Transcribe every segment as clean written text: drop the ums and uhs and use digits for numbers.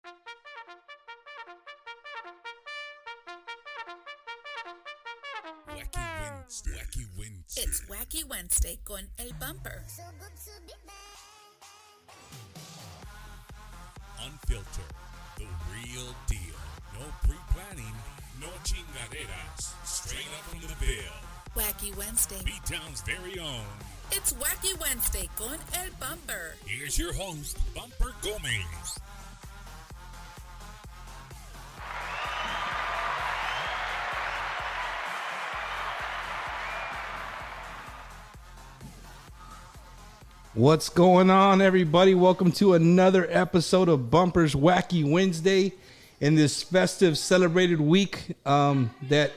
Wacky Wednesday. Wacky Wednesday. It's Wacky Wednesday con El Bumper. Unfiltered. The real deal. No pre-planning. No chingaderas. Straight up from the bill. Wacky Wednesday. B-Town's very own. It's Wacky Wednesday con El Bumper. Here's your host, Bumper Gomez. What's going on, everybody? Welcome to another episode of Bumper's Wacky Wednesday in this festive celebrated week that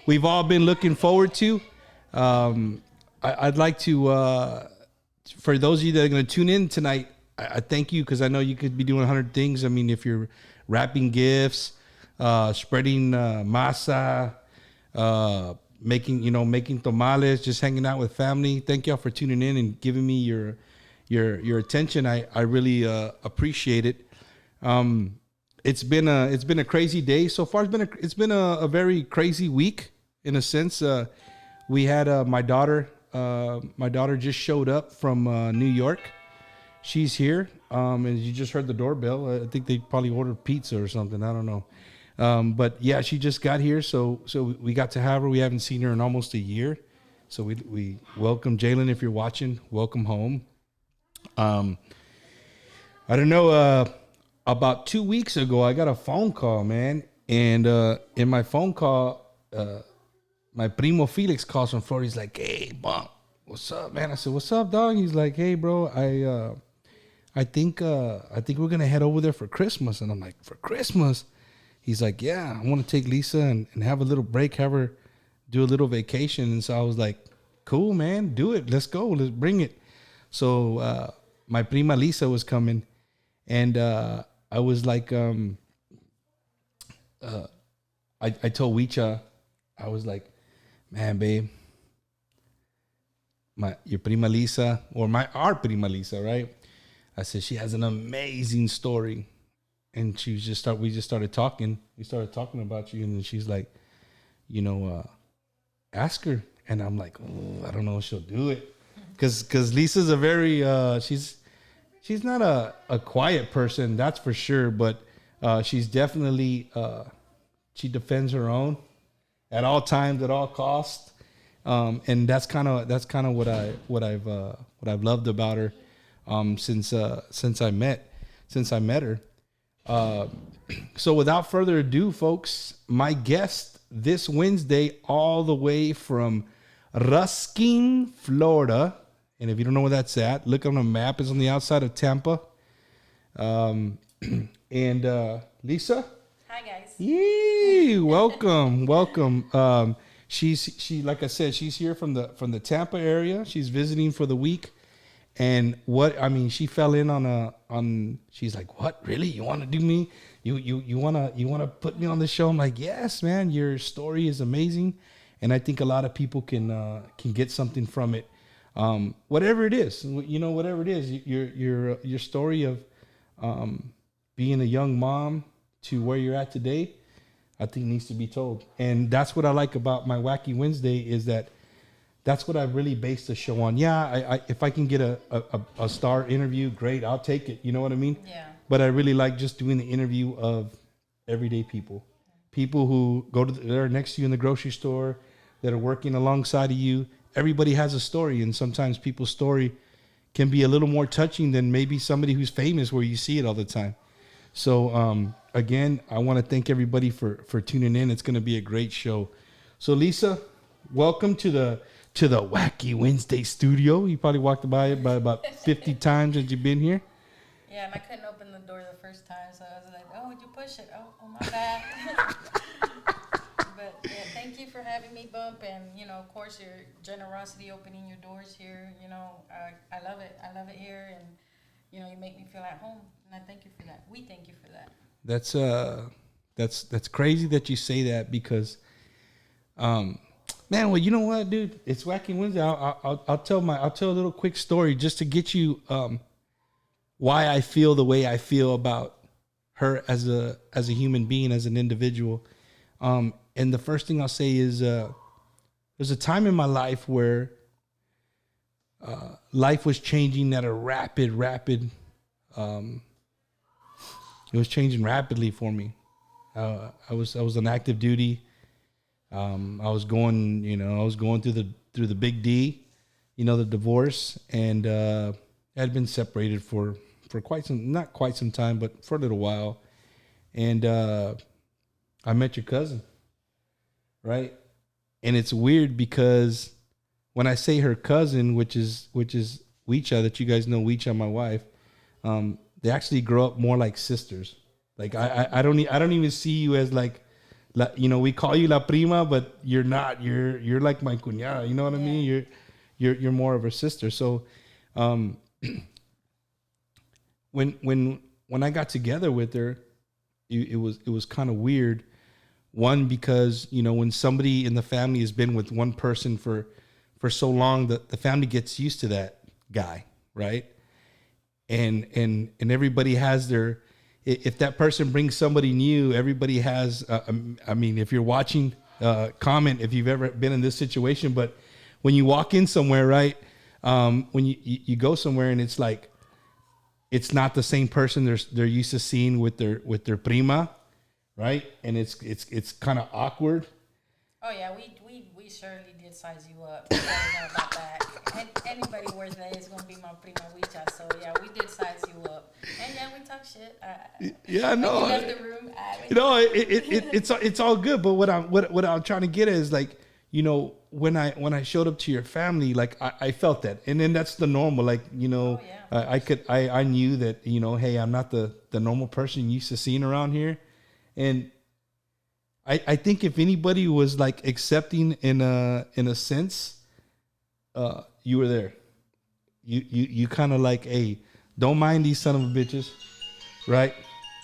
we've all been looking forward to. I'd like to, for those of you that are going to tune in tonight, I thank you because I know you could be doing 100 things. I mean, if you're wrapping gifts, spreading masa, making tamales, just hanging out with family. Thank y'all for tuning in and giving me your attention. I really appreciate it. It's been a crazy day so far. It's been a very crazy week in a sense. We had my daughter. My daughter just showed up from New York. She's here, and you just heard the doorbell. I think they probably ordered pizza or something. I don't know. But yeah, she just got here, so we got to have her. We haven't seen her in almost a year, so we welcome Jalen. If you're watching, welcome home. I don't know. About 2 weeks ago, I got a phone call, man, and in my phone call, my primo Felix calls from Flores. He's like, "Hey, Bump, what's up, man?" I said, "What's up, dog?" He's like, "Hey, bro, I think we're gonna head over there for Christmas," and I'm like, "For Christmas?" He's like, "Yeah, I want to take Lisa and have a little break, have her do a little vacation." And so I was like, "Cool, man, do it. Let's go. Let's bring it." So my prima Lisa was coming, and I was like, I told Wicha, I was like, "Man, babe, your prima Lisa, or our prima Lisa, right?" I said, "She has an amazing story." And we just started talking. We started talking about you, and then she's like, ask her. And I'm like, "Oh, I don't know if she'll do it," because Lisa's a very she's not a quiet person, that's for sure, but she's definitely she defends her own at all times, at all costs, and that's kind of what I've loved about her since I met her. So without further ado, folks, my guest this Wednesday, all the way from Ruskin, Florida. And if you don't know where that's at, look on the map. It's on the outside of Tampa. And Lisa? Hi, guys. Yee, welcome. She like I said, she's here from the Tampa area. She's visiting for the week. And she fell in on she's like, "What, really? You want to do me? You want to put me on the show?" I'm like, "Yes, man. Your story is amazing, and I think a lot of people can get something from it. Whatever it is, whatever it is, your story of being a young mom to where you're at today, I think needs to be told. And that's what I like about my Wacky Wednesday is that that's what I've really based the show on. Yeah, I if I can get a star interview, great, I'll take it. You know what I mean? Yeah. But I really like just doing the interview of everyday people who they're next to you in the grocery store, that are working alongside of you. Everybody has a story, and sometimes people's story can be a little more touching than maybe somebody who's famous where you see it all the time. So again, I want to thank everybody for tuning in. It's going to be a great show. So Lisa, welcome to the Wacky Wednesday studio. You probably walked by it by about 50 times that you've been here. Yeah, and I couldn't open the door the first time, so I was like, "Oh, would you push it? Oh my bad." But yeah, thank you for having me, Bump, and of course, your generosity opening your doors here. I love it. I love it here, and you make me feel at home, and I thank you for that. We thank you for that. That's crazy that you say that because, man. Well, you know what, dude? It's Wacky Wednesday. I'll tell a little quick story just to get you why I feel the way I feel about her as a human being, as an individual. And the first thing I'll say is there's a time in my life where life was changing at a rapid. It was changing rapidly for me. I was on active duty. I was going through the big D, the divorce, and I had been separated for not quite some time, but for a little while. And I met your cousin, right? And it's weird because when I say her cousin, which is Weecha, that you guys know, Weecha, my wife, they actually grow up more like sisters. Like I don't even see you as like, we call you la prima, but you're not. You're like my cuñada. You know what I mean? You're more of her sister. So, when I got together with her, it was kind of weird. One, because when somebody in the family has been with one person for so long, the family gets used to that guy, right? And everybody has their. If that person brings somebody new, everybody has. If you're watching, comment if you've ever been in this situation. But when you walk in somewhere, right? When you go somewhere and it's like, it's not the same person they're used to seeing with their prima, right? And it's kind of awkward. Oh yeah, we surely did size you up. You gotta know about that. And anybody worth that is gonna be my prima Wicha. So yeah, we did size you up. And yeah, we talk shit. Yeah, no. You left the room. It's all good. But what I'm trying to get at is like, when I showed up to your family, like I felt that, and then that's the normal. Like Oh, yeah. I knew that hey, I'm not the normal person you used to seeing around here, and I think if anybody was like accepting in a sense, you were there. You kind of like, hey, don't mind these son of a bitches, right?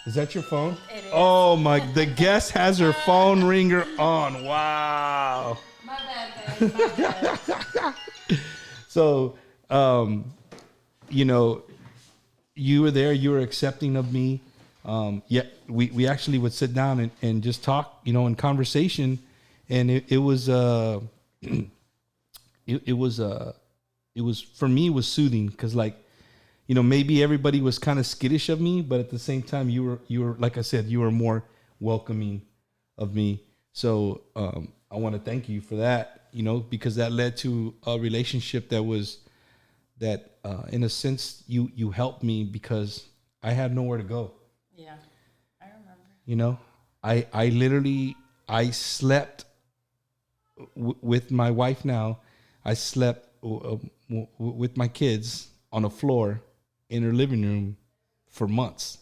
Is that your phone? It is. Oh my! The guest has her phone ringer on. Wow. My bad, guys. My bad. So, you were there. You were accepting of me. Yeah, we actually would sit down and just talk, in conversation, and it was it was for me, it was soothing because like, maybe everybody was kind of skittish of me, but at the same time you were like I said, you were more welcoming of me. So I want to thank you for that, because that led to a relationship that in a sense you helped me because I had nowhere to go. Yeah, I remember. I literally slept with my wife now. I slept with my kids on a floor in her living room for months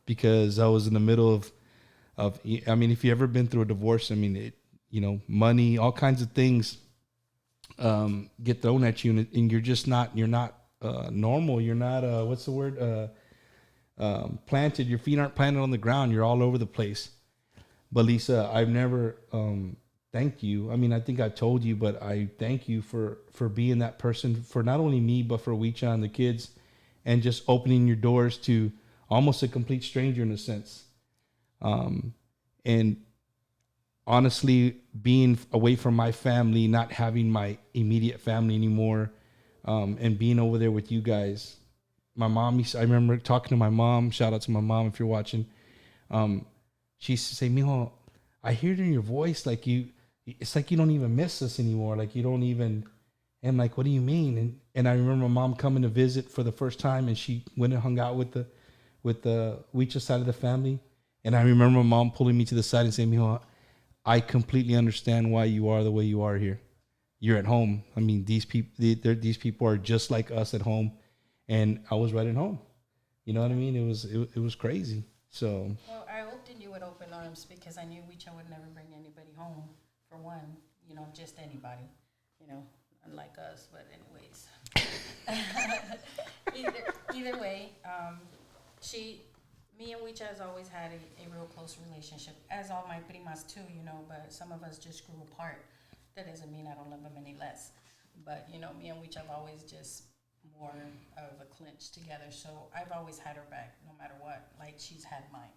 because I was in the middle of if you ever been through a divorce, money, all kinds of things get thrown at you, and you're not normal. You're not what's the word? Planted. Your feet aren't planted on the ground. You're all over the place. But Lisa, I've never thanked you. I think I told you, but I thank you for being that person for not only me, but for Weecha and the kids, and just opening your doors to almost a complete stranger in a sense. And honestly, being away from my family, not having my immediate family anymore, and being over there with you guys. My mom, I remember talking to my mom. Shout out to my mom if you're watching. She used to say, "Mijo, I hear it in your voice, like it's like you don't even miss us anymore. Like you don't even." And I'm like, "What do you mean?" And I remember my mom coming to visit for the first time, and she went and hung out with the Weecha side of the family. And I remember my mom pulling me to the side and saying, "Mijo, I completely understand why you are the way you are here. You're at home. These people are just like us at home." And I was right at home. You know what I mean? It was crazy. So. Well, I hoped in you with open arms because I knew Weecha would never bring anybody home. For one, just anybody, unlike us. But anyways, either way, me and Weecha has always had a real close relationship, as all my primas too, but some of us just grew apart. That doesn't mean I don't love them any less. But, me and Weecha have always just more of a clinch together. So I've always had her back, no matter what. Like she's had mine,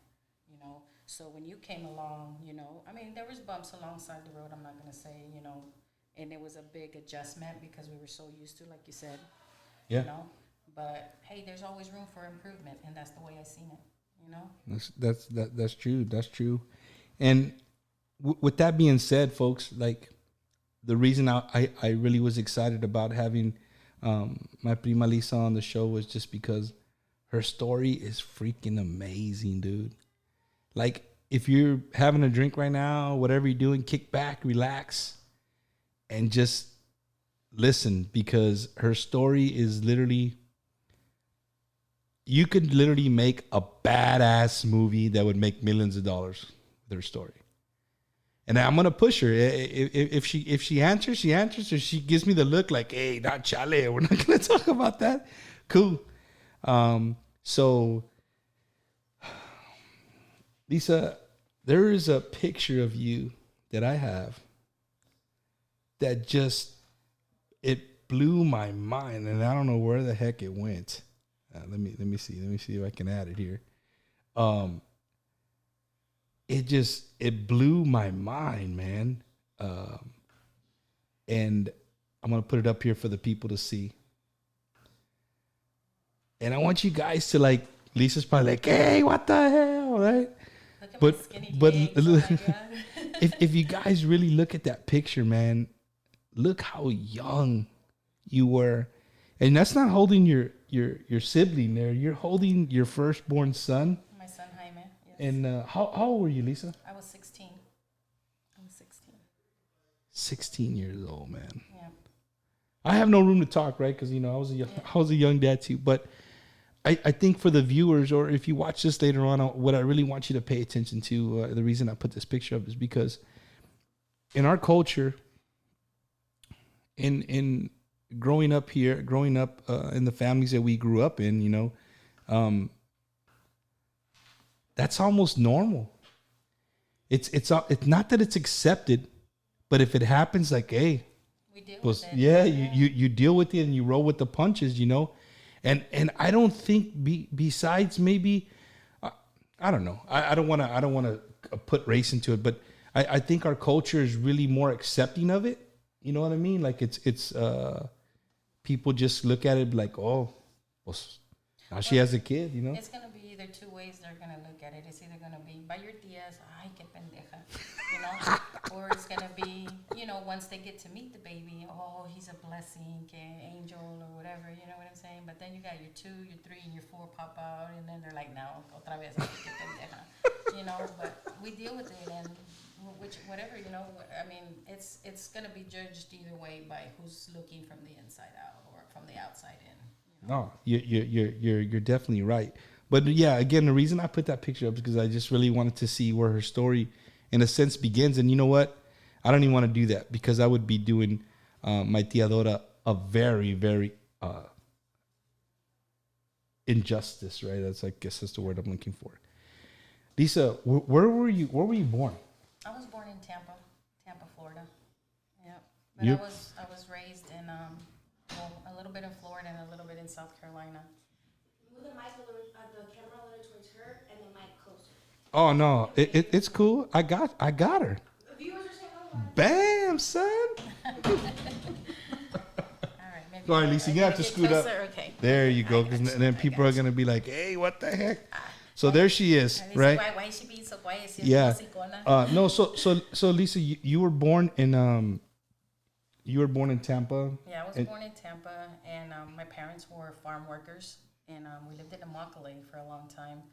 you know. So when you came along, you know, I mean, there was bumps alongside the road. I'm not gonna say, you know, and it was a big adjustment because we were so used to, like you said, Yeah. you know. But hey, there's always room for improvement, and that's the way I seen it, you know. That's true. That's true. And with that being said, folks, like the reason I really was excited about having my prima Lisa on the show was just because her story is freaking amazing, dude. Like if you're having a drink right now, whatever you're doing, kick back, relax, and just listen because her story is literally. You could literally make a badass movie that would make millions of dollars with her story. And I'm gonna push her. If she answers, she answers. Or she gives me the look like, "Hey, not chale. We're not gonna talk about that." Cool. So, Lisa, there is a picture of you that I have that just it blew my mind, and I don't know where the heck it went. Let me see if I can add it here. It blew my mind, man. And I'm gonna put it up here for the people to see. And I want you guys to like. Lisa's probably like, "Hey, what the hell?" Right? Look at But my skinny legs. Oh my God. if you guys really look at that picture, man, look how young you were, and that's not holding your sibling there. You're holding your firstborn son. My son Jaime. Yes. And how old were you, Lisa? I was 16. I was 16. 16 years old, man. Yeah. I have no room to talk, right? Because I was a young dad too. But I think for the viewers, or if you watch this later on, what I really want you to pay attention to, the reason I put this picture up is because in our culture, in growing up in the families that we grew up in, that's almost normal. It's not that it's accepted, but if it happens, like, hey, We deal well, with it. yeah, you deal with it and you roll with the punches, and I don't think besides maybe, I don't know, I don't want to put race into it, but I think our culture is really more accepting of it. You know what I mean? Like it's people just look at it like, oh, well, now she has a kid, It's going to be either two ways they're going to look at it. It's either going to be, by your tías, ay, qué pendeja, or it's going to be, once they get to meet the baby, oh, he's a blessing, que angel, or whatever, you know what I'm saying? But then you got your 2, your 3, and your 4 pop out, and then they're like, no, otra vez, ay, qué pendeja, but we deal with it, and whatever, I mean, it's going to be judged either way by who's looking from the inside out or from the outside in. No, you're definitely right. But yeah, again, the reason I put that picture up is because I just really wanted to see where her story, in a sense, begins. And you know what? I don't even want to do that because I would be doing my tia Dora a very, very injustice, right? I guess that's the word I'm looking for. Lisa, where were you? Where were you born? I was born in Tampa, Florida. Yeah, but I was raised in a little bit in Florida and a little bit in South Carolina. Move the mic the camera a little towards her and the mic closer. Oh no, it's cool. I got her. The viewers are saying, "Oh, Bam, son. All right, maybe. Sorry, Lisa, you have to get scoot up. closer? Okay. There you go. And then people are gonna be like, "Hey, what the heck?" So there she is, right? Why is she being so quiet? Yeah. No. So Lisa, you were born in Tampa. Yeah, I was born in Tampa, and my parents were farm workers, and we lived in Immokalee for a long time.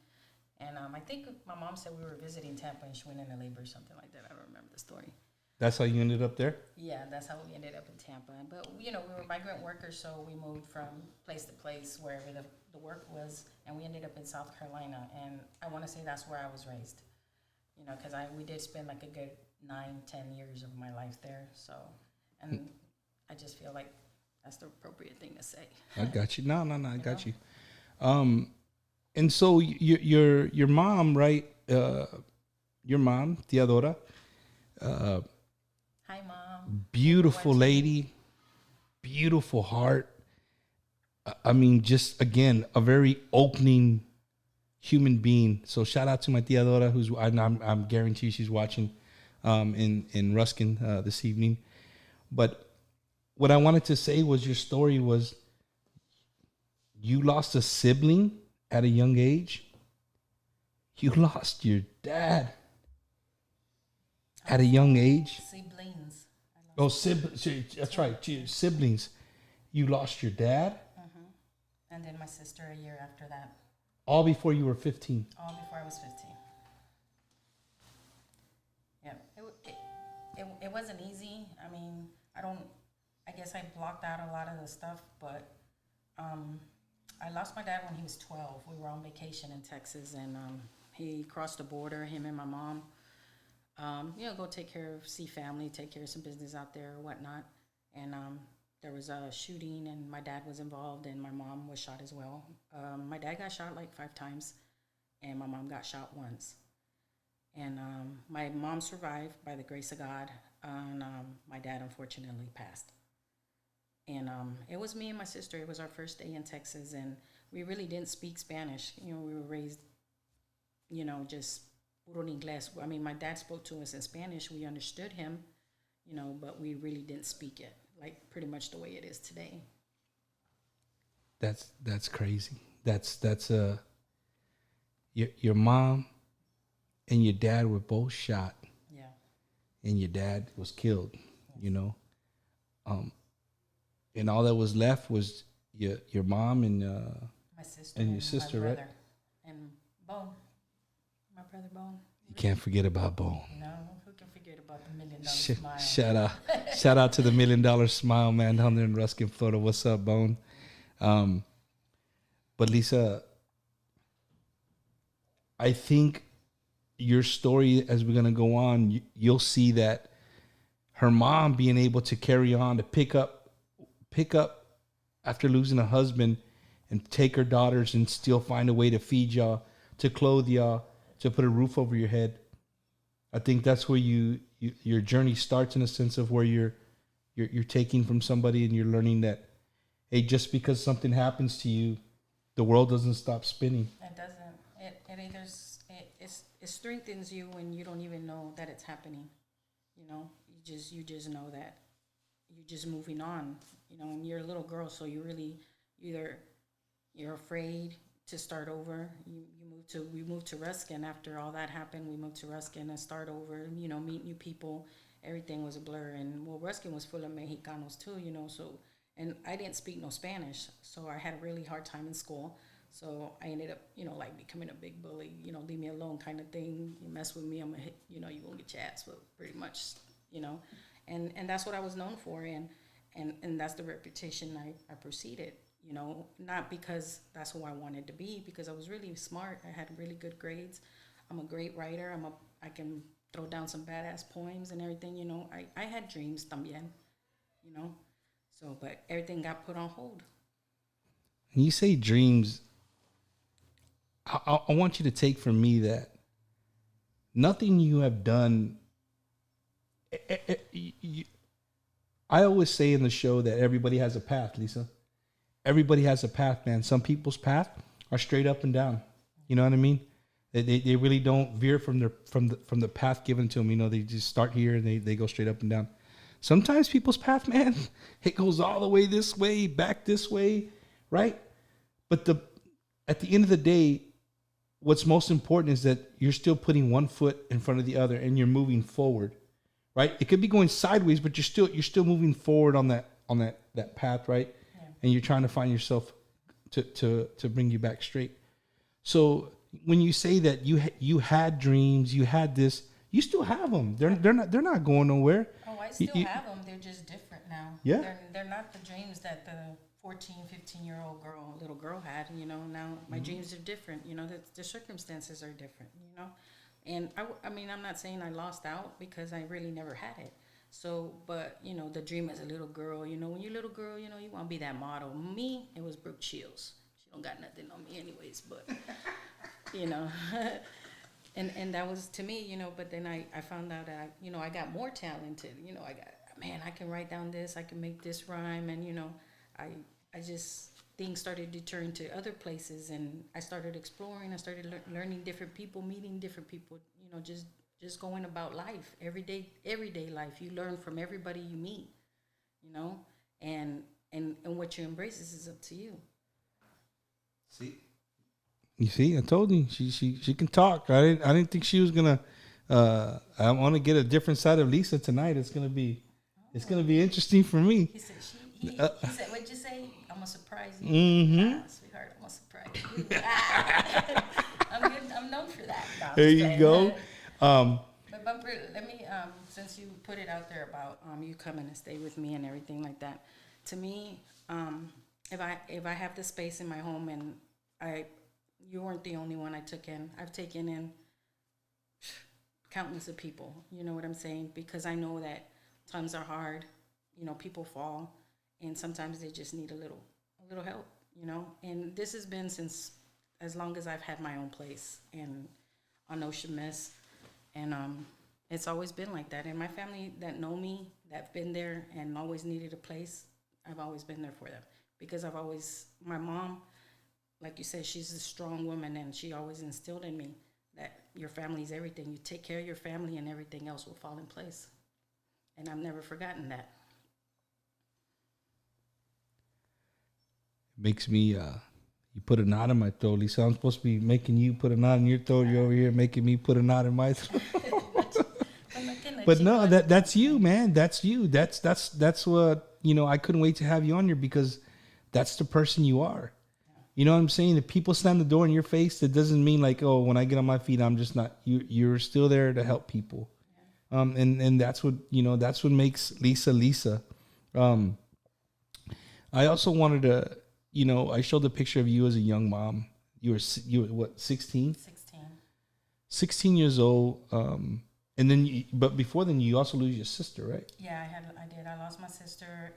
And I think my mom said we were visiting Tampa, and she went into labor or something like that. I don't remember the story. That's how you ended up there? Yeah, that's how we ended up in Tampa. But, we were migrant workers, so we moved from place to place wherever the work was, and we ended up in South Carolina. And I want to say that's where I was raised, because we did spend like a good 9-10 years of my life there. So, and I just feel like that's the appropriate thing to say. I got you. No, I got you. And so your mom, right? Your mom, Tia Dora. Hi, Mom. Beautiful lady, beautiful heart. I mean, just again, a very opening human being. So shout out to my tia Dora, who's I'm guarantee she's watching in Ruskin this evening. But what I wanted to say was your story was you lost a sibling at a young age. You lost your dad at a young age. Siblings. Oh, that's right. Siblings. You lost your dad. And then my sister a year after that. All before you were 15. All before I was 15. Yeah, it wasn't easy. I mean, I guess I blocked out a lot of the stuff, but I lost my dad when he was 12. We were on vacation in Texas, and he crossed the border, him and my mom. Go see family, take care of some business out there or whatnot. And there was a shooting, and my dad was involved, and my mom was shot as well. My dad got shot like 5 times, and my mom got shot once. And my mom survived by the grace of God, and my dad unfortunately passed. And it was me and my sister. It was our first day in Texas, and we really didn't speak Spanish. We were raised, just puro inglés. I mean, my dad spoke to us in Spanish. We understood him, but we really didn't speak it, like pretty much the way it is today. That's crazy. That's your mom and your dad were both shot. Yeah. And your dad was killed. And all that was left was your mom and my sister and your sister, my right? brother, and Bone, my brother Bone. You can't forget about Bone. No, who can forget about the $1 million smile? Shout out to the $1 million smile man down there in Ruskin, Florida. What's up, Bone? But Lisa, I think your story, as we're gonna go on, you'll see that her mom being able to carry on, to pick up after losing a husband and take her daughters and still find a way to feed y'all, to clothe y'all, to put a roof over your head. I think that's where your journey starts, in a sense of where you're taking from somebody and you're learning that, hey, just because something happens to you, the world doesn't stop spinning. It doesn't. It strengthens you when you don't even know that it's happening. You just know that you're just moving on. And you're a little girl, so you really you're afraid to start over. We moved to Ruskin after all that happened. We moved to Ruskin and start over. Meet new people. Everything was a blur, and Ruskin was full of Mexicanos too. So, and I didn't speak no Spanish, so I had a really hard time in school. So I ended up, like becoming a big bully. Leave me alone kind of thing. You mess with me, I'm gonna hit. You won't get your ass whipped, pretty much. And that's what I was known for, and that's the reputation I proceeded. Not because that's who I wanted to be, because I was really smart. I had really good grades. I'm a great writer. I can throw down some badass poems and everything. I had dreams también. So, but everything got put on hold. When you say dreams, I want you to take from me that nothing you have done. I always say in the show that everybody has a path, Lisa. Everybody has a path, man. Some people's path are straight up and down. You know what I mean? They really don't veer from the path given to them. They just start here and they go straight up and down. Sometimes people's path, man, it goes all the way this way, back this way, right? But at the end of the day, what's most important is that you're still putting one foot in front of the other and you're moving forward, right? It could be going sideways, but you're still moving forward on that path, right? Yeah. And you're trying to find yourself to bring you back straight. So when you say that you had dreams, you had this, you still have them. They're not going nowhere. Oh, I still have them. They're just different now. Yeah. They're not the dreams that the 14, 15-year-old little girl had. Now my dreams are different. The circumstances are different. And I mean, I'm not saying I lost out, because I really never had it. So, but the dream as a little girl. When you're a little girl, you want to be that model. Me, it was Brooke Shields. She don't got nothing on me, anyways. But And that was to me, but then I found out that, I got more talented. I can write down this, I can make this rhyme. And, I just things started to turn to other places, and I started exploring. I started learning different people, meeting different people. You know, just going about life, everyday life. You learn from everybody you meet. You know, and what you embrace is up to you. See, you see, I told you she can talk. I didn't think she was gonna. I want to get a different side of Lisa tonight. It's gonna be interesting for me. He said he said, "What'd you say? I'm gonna surprise you, sweetheart. I'm gonna surprise you." I'm good. I'm known for that. No, I'm There just you playing. go. But Bumper, let me since you put it out there about you coming and stay with me and everything like that. To me, if I have the space in my home, and you weren't the only one I took in. I've taken in countless of people. You know what I'm saying? Because I know that times are hard. You know, people fall, and sometimes they just need a little help. You know, and this has been since as long as I've had my own place and on Ocean Miss, and it's always been like that. And my family that know me, that've been there and always needed a place, I've always been there for them because my mom, like you said, she's a strong woman, and she always instilled in me that your family is everything. You take care of your family, and everything else will fall in place. And I've never forgotten that. Makes me you put a knot in my throat, Lisa. I'm supposed to be making you put a knot in your throat. You're over here making me put a knot in my throat. But no, that's you, man. That's you. That's what, you know, I couldn't wait to have you on here because that's the person you are. You know what I'm saying? If people slam the door in your face, it doesn't mean like, oh, when I get on my feet, I'm just not. You're still there to help people, and that's what, you know. That's what makes Lisa Lisa. I also wanted to, you know, I showed the picture of you as a young mom. You were what, 16? 16 years old. And then, but before then, you also lose your sister, right? Yeah, I did. I lost my sister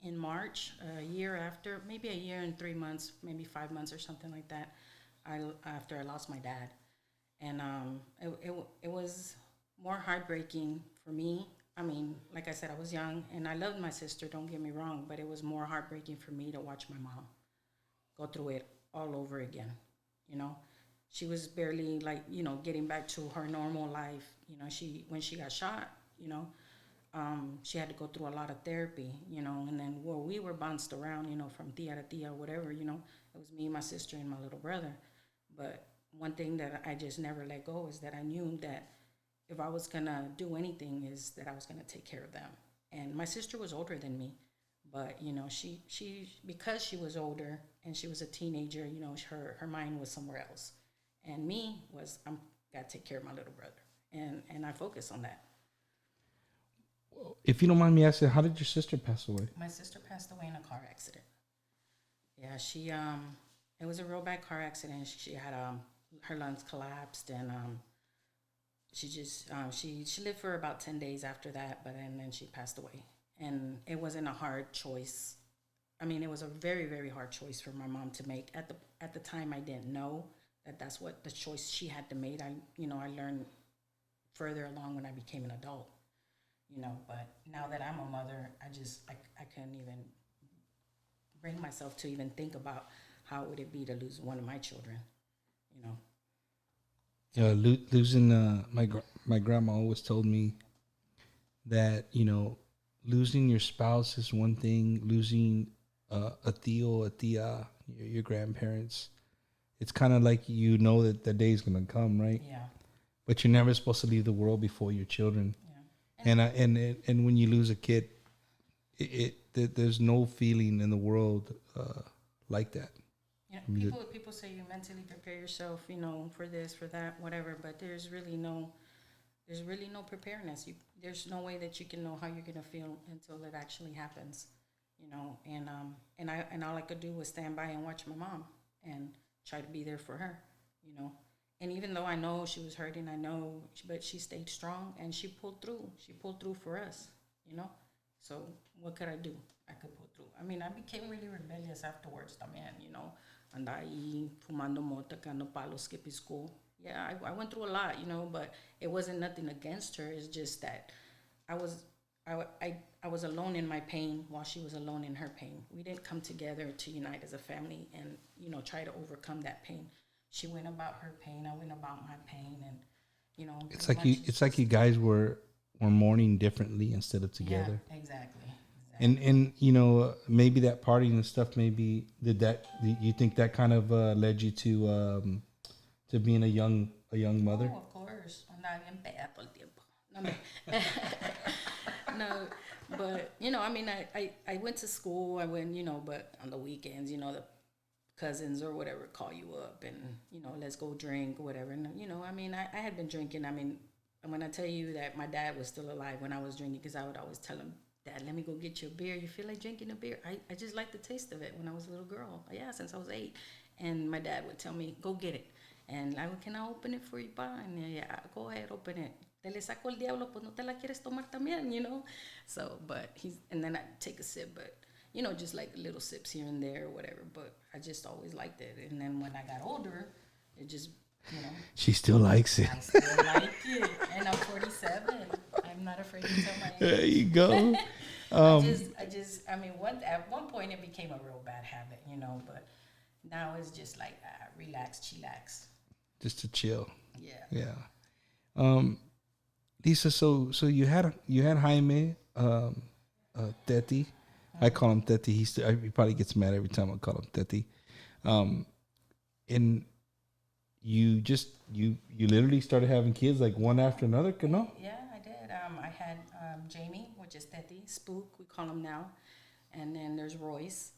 in March, a year after, maybe a year and 3 months, maybe 5 months or something like that. After I lost my dad, and it was more heartbreaking for me. I mean, like I said, I was young, and I loved my sister. Don't get me wrong, but it was more heartbreaking for me to watch my mom go through it all over again. You know, she was barely like, you know, getting back to her normal life. You know, when she got shot, you know, she had to go through a lot of therapy, you know, and then we were bounced around, you know, from tia to tia, whatever, you know. It was me, my sister, and my little brother. But one thing that I just never let go is that I knew that if I was going to do anything is that I was going to take care of them. And my sister was older than me, but, you know, she because she was older and she was a teenager, you know, her mind was somewhere else. And me was, I'm got to take care of my little brother. And I focus on that. If you don't mind me asking, how did your sister pass away? My sister passed away in a car accident. Yeah, it was a real bad car accident. She had her lungs collapsed, and she just she lived for about 10 days after that, but and then she passed away. And it wasn't a hard choice. I mean, it was a very, very hard choice for my mom to make. At the time, I didn't know that that's what the choice she had to make. I learned further along when I became an adult. You know, but now that I'm a mother, I couldn't even bring myself to even think about how would it be to lose one of my children. You know. Losing my grandma always told me that, you know, losing your spouse is one thing. Losing a tío, a tía, your grandparents, it's kind of like, you know, that the day's gonna come, right? Yeah. But you're never supposed to leave the world before your children. Yeah. And when you lose a kid, there's no feeling in the world like that. Yeah, people say you mentally prepare yourself, you know, for this, for that, whatever. But there's really no preparedness. There's no way that you can know how you're gonna feel until it actually happens, you know. And all I could do was stand by and watch my mom and try to be there for her, you know. And even though I know she was hurting, but she stayed strong and she pulled through. She pulled through for us, you know. So what could I do? I could pull through. I mean, I became really rebellious afterwards, también, you know. Anda ahí fumando mota, cano palos que pisco. Yeah, I went through a lot, you know, but it wasn't nothing against her. It's just that I I was alone in my pain while she was alone in her pain. We didn't come together to unite as a family and, try to overcome that pain. She went about her pain. I went about my pain. And, It's like you guys were mourning differently instead of yeah, together. exactly. And maybe that partying and stuff, maybe you think that kind of led you to being a young mother? Oh, of course. Andaba bien peda todo el tiempo. No, me- no, but I went to school. I went, but on the weekends, the cousins or whatever call you up and let's go drink or whatever. And I had been drinking. When I tell you that my dad was still alive when I was drinking, because I would always tell him, Dad, let me go get you a beer. You feel like drinking a beer? I just like the taste of it when I was a little girl. Yeah, since I was 8. And my dad would tell me, go get it. And I would, can I open it for you, Pa? And yeah, go ahead, open it. Te le saco el diablo, pues no te la quieres tomar también, So, and then I'd take a sip, but, just like little sips here and there or whatever. But I just always liked it. And then when I got older, it just, She still likes it. I still like it. And I'm 47. I'm not afraid to tell my age. There you go. At one point it became a real bad habit, but now it's just like relax, chillax. Just to chill. Yeah. Yeah. Lisa, so you had Jaime, Teti. I call him Teti. He probably gets mad every time I call him Teti. And you literally started having kids like one after another, no? Yeah, I did. I had Jamie, which is Teti, Spook, we call him now. And then there's Royce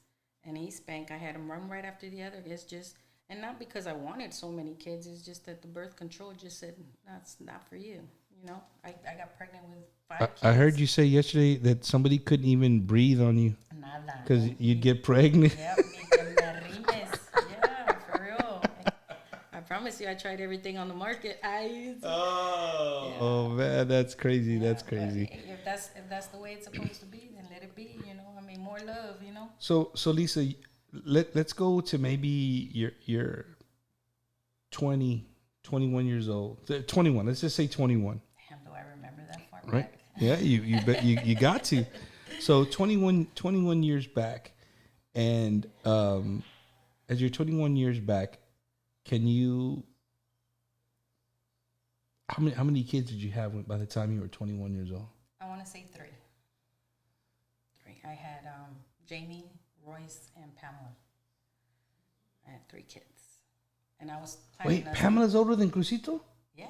and East Bank. I had him run right after the other. It's just, and not because I wanted so many kids, it's just that the birth control just said, that's not for you. I got pregnant with 5 kids. I heard you say yesterday that somebody couldn't even breathe on you. Nada. Because you'd get pregnant. Yep, yeah, for real. I promise you, I tried everything on the market. Oh man, that's crazy. Yeah, that's crazy. If that's the way it's supposed to be, then let it be. More love. So Lisa, let's go to maybe you're 20, 21 years old. 21. Let's just say 21. Damn, do I remember that far Right? back? Yeah, you bet you got to. So 21 years back, and as you're 21 years back, can you? How many kids did you have by the time you were 21 years old? I want to say 3. I had Jamie, Royce, and Pamela. I had 3 kids, and I was Wait, Pamela's older than Crucito? Yeah.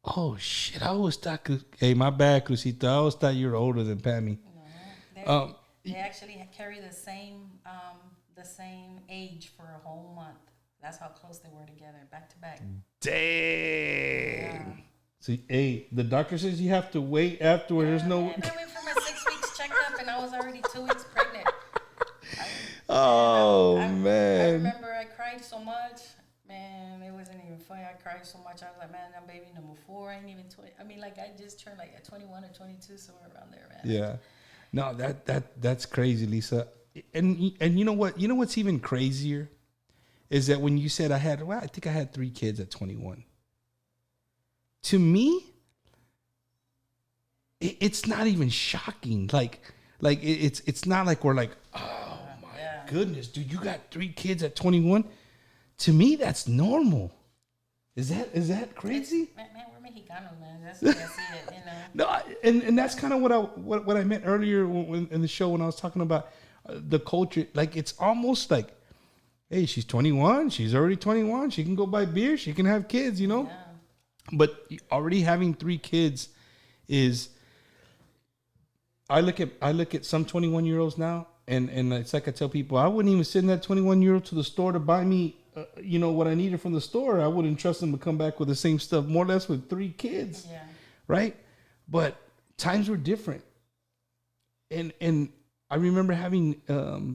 Oh shit! I always thought. Hey, my bad, Crucito. I always thought you were older than Pammy. No, they actually carry the same age for a whole month. That's how close they were together, back to back. Dang. Yeah. See, hey, the doctor says you have to wait afterwards. There's no. I went for my 6 weeks checkup, and I was already 2 weeks pregnant. I remember I cried so much. Man, it wasn't even funny. I cried so much. I was like, man, I'm baby number 4. I ain't even 20. I just turned like at 21 or 22, somewhere around there, man. Yeah. No, that's crazy, Lisa. And you know what? You know what's even crazier is that when you said I think I had 3 kids at 21. To me, it's not even shocking. Like it's not like we're like, oh my goodness, dude, you got 3 kids at 21. To me, that's normal. Is that crazy? Man, we're Mexicanos, man. That's the way I see it, No, and that's kind of what I meant earlier in the show when I was talking about the culture. Like it's almost like, hey, she's 21. She's already 21. She can go buy beer. She can have kids, Yeah. But already having 3 kids is. I look at some 21-year-olds now, and it's like I tell people, I wouldn't even send that 21-year-old to the store to buy me, what I needed from the store. I wouldn't trust them to come back with the same stuff, more or less with 3 kids, right? But times were different, and I remember having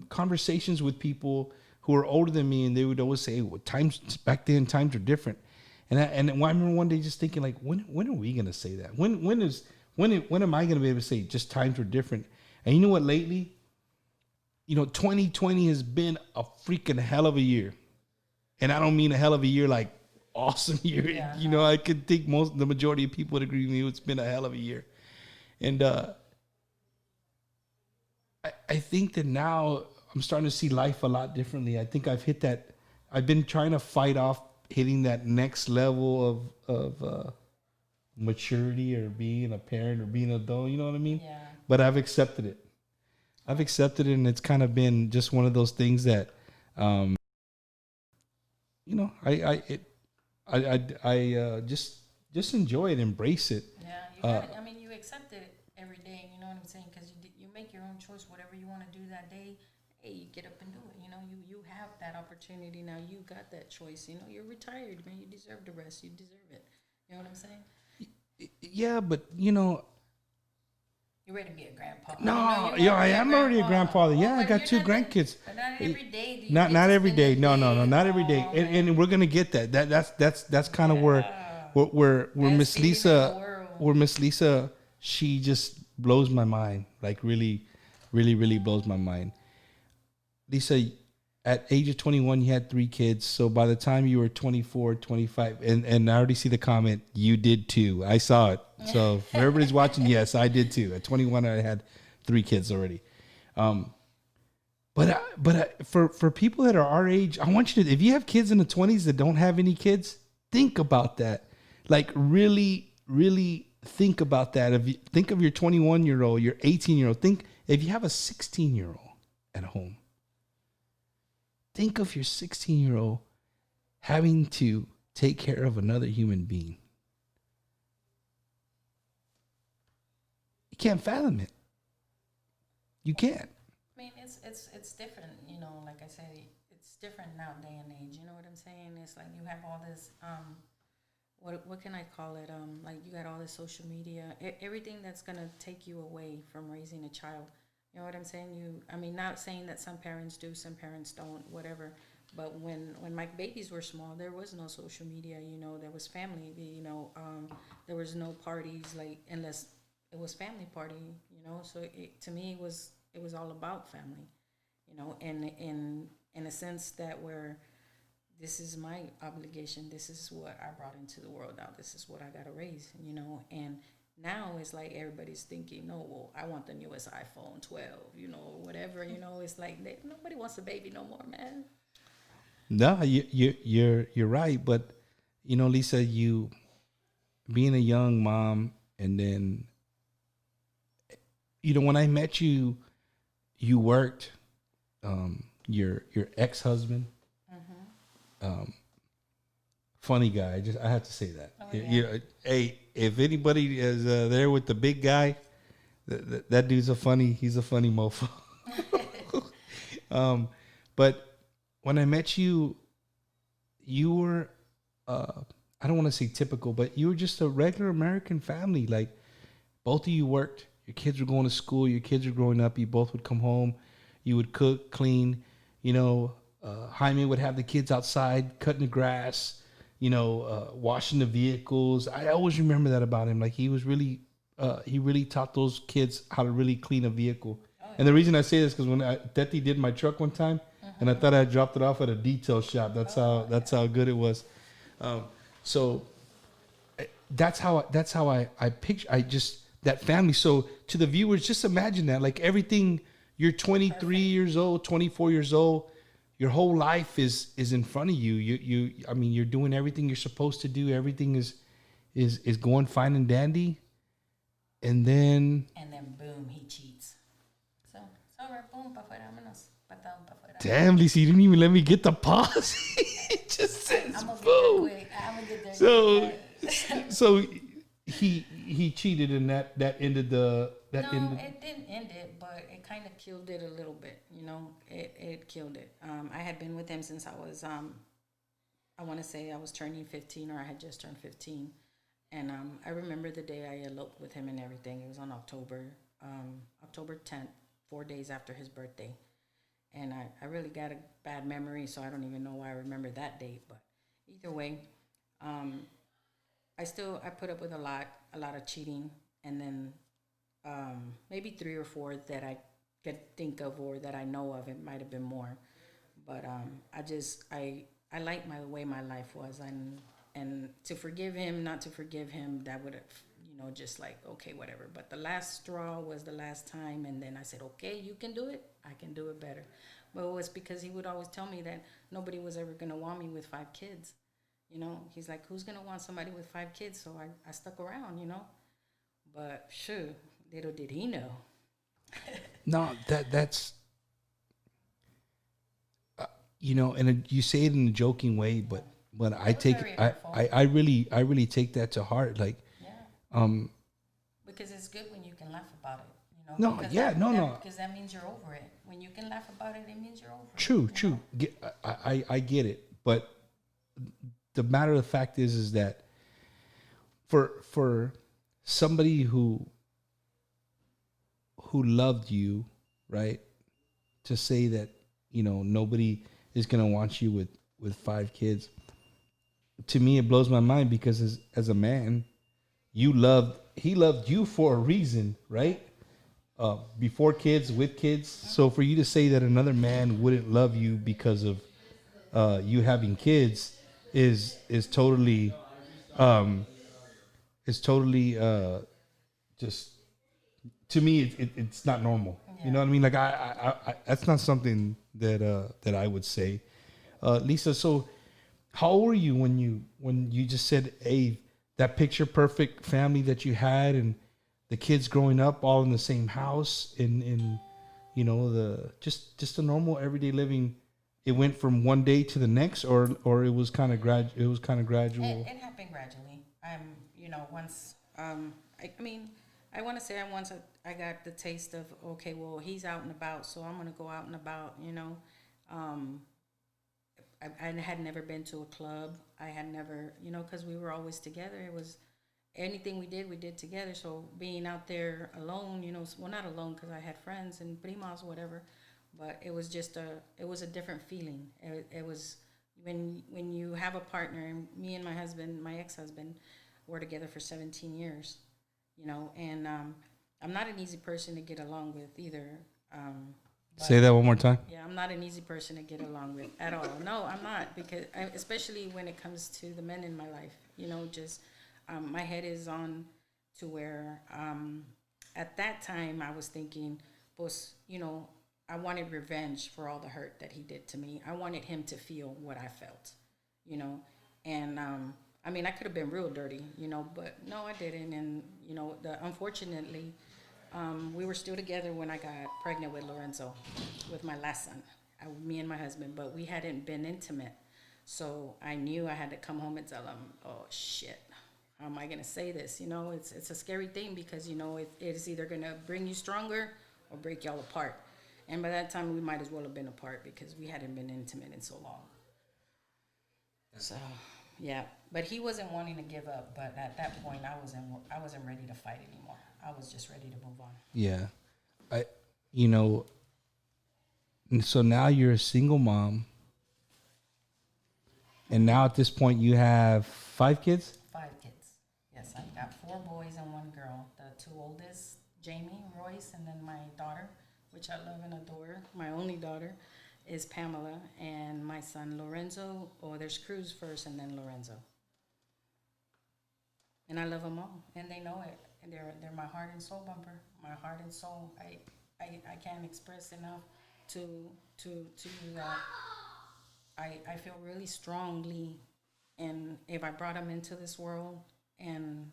conversations with people who are older than me, and they would always say, "Well, times back then, times are different." And I remember one day just thinking, like, when are we gonna say that? When am I gonna be able to say just times were different? And you know what? Lately, 2020 has been a freaking hell of a year. And I don't mean a hell of a year like awesome year. Yeah. I could think the majority of people would agree with me. It's been a hell of a year. And I think that now I'm starting to see life a lot differently. I think I've hit that. I've been trying to fight off hitting that next level of maturity or being a parent or being an adult. You know what I mean? Yeah. But I've accepted it. I've accepted it, and it's kind of been just one of those things that, you know, just enjoy it, embrace it. Yeah, you got it. I mean, you accept it every day. You know what I'm saying? Because you make your own choice. Whatever you want to do that day, hey, you get up and do it. You know, you have that opportunity now. You got that choice. You know, you're retired, man. You deserve the rest. You deserve it. You know what I'm saying? Yeah, but you know, You're ready to be a grandpa. no, I know yeah, I am already a grandfather. Yeah, I but got you're two not the- grandkids. But not every day. Do you Not get not to every spend day. the No, not every day. Oh, man. And we're gonna get that. That's kind of where Best Miss feeling in the Lisa, world. where Miss Lisa, she just blows my mind. Like really, really, really blows my mind. Lisa, at age of 21, you had 3 kids. So by the time you were 24, 25, and I already see the comment, you did too. I saw it. So if everybody's watching, yes, I did too. At 21, I had 3 kids already. For people that are our age, I want you to, if you have kids in the 20s that don't have any kids, think about that. Like really, really think about that. If you think of your 21-year-old, your 18-year-old, think if you have a 16-year-old at home. Think of your 16-year-old having to take care of another human being. You can't fathom it. You can't. I mean, it's different, you know. Like I said, it's different now, day and age. You know what I'm saying? It's like you have all this, what can I call it? Like you got all this social media, everything that's gonna take you away from raising a child. You know what I'm saying? I mean, not saying that some parents do, some parents don't, whatever. But when my babies were small, there was no social media. You know, there was family. You know, there was no parties like unless it was family party. You know, so to me it was all about family. You know, and in a sense that where this is my obligation. This is what I brought into the world. Now this is what I got to raise. You know, and now it's like everybody's thinking, no, well, I want the newest iPhone 12, you know, whatever, you know, it's like nobody wants a baby no more, man. No, you're right. But you know, Lisa, you being a young mom, and then you know, when I met you, you worked. Your ex-husband, funny guy. I have to say that. Oh, yeah. Hey, if anybody is there with the big guy, that dude's he's a funny mofo. But when I met you, you were, I don't want to say typical, but you were just a regular American family. Like both of you worked. Your kids were going to school. Your kids were growing up. You both would come home. You would cook, clean. You know, Jaime would have the kids outside cutting the grass. You know, washing the vehicles. I always remember that about him. Like he really taught those kids how to really clean a vehicle. And the reason I say this because when Teti did my truck one time, and I thought I dropped it off at a detail shop. That's how good it was. So that's how I picture. That family. So to the viewers, just imagine that. Like everything, you're 23 years old, 24 years old. Your whole life is in front of you. I mean, you're doing everything you're supposed to do. Everything is going fine and dandy. And then Boom, he cheats. So it's all right, boom, pa fuera, vámonos, patón pa fuera. damn, Lisa, you didn't even let me get the pause. It just says I'm gonna get boom. there quick. I'm gonna get there So quick. so he cheated, and that ended No, it didn't end it, but it kind of killed it a little bit. You know, it killed it. I had been with him since I was, I want to say I was turning 15 or I had just turned 15. And I remember the day I eloped with him and everything. It was on October 10th, 4 days after his birthday. And I really got a bad memory, so I don't even know why I remember that date. But either way, I put up with a lot of cheating, and then maybe 3 or 4 that I could think of or that I know of. It might have been more, but I like the way my life was, and to forgive him, not to forgive him, that would have, just like, okay, whatever. But the last straw was the last time. And then I said, okay, you can do it. I can do it better. But it was because he would always tell me that nobody was ever going to want me with 5 kids. He's like, who's going to want somebody with 5 kids? So I stuck around. But sure, little did he know. No, that's and you say it in a joking way, but I take very I, hurtful. I I really take that to heart. Like, Yeah. Because it's good when you can laugh about it. No, because yeah, no. Because that means you're over it. When you can laugh about it, it means you're over it. True. you know? I get it, but the matter of the fact is that for somebody who loved you, right, to say that nobody is gonna want you with 5 kids, to me it blows my mind, because as a man, he loved you for a reason, right? Before kids, with kids. So for you to say that another man wouldn't love you because of you having kids is totally just, to me it's not normal. You know what I mean? Like I that's not something that I would say. Lisa, so how old were you when you just said, hey, that picture perfect family that you had, and the kids growing up all in the same house, in the just a normal everyday living, it went from one day to the next, or it was kind of gradual? It happened gradually. Once I want to say I got the taste of, okay, well, he's out and about, so I'm gonna go out and about. I had never been to a club. I had never, because we were always together. It was anything we did together. So being out there alone, well, not alone, because I had friends and primos, whatever, but it was just it was a different feeling. It was when you have a partner, and me and my husband, my ex-husband, were together for 17 years, and I'm not an easy person to get along with either. Say that one more time. Yeah, I'm not an easy person to get along with at all. No, I'm not, because especially when it comes to the men in my life, my head is on to where at that time I was thinking, I wanted revenge for all the hurt that he did to me. I wanted him to feel what I felt, and I could have been real dirty, but no, I didn't. And, unfortunately, we were still together when I got pregnant with Lorenzo, with my last son, me and my husband, but we hadn't been intimate. So I knew I had to come home and tell him, oh, shit, how am I going to say this? It's a scary thing, because, it's either going to bring you stronger or break y'all apart. And by that time, we might as well have been apart, because we hadn't been intimate in so long. So, yeah, but he wasn't wanting to give up. But at that point, I wasn't ready to fight anymore. I was just ready to move on. Yeah, so now you're a single mom, and now at this point you have 5 kids. 5 kids. Yes, I've got 4 boys and 1 girl. The 2 oldest, Jamie, Royce, and then my daughter, which I love and adore. My only daughter is Pamela, and my son Lorenzo. Oh, there's Cruz first, and then Lorenzo. And I love them all, and they know it. And they're my heart and soul bumper. My heart and soul. I can't express enough to you that I feel really strongly, and if I brought them into this world, and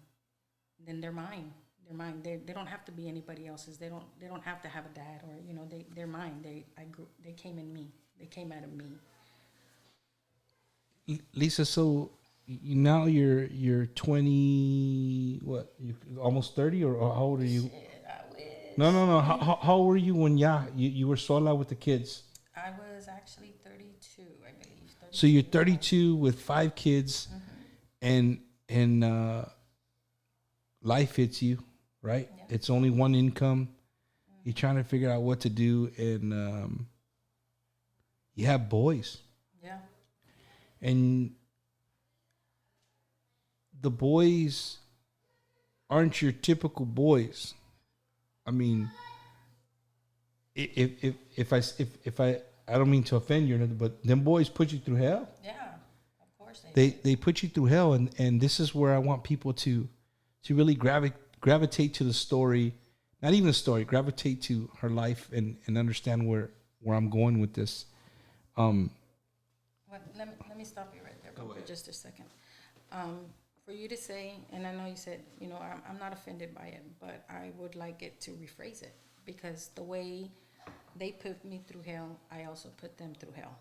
then they're mine. They're mine. They don't have to be anybody else's. They don't have to have a dad, or they're mine. They came in me. They came out of me. Lisa, so now you're 20, what? You almost 30, or how old are you? Shit, I wish. No. How old were you when you were sola with the kids? I was actually 32, I believe. 32. So you're 32 with 5 kids, and life hits you, right? Yeah. It's only one income. You're trying to figure out what to do, and you have boys. Yeah. And the boys aren't your typical boys. I mean, if I don't mean to offend you, but them boys put you through hell. Yeah, of course They put you through hell, and this is where I want people to to really gravitate to the story, not even the story, gravitate to her life and understand where I'm going with this. Well, let me stop you right there for just a second. For you to say, and I know you said, I'm not offended by it, but I would like it to rephrase it, because the way they put me through hell, I also put them through hell.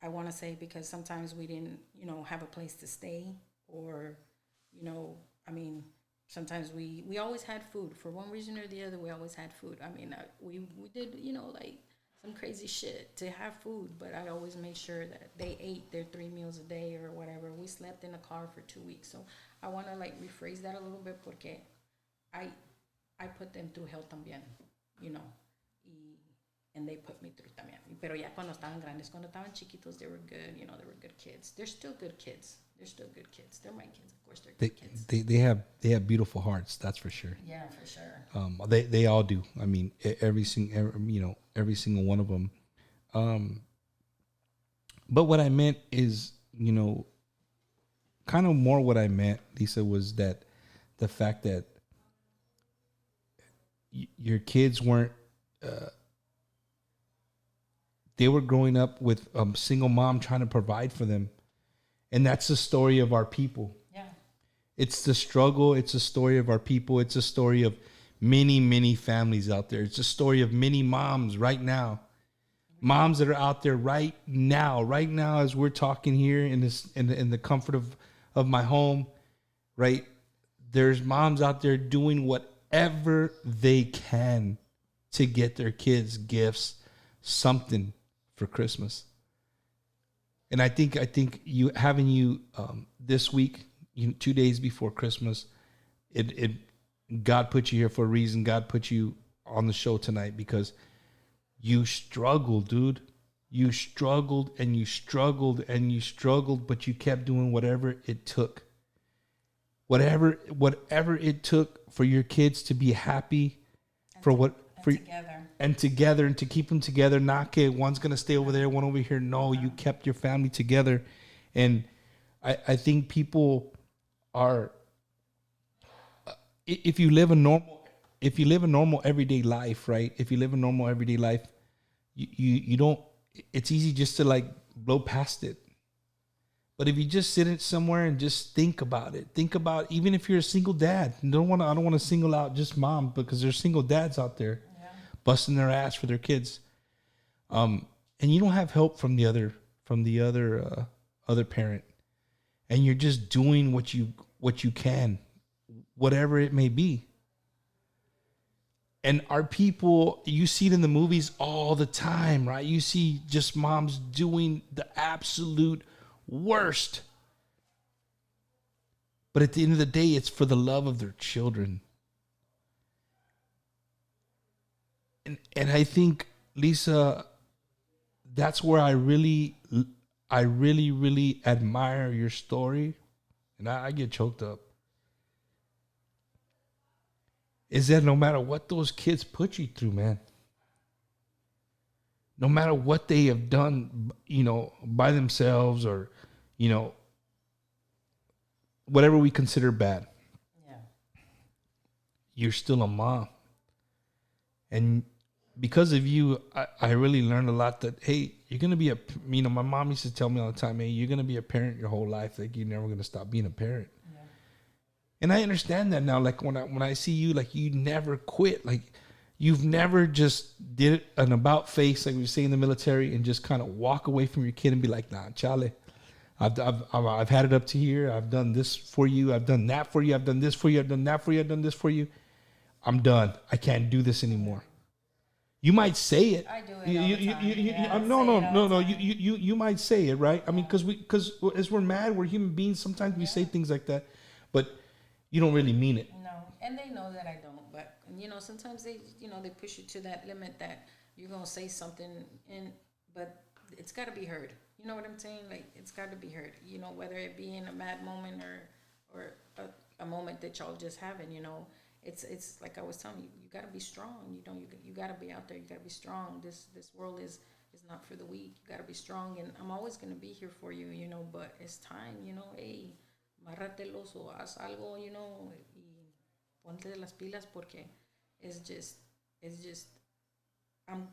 I want to say, because sometimes we didn't, have a place to stay, or, I mean, sometimes we always had food for one reason or the other. We always had food. I mean, we did, like some crazy shit to have food, but I always made sure that they ate their 3 meals a day or whatever. We slept in a car for 2 weeks. So I want to like rephrase that a little bit, porque I put them through hell también, and they put me through también. Pero ya cuando estaban grandes, cuando estaban chiquitos, they were good, they were good kids. They're still good kids. They're still good kids. They're my kids, of course. They're good kids. They have beautiful hearts, that's for sure. Yeah, for sure. They all do. I mean, every single one of them. But what I meant is, kind of more what I meant, Lisa, was that the fact that your kids weren't. They were growing up with a single mom trying to provide for them. And that's the story of our people. Yeah. It's the struggle. It's a story of our people. It's a story of many, many families out there. It's a story of many moms right now. Moms that are out there right now as we're talking here in the comfort of my home, right? There's moms out there doing whatever they can to get their kids gifts, something for Christmas. And I think you having you this week, 2 days before Christmas, it God put you here for a reason. God put you on the show tonight because you struggled, dude. You struggled and you struggled and you struggled, but you kept doing whatever it took. Whatever it took for your kids to be happy, together and to keep them together. Not que one's gonna stay over there, one over here. No, you kept your family together, and I think people are. If you live a normal everyday life, right? If you live a normal everyday life, you don't. It's easy just to like blow past it. But if you just sit it somewhere and just think about it, even if you're a single dad. I don't want to single out just mom, because there's single dads out there busting their ass for their kids. And you don't have help from the other parent, and you're just doing what you can, whatever it may be. And our people, you see it in the movies all the time, right? You see just moms doing the absolute worst. But at the end of the day, it's for the love of their children. And I think, Lisa, that's where I really admire your story. And I get choked up. Is that no matter what those kids put you through, man, no matter what they have done, by themselves or, whatever we consider bad, you're still a mom. And because of you, I really learned a lot that, hey, you're going to be my mom used to tell me all the time, hey, you're going to be a parent your whole life. Like, you're never going to stop being a parent. And I understand that now. Like when I see you, like you never quit. Like you've never just did an about face, like we say in the military, and just kind of walk away from your kid and be like, nah, chale, I've had it up to here. I've done this for you. I've done that for you. I've done this for you. I've done that for you. I've done this for you. I'm done. I can't do this anymore. You might say it. I do it all the time. No. You might say it, right? I mean, because as we're mad, we're human beings. Sometimes we say things like that, but you don't really mean it. No, and they know that I don't. But sometimes they push you to that limit that you're gonna say something, but it's got to be heard. You know what I'm saying? Like it's got to be heard. Whether it be in a mad moment or a moment that y'all just having. It's like I was telling you. You got to be strong. You got to be out there. You got to be strong. This world is not for the weak. You got to be strong, and I'm always gonna be here for you. But it's time. Hey, márratelos o haz algo, y ponte de las pilas porque it's just, I'm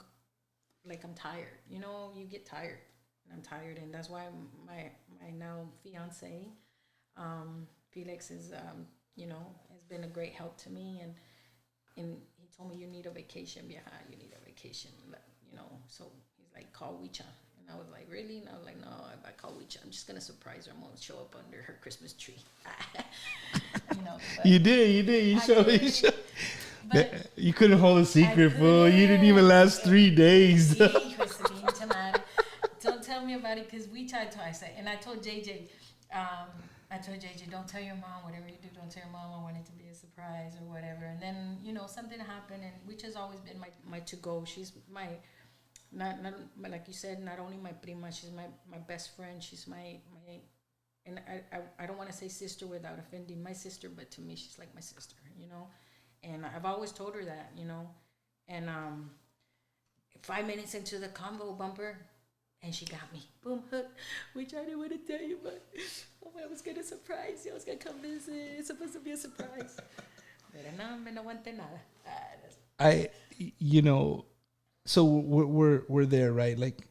I'm tired, you get tired, and I'm tired, and that's why my now fiance, Felix is, has been a great help to me, and he told me, you need a vacation, vieja, you need a vacation, so he's like, call Wicha. And I was like, really? And I was like, no, if I call Wicha, I'm just going to surprise her. I'm going to show up under her Christmas tree. You did. You showed. But You couldn't hold a secret, fool. You didn't even last 3 days. Don't tell me about it, because we tried twice. And I told JJ, don't tell your mom, whatever you do, don't tell your mom. I want it to be a surprise or whatever. And then, something happened, and which has always been my to-go. She's my, not like you said, not only my prima, she's my best friend. She's my and I don't want to say sister without offending my sister, but to me, she's like my sister, And I've always told her that, And 5 minutes into the convo, Bumper, and she got me. Boom, hook. Which I didn't want to tell you, but I was going to surprise you. I was going to come visit. It's supposed to be a surprise. Pero no, me no aguanté nada. So we're there, right? Like,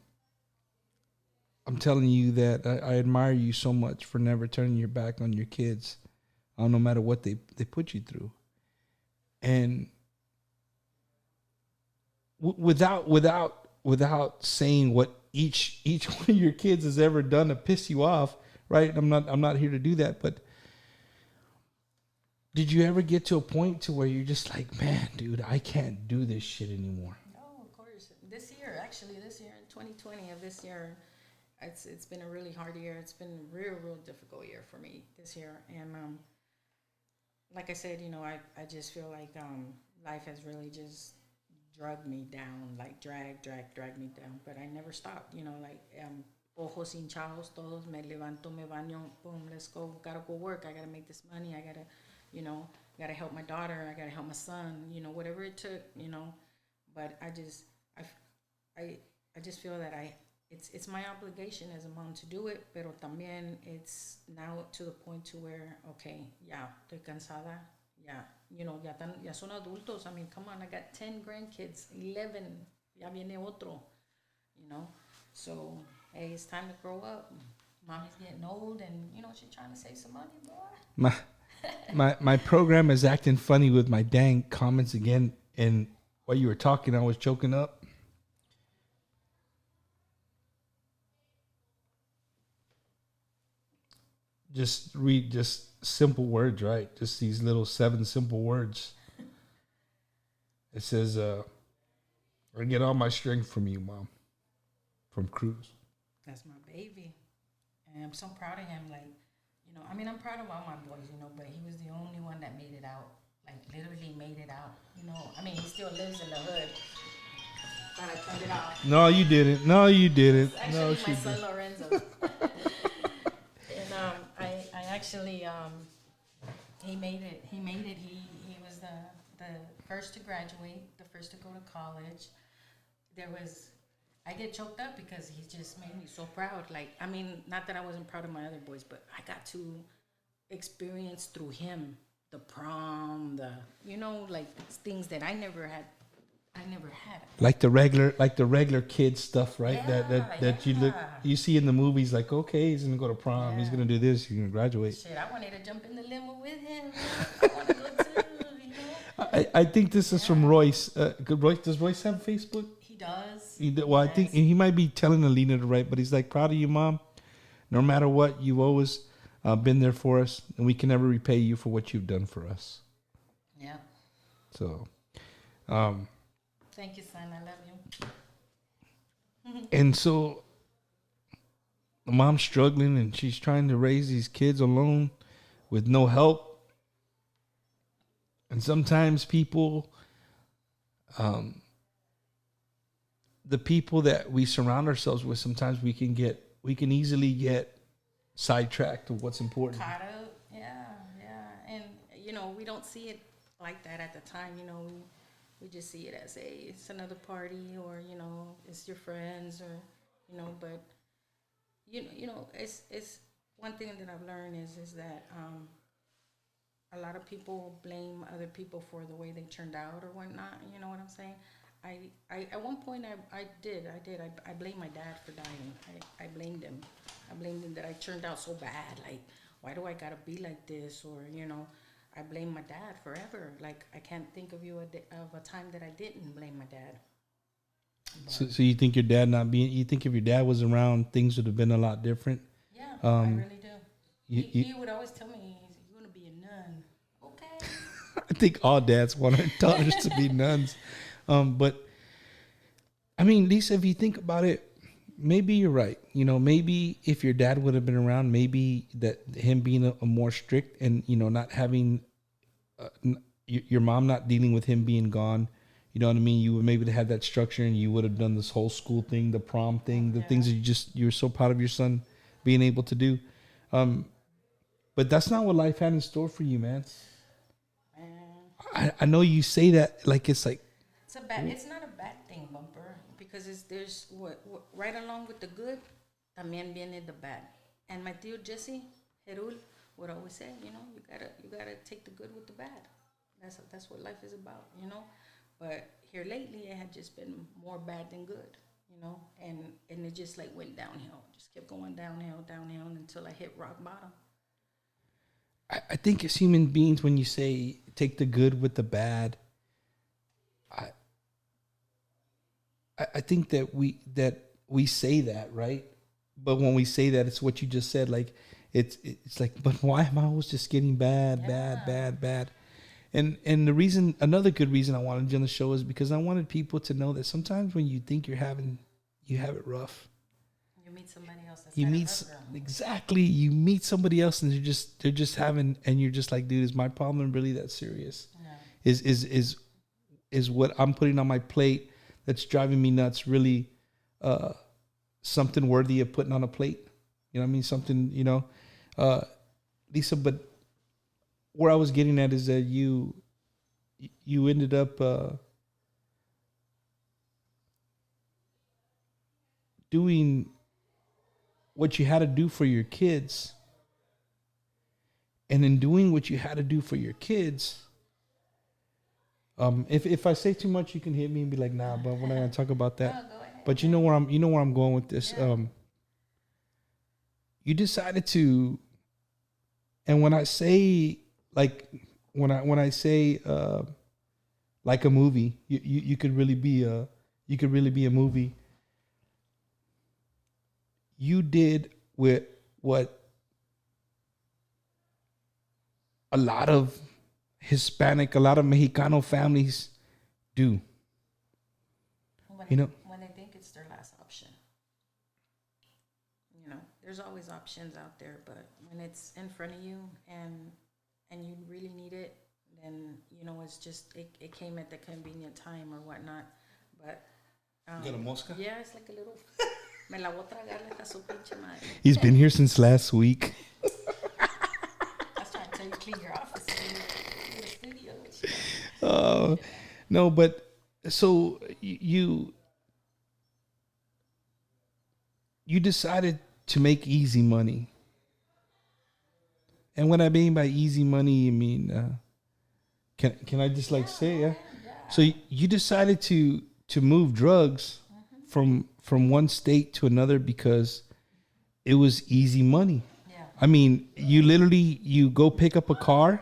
I'm telling you that I admire you so much for never turning your back on your kids, no matter what they put you through. And without saying what each one of your kids has ever done to piss you off, right? I'm not here to do that, but did you ever get to a point to where you're just like, man, dude, I can't do this shit anymore? No, of course. This year in 2020 of this year, it's been a really hard year. It's been a real difficult year for me this year, and like I said, I just feel like life has really just dragged me down, like drag me down. But I never stopped, ojos hinchados todos, me levanto, me baño, boom, let's go, gotta go work. I gotta make this money. I gotta, gotta help my daughter. I gotta help my son. Whatever it took, But I just feel that it's my obligation as a mom to do it, pero también it's now to the point to where, okay, ya, estoy cansada, ya, ya son adultos. I mean, come on, I got 10 grandkids, 11, ya viene otro, So, hey, it's time to grow up. Mommy's getting old, and, she's trying to save some money, boy. My program is acting funny with my dang comments again, and while you were talking, I was choking up. Just read just simple words, right? Just these little 7 simple words. It says, I get all my strength from you, Mom. From Cruz. That's my baby. And I'm so proud of him. Like, I'm proud of all my boys, but he was the only one that made it out. Like, literally made it out. He still lives in the hood. But I turned it off. No, you didn't. Actually, my son Lorenzo. I actually, he made it. He was the first to graduate, the first to go to college. I get choked up because he just made me so proud. Like, not that I wasn't proud of my other boys, but I got to experience through him the prom, things that I never had. Like the regular kid stuff, right? Yeah, that you see in the movies, like, okay, he's gonna go to prom, he's gonna do this, he's gonna graduate. Shit, I wanted to jump in the limo with him. I want to go too, I think this is from Royce. Does Royce have Facebook? He does. Well, I think he might be telling Alina to write, but he's like, proud of you, Mom. No matter what, you've always been there for us, and we can never repay you for what you've done for us. Yeah. So, thank you, son. I love you. And so, the mom's struggling, and she's trying to raise these kids alone with no help. And sometimes people, the people that we surround ourselves with, sometimes we can easily get sidetracked of what's important. Caught up, yeah. And, we don't see it like that at the time, We just see it as it's another party, or it's your friends, or but it's one thing that I've learned is that a lot of people blame other people for the way they turned out or whatnot. You know what I'm saying? I at one point I blamed my dad for dying. I blamed him. I blamed him that I turned out so bad. Like, why do I gotta be like this? Or I blame my dad forever. Like, I can't think of of a time that I didn't blame my dad. So you think your dad not being? You think if your dad was around, things would have been a lot different? Yeah, I really do. He You, would always tell me, "You're gonna be a nun." Okay. I think all dads want their daughters to be nuns. But I mean, Lisa, if you think about it, maybe you're right. Maybe if your dad would have been around, maybe that him being a more strict and not having your mom not dealing with him being gone. You know what I mean? You would maybe have that structure, and you would have done this whole school thing, the prom thing, the things that you're so proud of your son being able to do. But that's not what life had in store for you, man. I know you say that like it's like It's not a bad thing, Bumper, because there's what right along with the good, también viene the bad. And my tío Jesse Herul would always say, you gotta take the good with the bad. That's what life is about. But here lately, it had just been more bad than good. And it just like went downhill, just kept going downhill until I hit rock bottom. I think as human beings, when you say take the good with the bad, I think that we say that, right? But when we say that, it's what you just said. Like it's like, but why am I always just getting bad? And the reason, another good reason I wanted you on the show is because I wanted people to know that sometimes when you think you have it rough. You meet somebody else. Exactly. You meet somebody else, and they're just having, and you're just like, dude, is my problem really that serious? No. Is what I'm putting on my plate that's driving me nuts really something worthy of putting on a plate? You know what I mean? Something, Lisa, but where I was getting at is that you ended up doing what you had to do for your kids. And in doing what you had to do for your kids, if I say too much, you can hit me and be like, nah, but we're not gonna talk about that. No, go ahead. But you know where I'm going with this. Yeah. You decided to, and when I say like when I say like a movie, you could really be a movie. You did with what a lot of Hispanic, a lot of Mexicano families do. When they think it's their last option. There's always options out there, but when it's in front of you and you really need it, then it's just it came at the convenient time or whatnot. But You got a mosca? yeah, it's like a little. Me la voy a tragar, esta su pinche madre. He's been here since last week. I was trying to tell you, clean your office in the studio. No, but so you decided to make easy money. And what I mean by easy money, I mean, can I just like say, yeah? So you decided to move drugs from one state to another because it was easy money. Yeah. I mean, you go pick up a car,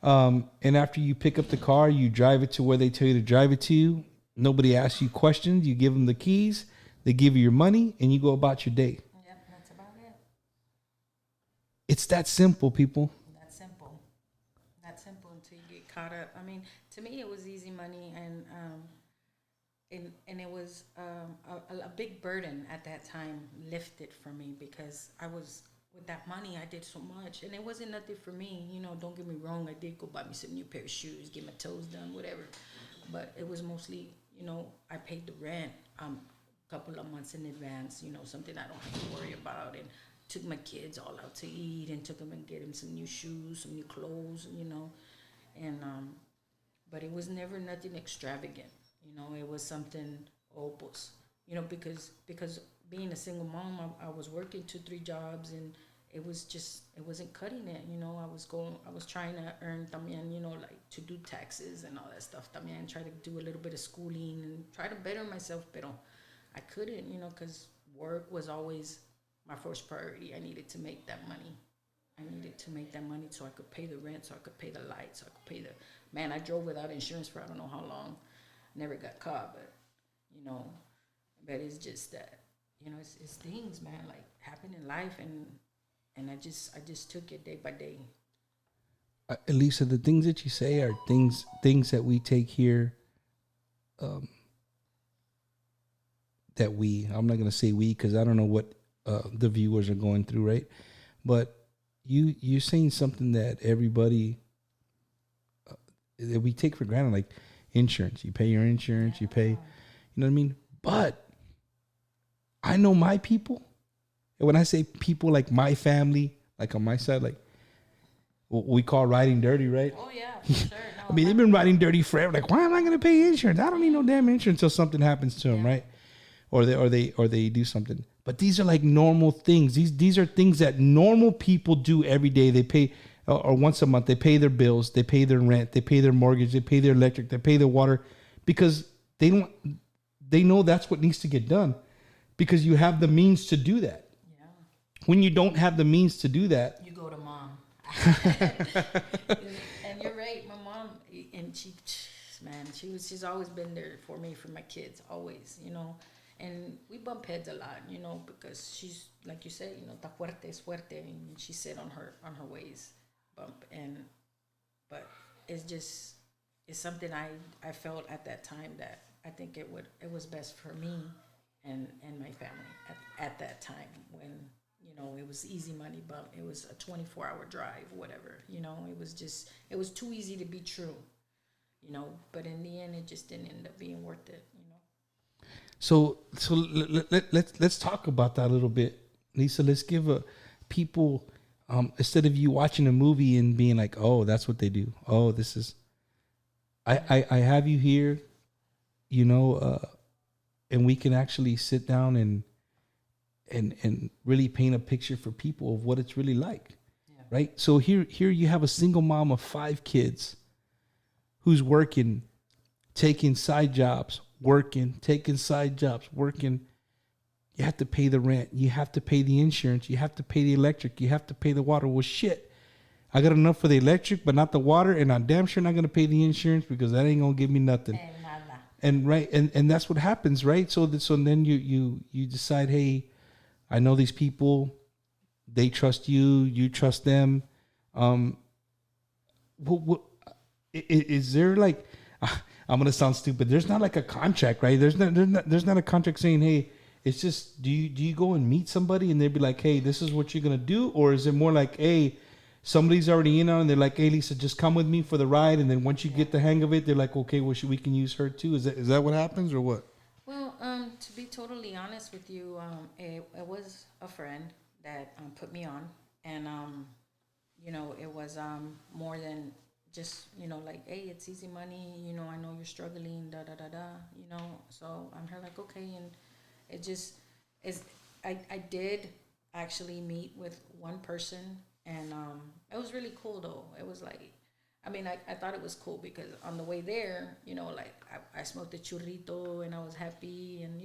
and after you pick up the car, you drive it to where they tell you to drive it to. Nobody asks you questions. You give them the keys. They give you your money, and you go about your day. Yep, that's about it. It's that simple, people. That's simple. That's simple until you get caught up. I mean, to me, it was easy money, and it was a big burden at that time lifted from me because I was with that money. I did so much, and it wasn't nothing for me. Don't get me wrong. I did go buy me some new pair of shoes, get my toes done, whatever. But it was mostly, I paid the rent a couple of months in advance. Something I don't have to worry about, and took my kids all out to eat, and took them and get them some new shoes, some new clothes, and but it was never nothing extravagant. It was something opus. Because being a single mom, I was working 2-3 jobs, it wasn't cutting it. I was trying to earn también, like to do taxes and all that stuff también, try to do a little bit of schooling and try to better myself, pero I couldn't, because work was always my first priority. I needed to make that money. So I could pay the rent, so I could pay the lights, so I could pay man, I drove without insurance for I don't know how long. Never got caught, but it's just that, it's things, man, like happen in life, and I just took it day by day. Elisa, the things that you say are things that we take here. That I'm not going to say we, because I don't know what the viewers are going through, right? But you're saying something that everybody that we take for granted, like insurance. You pay your insurance, you pay, you know what I mean? But I know my people, and when I say people, like my family, like on my side, like what we call riding dirty, right? Oh yeah, for sure. No, I mean, they've been riding dirty forever. Like, why am I going to pay insurance? I don't need no damn insurance until something happens to them, right? Or they do something. But these are like normal things. These are things that normal people do every day. They pay, or once a month, they pay their bills, they pay their rent, they pay their mortgage, they pay their electric, they pay their water, because they know that's what needs to get done, because you have the means to do that. Yeah. When you don't have the means to do that, You go to mom. And you're right, my mom, and she's always been there for me, for my kids, always, And we bump heads a lot, because she's, like you said, ta fuerte es fuerte, and she's set on her ways, bump. But it's something I felt at that time that I think it was best for me and my family at that time, when it was easy money bump. It was a 24-hour drive, whatever. It was too easy to be true, But in the end, it just didn't end up being worth it, So let's talk about that a little bit, Lisa. Let's give people, instead of you watching a movie and being like, oh, that's what they do. Oh, this is. I have you here, and we can actually sit down and really paint a picture for people of what it's really like, right? So here you have a single mom of 5 kids, who's working, taking side jobs. Taking side jobs, working. You have to pay the rent. You have to pay the insurance. You have to pay the electric. You have to pay the water. Well, shit. I got enough for the electric, but not the water, and I'm damn sure not going to pay the insurance, because that ain't going to give me nothing. And right, and that's what happens, right? So then you decide, hey, I know these people. They trust you. You trust them. Is there like... I'm gonna sound stupid. There's not like a contract, right? There's not a contract saying, hey, it's just, do you go and meet somebody and they'd be like, hey, this is what you're gonna do, or is it more like, hey, somebody's already in on and they're like, hey, Lisa, just come with me for the ride, and then once you get the hang of it, they're like, okay, well, we can use her too. Is that what happens, or what? Well, to be totally honest with you, it was a friend that put me on, and it was more than just, like, hey, it's easy money, I know you're struggling, da da da da, so I'm here like, okay. And it just is, I did actually meet with one person, and it was really cool though. It was like, I thought it was cool because on the way there, like I smoked a churrito and I was happy, and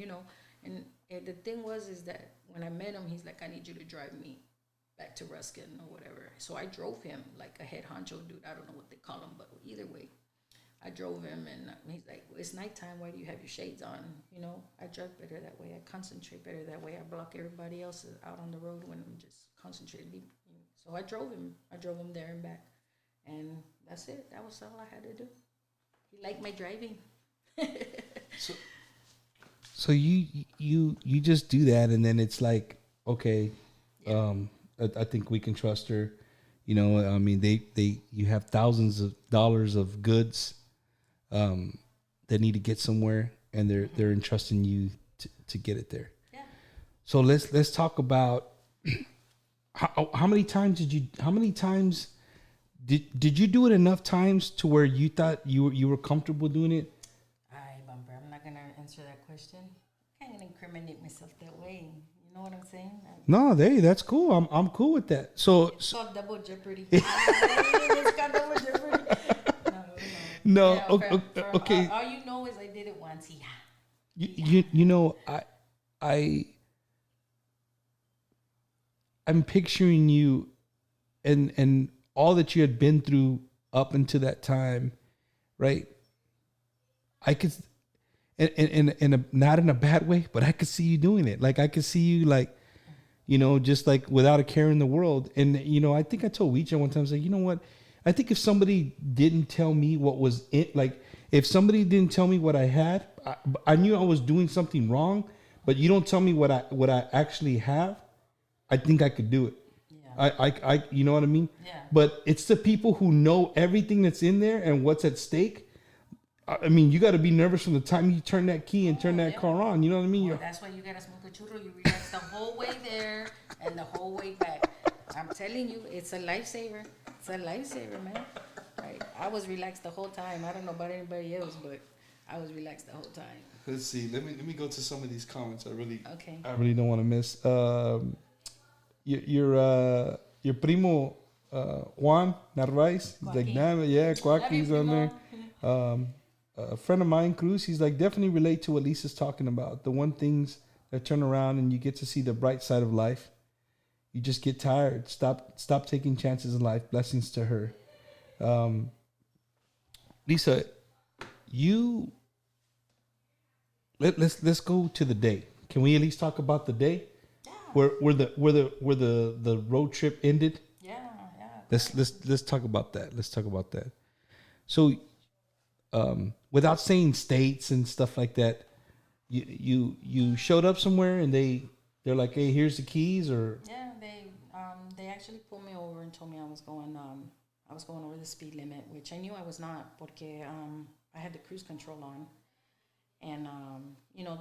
the thing is that when I met him, he's like, I need you to drive me back to Ruskin or whatever. So I drove him, like a head honcho dude. I don't know what they call him, but either way, I drove him, and he's like, well, it's nighttime. Why do you have your shades on? I drive better that way. I concentrate better that way. I block everybody else out on the road when I'm just concentrating. So I drove him. There and back, and that's it. That was all I had to do. He liked my driving. So you just do that, and then it's like, okay, I think we can trust her. You have thousands of dollars of goods that need to get somewhere, and they're entrusting you to get it there. Yeah. So let's talk about how many times did you do it enough times to where you thought you were comfortable doing it? Bumper, I'm not gonna answer that question. I can't incriminate myself that way. You know what I'm saying? No, that's cool. I'm cool with that. So It's called double jeopardy. It's got double jeopardy. no, Yeah, okay. all you know is I did it once. Yeah. You know, I I'm picturing you and all that you had been through up until that time, right? I could, in a not in a bad way, but I could see you doing it. Like I could see you like, just like without a care in the world. And I think I told Weecha one time, I was like, you know what? I think if somebody didn't tell me what was it, like if somebody didn't tell me what I had, I knew I was doing something wrong. But you don't tell me what I actually have. I think I could do it. Yeah. I you know what I mean? Yeah. But it's the people who know everything that's in there and what's at stake. I mean, you got to be nervous from the time you turn that key and turn that car on. You know what I mean? Well, that's why you gotta smoke a churro. You relax the whole way there and the whole way back. I'm telling you, it's a lifesaver. It's a lifesaver, man. Right? I was relaxed the whole time. I don't know about anybody else, but I was relaxed the whole time. Let's see. Let me go to some of these comments. I really don't want to miss. Your primo Juan Narvaez. He's like, nah, yeah, Wacky's on there. A friend of mine, Cruz, he's like, definitely relate to what Lisa's talking about. The one things that turn around and you get to see the bright side of life. You just get tired. Stop taking chances in life. Blessings to her. Lisa, you let's go to the day. Can we at least talk about the day? Yeah. Where the road trip ended? Yeah. Let's talk about that. Let's talk about that. So without saying states and stuff like that, you showed up somewhere and they're like, hey, here's the keys, or Yeah, they actually pulled me over and told me I was going over the speed limit, which I knew I was not, porque I had the cruise control on, and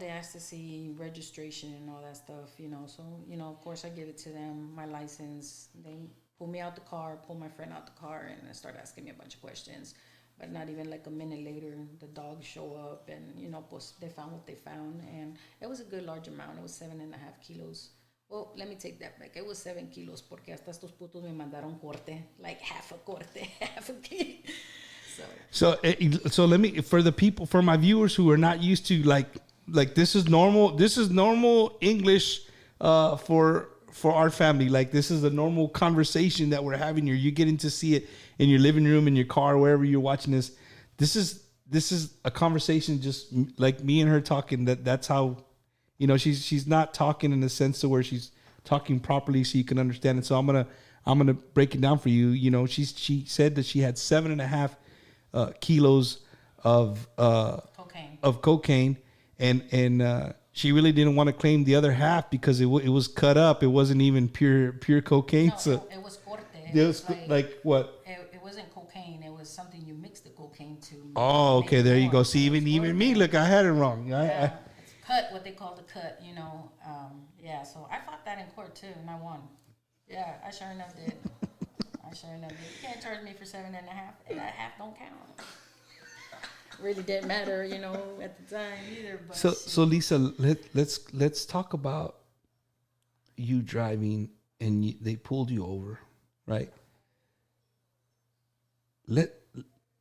they asked to see registration and all that stuff, so of course I give it to them, my license. They pull me out the car, pull my friend out the car, and start asking me a bunch of questions. But not even like a minute later, the dogs show up, and pues they found what they found, and it was a good large amount. It was 7.5 kilos. Well, let me take that back. It was 7 kilos, porque hasta estos putos me mandaron corte, like half a corte, half a kilo. So let me, for my viewers who are not used to like this is normal English for our family. Like this is a normal conversation that we're having here. You're getting to see it in your living room, in your car, wherever you're watching this. This is a conversation just like me and her talking. That's how, she's not talking in the sense of where she's talking properly so you can understand it. So I'm gonna break it down for you. She said that she had 7.5 kilos of cocaine, and she really didn't want to claim the other half because it was cut up. It wasn't even pure cocaine. No, so it was corte. it was like what? It wasn't cocaine. It was something you mixed the cocaine to. Oh, okay. There you go. See, even me, look, I had it wrong. It's cut, what they call the cut. Yeah. So I fought that in court too, and I won. Yeah, I sure enough did. You can't charge me for 7.5. That half don't count. Really didn't matter, at the time either. But so Lisa, let's talk about you driving and they pulled you over, right?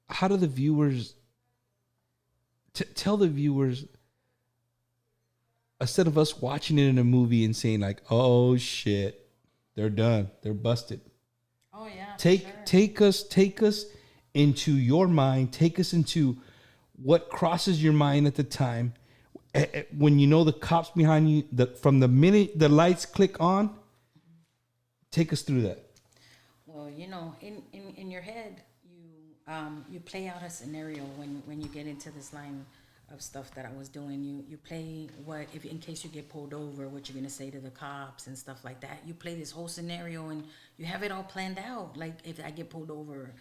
How do the viewers tell the viewers, instead of us watching it in a movie and saying like, oh shit, they're done, they're busted. Oh yeah. Take us into your mind. Take us into what crosses your mind at the time when the cops behind you. From the minute the lights click on, take us through that. Well, in your head, you play out a scenario when you get into this line of stuff that I was doing. You play if in case you get pulled over, what you're gonna say to the cops and stuff like that. You play this whole scenario and you have it all planned out. Like if I get pulled over,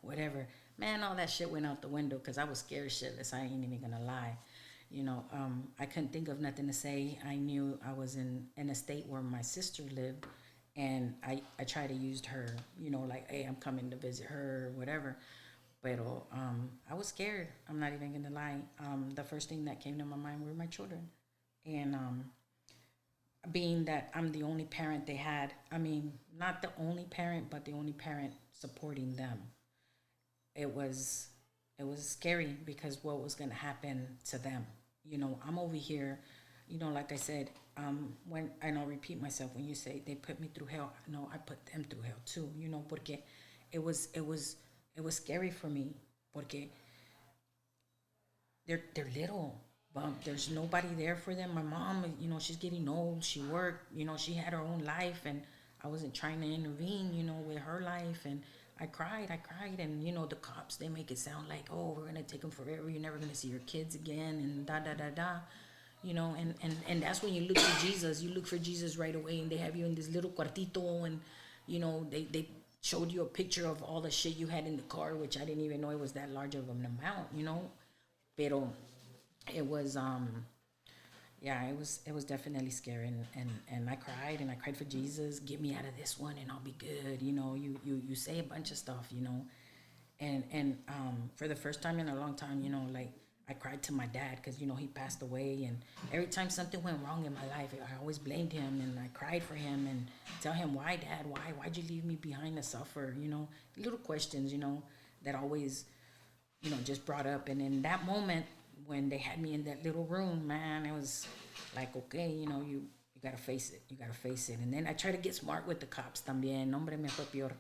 whatever. Man, all that shit went out the window because I was scared shitless. I ain't even gonna lie. I couldn't think of nothing to say. I knew I was in a state where my sister lived, and I tried to use her, like, hey, I'm coming to visit her or whatever. But I was scared. I'm not even gonna lie. The first thing that came to my mind were my children, and being that I'm the only parent they had. I mean, not the only parent, but the only parent supporting them. It was it was scary because what was going to happen to them. I'm over here, like I said, when and I'll repeat myself when you say they put me through hell. No, I put them through hell too. Porque it was scary for me. Porque they're little. But there's nobody there for them. My mom, she's getting old. She worked. She had her own life, and I wasn't trying to intervene. With her life, and I cried, and the cops they make it sound like, oh, we're gonna take them forever. You're never gonna see your kids again, and da da da da. And that's when you look for Jesus. You look for Jesus right away, and they have you in this little cuartito, and they showed you a picture of all the shit you had in the car, which I didn't even know it was that large of an amount. Pero it was yeah, it was definitely scary, and I cried for Jesus, get me out of this one and I'll be good. You say a bunch of stuff, and for the first time in a long time, like I cried to my dad because he passed away, and every time something went wrong in my life, I always blamed him, and I cried for him and tell him, why, Dad, why'd you leave me behind to suffer? Little questions, that always just brought up. And in that moment, when they had me in that little room, man, it was like, okay, you gotta face it. You gotta face it. And then I tried to get smart with the cops también. Hombre, me fue peor,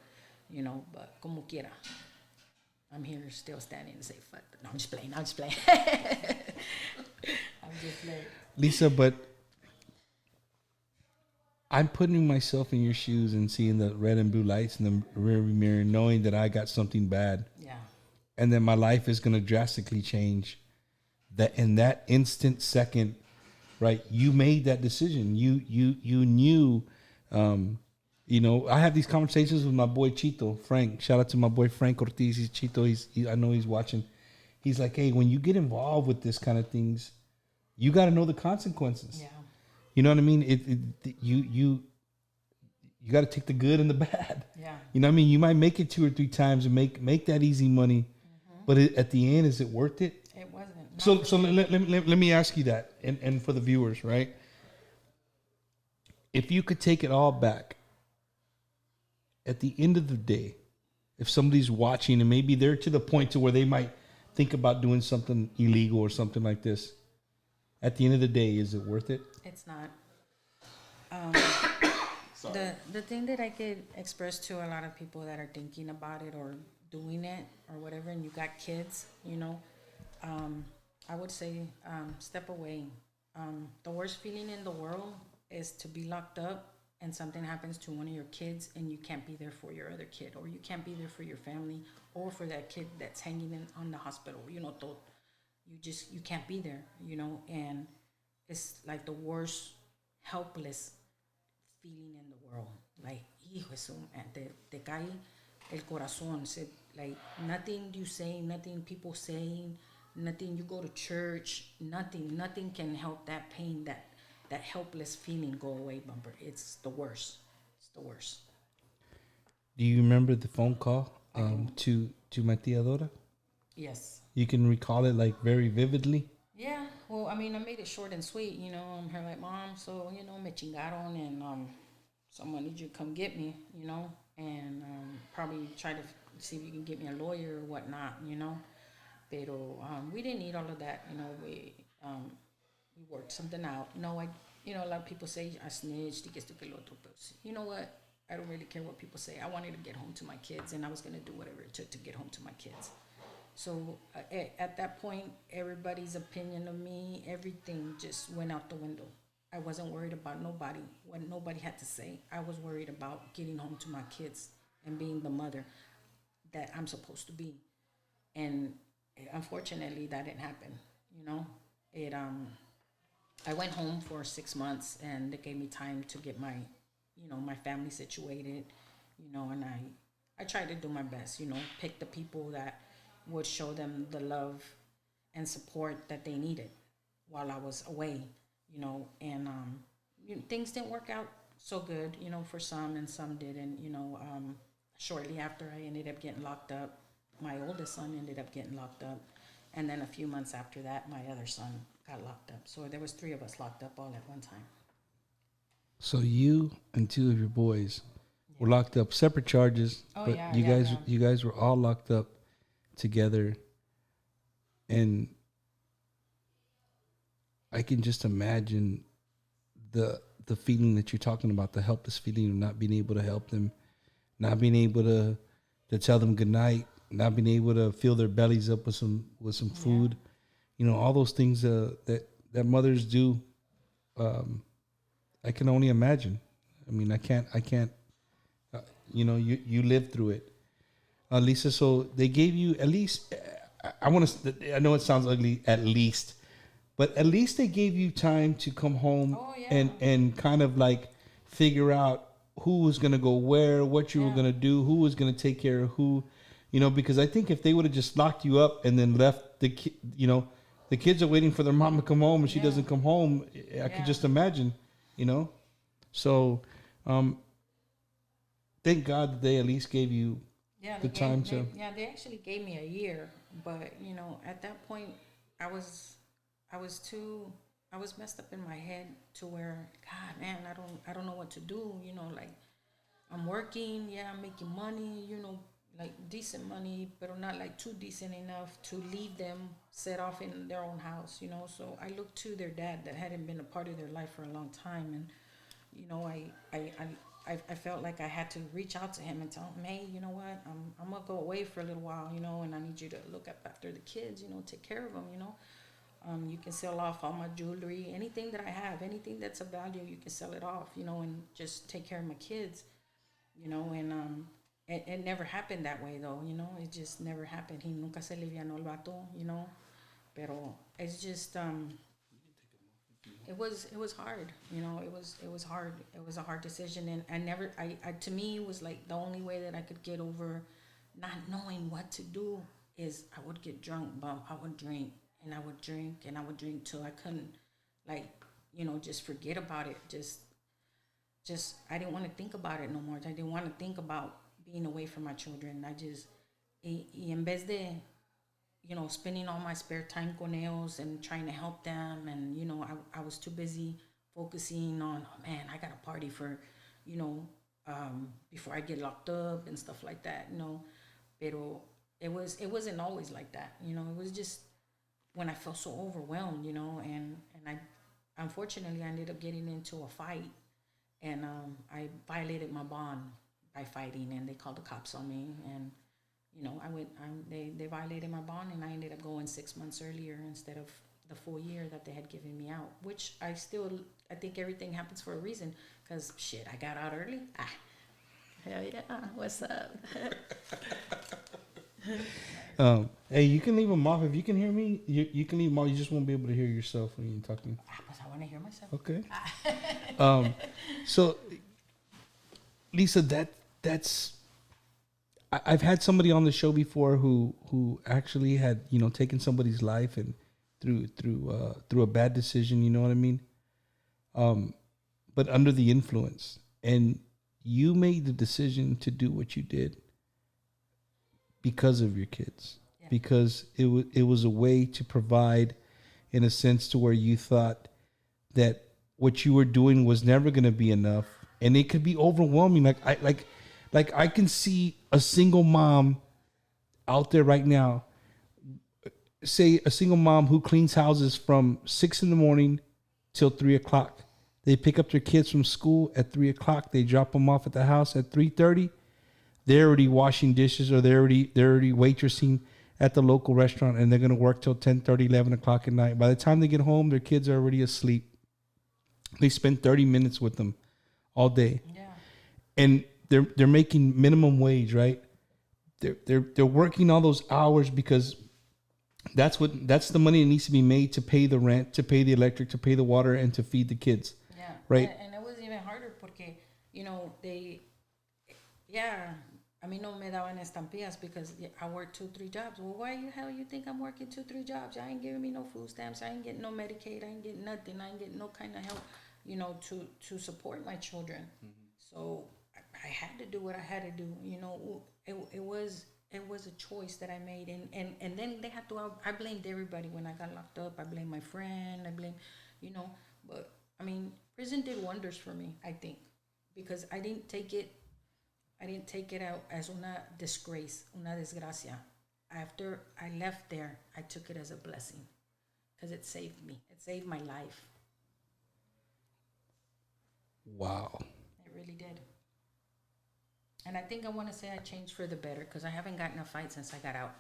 but como quiera. I'm here still standing and say, fuck. No, I'm just playing. I'm just playing. Lisa, but I'm putting myself in your shoes and seeing the red and blue lights in the rearview mirror, knowing that I got something bad. Yeah. And then my life is going to drastically change. That in that instant second, right? You made that decision. You knew. I have these conversations with my boy Chito, Frank. Shout out to my boy Frank Ortiz. He's Chito. I know he's watching. He's like, hey, when you get involved with this kind of things, you got to know the consequences. Yeah. You know what I mean? You got to take the good and the bad. Yeah. You know what I mean? You might make it 2 or 3 times and make that easy money, but at the end, is it worth it? It wasn't. So let me ask you that, and for the viewers, right? If you could take it all back, at the end of the day, if somebody's watching and maybe they're to the point to where they might think about doing something illegal or something like this, at the end of the day, is it worth it? It's not. The thing that I could express to a lot of people that are thinking about it or doing it or whatever, and you got kids, I would say step away. The worst feeling in the world is to be locked up and something happens to one of your kids and you can't be there for your other kid, or you can't be there for your family, or for that kid that's hanging in on the hospital. You can't be there, and it's like the worst helpless feeling in the world. Like, hijo eso, te cae el corazón. Like, nothing you say, nothing people saying, nothing you go to church, nothing can help that pain, that helpless feeling go away, Bumper. It's the worst. It's the worst. Do you remember the phone call to my tia Dora? Yes. You can recall it like very vividly? Yeah. Well, I mean, I made it short and sweet. I'm her like, Mom, so, me chingaron, and someone needs you to come get me, and probably try to see if you can get me a lawyer or whatnot, Pero we didn't need all of that, we worked something out. A lot of people say I snitched, y que esto que lo otro, but you know what? I don't really care what people say. I wanted to get home to my kids, and I was going to do whatever it took to get home to my kids. So at that point, everybody's opinion of me, everything just went out the window. I wasn't worried about nobody, what nobody had to say. I was worried about getting home to my kids and being the mother that I'm supposed to be. And unfortunately, that didn't happen. I went home for 6 months, and they gave me time to get my family situated, and I tried to do my best, pick the people that would show them the love and support that they needed while I was away, and things didn't work out so good, for some, and some didn't. Shortly after, I ended up getting locked up. My oldest son ended up getting locked up, and then a few months after that, my other son got locked up. So there was 3 of us locked up all at one time. So you and two of your boys were locked up, separate charges, Oh, but yeah, you yeah, guys yeah. you guys were all locked up together, and I can just imagine the feeling that you're talking about, the helpless feeling of not being able to help them, not being able to tell them good night, not being able to fill their bellies up with some food, you know, all those things that mothers do. I can only imagine. I mean, I can't. You know, you lived through it, Lisa. So they gave you at least. I want to. I know it sounds ugly. At least, but at least they gave you time to come home Oh, yeah. and kind of like figure out who was gonna go where, what you were Yeah. gonna do, who was gonna take care of who. You know, because I think if they would have just locked you up and then left you know, the kids are waiting for their mom to come home and she Yeah. doesn't come home. I could Yeah. just imagine. You know, so thank God that they at least gave you Yeah, the time to. they actually gave me a year, but at that point, I was, I was too, I was messed up in my head to where, God, man, I don't know what to do. Like I'm working, yeah, I'm making money, like decent money, but not like too decent enough to leave them set off in their own house. So I looked to their dad that hadn't been a part of their life for a long time, and you know, I felt like I had to reach out to him and tell him, hey, you know what, I'm gonna go away for a little while, and I need you to look up after the kids, take care of them. You can sell off all my jewelry, anything that I have, anything that's of value, you can sell it off, and just take care of my kids, and it never happened that way though, it just never happened. He nunca se livianó el vato. Pero it's just it was hard, it was hard. It was a hard decision, and I to me it was like the only way that I could get over not knowing what to do is I would get drunk, but I would drink and I would drink and I would drink till I couldn't, like, just forget about it. Just I didn't want to think about it no more. I didn't want to think about being away from my children. I just y en vez de spending all my spare time con ellos and trying to help them. And, I was too busy focusing on, oh man, I got a party for, before I get locked up and stuff like that. Pero it wasn't always like that. It was just when I felt so overwhelmed, and unfortunately, I ended up getting into a fight, and I violated my bond by fighting, and they called the cops on me. And they violated my bond, and I ended up going 6 months earlier instead of the full year that they had given me out. Which I think everything happens for a reason. Cause shit, I got out early. Hell yeah! What's up? Hey, you can leave them off if you can hear me. You can leave them off. You just won't be able to hear yourself when you're talking. Pues I want to hear myself. Okay. So, Lisa, that's. I've had somebody on the show before who actually had taken somebody's life and through a bad decision. You know what I mean? But under the influence, and you made the decision to do what you did because of your kids, because it was a way to provide, in a sense, to where you thought that what you were doing was never going to be enough, and it could be overwhelming. Like I can see a single mom out there right now, say a single mom who cleans houses from 6 in the morning till 3 o'clock. They pick up their kids from school at 3 o'clock. They drop them off at the house at 3:30. They're already washing dishes, or they're already waitressing at the local restaurant, and they're gonna work till 10:30, 11 o'clock at night. By the time they get home, their kids are already asleep. They spend 30 minutes with them all day. Yeah. And they're making minimum wage, right? They're working all those hours because that's the money that needs to be made to pay the rent, to pay the electric, to pay the water, and to feed the kids. Yeah. Right. And it was even harder porque, a mí no me daban estampillas because I work 2-3 jobs. Well, why the hell you think I'm working 2-3 jobs? I ain't giving me no food stamps. I ain't getting no Medicaid. I ain't getting nothing. I ain't getting no kind of help, to support my children. So I had to do what I had to do. It was a choice that I made, and then they had to. I blamed everybody when I got locked up. I blamed my friend. I blamed, but I mean, prison did wonders for me, I think, because I didn't take it out as una disgrace, una desgracia. After I left there, I took it as a blessing because it saved me. It saved my life. Wow. It really did. And I think I want to say I changed for the better because I haven't gotten a fight since I got out.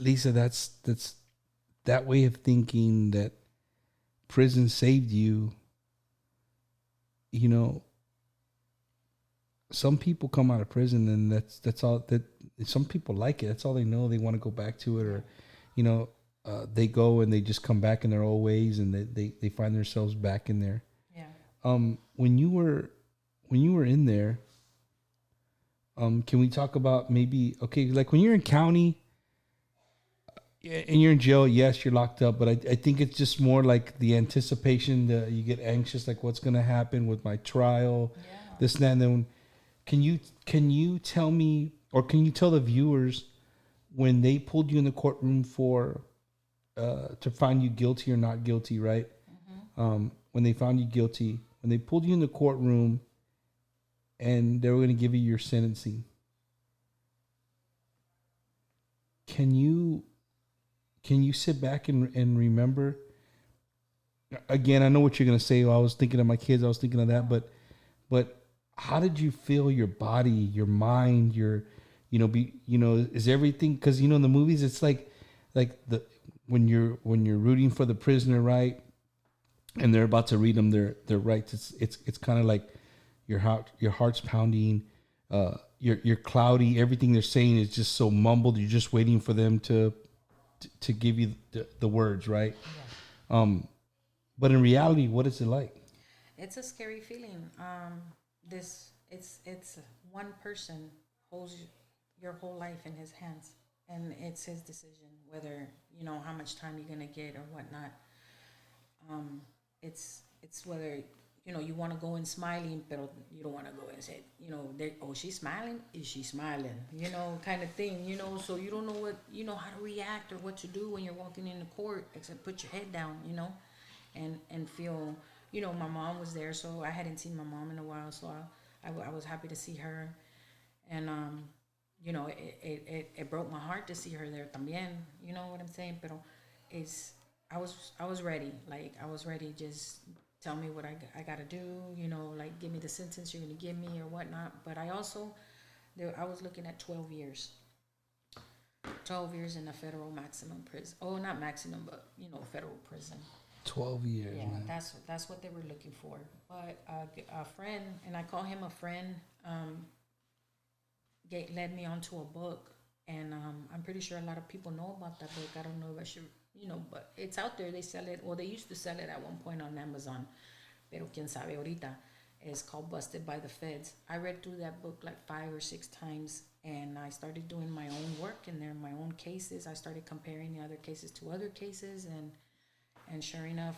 Lisa, that's that way of thinking that prison saved you. You know, some people come out of prison and that's all that. Some people like it. That's all they know. They want to go back to it, or, you know, they go and they just come back in their old ways, and they find themselves back in there. Yeah. When you were in there, can we talk about maybe, okay, like when you're in county and you're in jail, yes, you're locked up, but I think it's just more like the anticipation that you get anxious, like what's going to happen with my trial, this and that. And then can you tell me, or can you tell the viewers when they pulled you in the courtroom for, to find you guilty or not guilty, right? When they found you guilty, when they pulled you in the courtroom and they were going to give you your sentencing, can you sit back and remember? Again, I know what you're going to say. I was thinking of my kids. I was thinking of that, but how did you feel your body, your mind, is everything? Because, in the movies, it's like when you're rooting for the prisoner, right? And they're about to read them their rights. It's kind of like your heart's pounding, you're cloudy. Everything they're saying is just so mumbled. You're just waiting for them to give you the words, right? Yeah. But in reality, what is it like? It's a scary feeling. It's one person holds your whole life in his hands, and it's his decision whether how much time you're gonna get or whatnot. It's whether you want to go in smiling, but you don't want to go and say she's smiling, is she smiling, kind of thing, so you don't know what how to react or what to do when you're walking into court except put your head down, and feel. My mom was there, so I hadn't seen my mom in a while, so I was happy to see her, and it broke my heart to see her there también, you know what I'm saying, pero I was ready, I was ready, just tell me what I gotta do, give me the sentence you're gonna give me or whatnot, but I was looking at 12 years. 12 years in a federal maximum prison. Oh, not maximum, but federal prison. 12 years. Yeah, man. that's what they were looking for. But a friend, and I call him a friend, led me onto a book, and I'm pretty sure a lot of people know about that book. I don't know if I should, but it's out there. They sell it, or they used to sell it at one point on Amazon. Pero quién sabe ahorita. It's called Busted by the Feds. I read through that book like 5 or 6 times, and I started doing my own work in there, my own cases. I started comparing the other cases to other cases, and sure enough,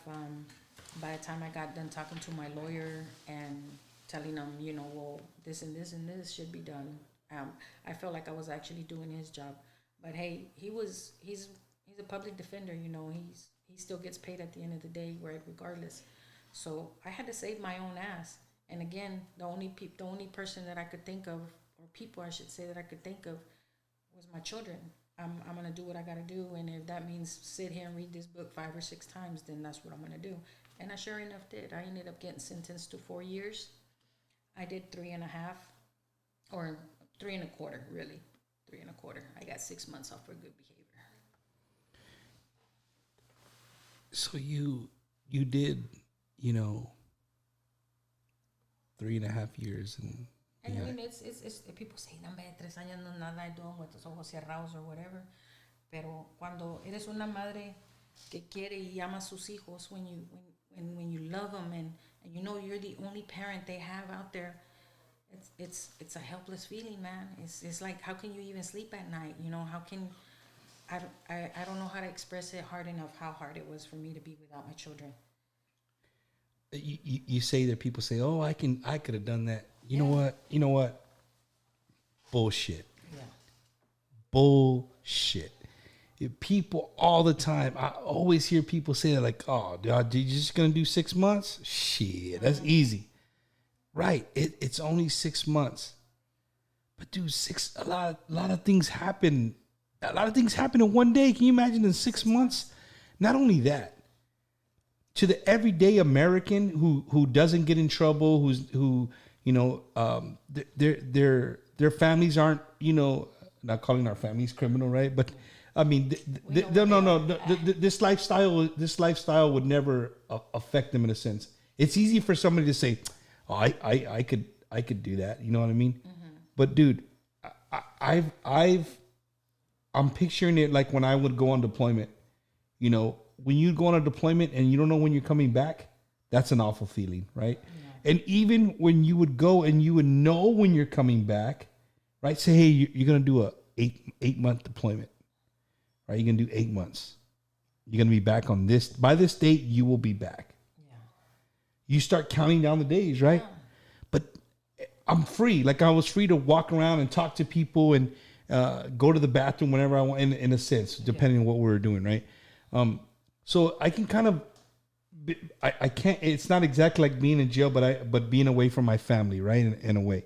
by the time I got done talking to my lawyer and telling him, well, this and this and this should be done, I felt like I was actually doing his job. But hey, he's a public defender, he still gets paid at the end of the day, right, regardless. So I had to save my own ass. And again, the only person that I could think of, or people I should say that I could think of, was my children. I'm gonna do what I gotta do, and if that means sit here and read this book 5 or 6 times, then that's what I'm gonna do. And I sure enough did. I ended up getting sentenced to 4 years. I did 3.5, or 3.25, really, 3.25. I got 6 months off for good behavior. So you did, 3.5 years, and I mean, it's people say, no, 3 años no nada, doing with los ojos cerrados or whatever. Pero cuando eres una madre que quiere y ama a sus hijos, when you love them and you're the only parent they have out there, it's a helpless feeling, man. It's like, how can you even sleep at night? How can I don't know how to express it hard enough how hard it was for me to be without my children. You say that people say, oh, I could have done that. You know what? Bullshit. Yeah. Bullshit. People all the time. I always hear people say that, like, "Oh, dog, you just gonna do 6 months? Shit, that's easy." Right? It's only 6 months, but dude, a lot of things happen. A lot of things happen in one day. Can you imagine in 6 months? Not only that, to the everyday American who doesn't get in trouble, who their families aren't, not calling our families criminal, right? But I mean, this lifestyle would never affect them in a sense. It's easy for somebody to say, "Oh, I could do that." You know what I mean? But dude, I'm picturing it like when I would go on deployment. When you go on a deployment and you don't know when you're coming back, that's an awful feeling, right? Yeah. And even when you would go and you would know when you're coming back, right? Say, hey, you're gonna do a 8 month deployment, right? You're gonna do 8 months. You're gonna be back on this by this date. You will be back. Yeah. You start counting down the days, right? Yeah. But I'm free. Like I was free to walk around and talk to people and go to the bathroom whenever I want. In a sense, depending on what we were doing, right? So I can kind of, I can't. It's not exactly like being in jail, but being away from my family, right? In a way,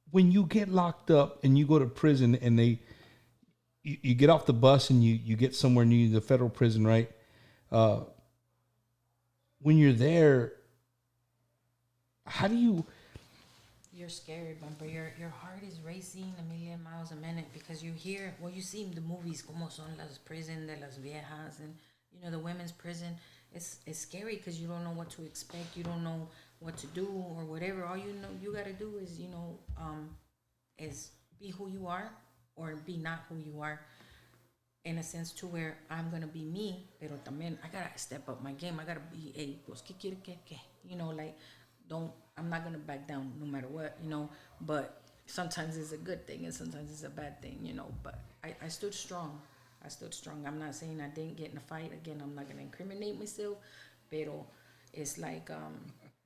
when you get locked up and you go to prison and you get off the bus and you get somewhere near the federal prison, right? When you're there, how do you? You're scared, but your heart is racing a million miles a minute because you hear, you see in the movies como son las prison de las viejas and the women's prison. It's scary because you don't know what to expect. You don't know what to do or whatever. All you gotta do is is be who you are or be not who you are. In a sense to where I'm gonna be me, pero también I gotta step up my game. I gotta be, hey, pues qué quiere que, like. I'm not gonna back down no matter what, but sometimes it's a good thing and sometimes it's a bad thing, but I stood strong. I'm not saying I didn't get in a fight. Again, I'm not gonna incriminate myself, pero it's like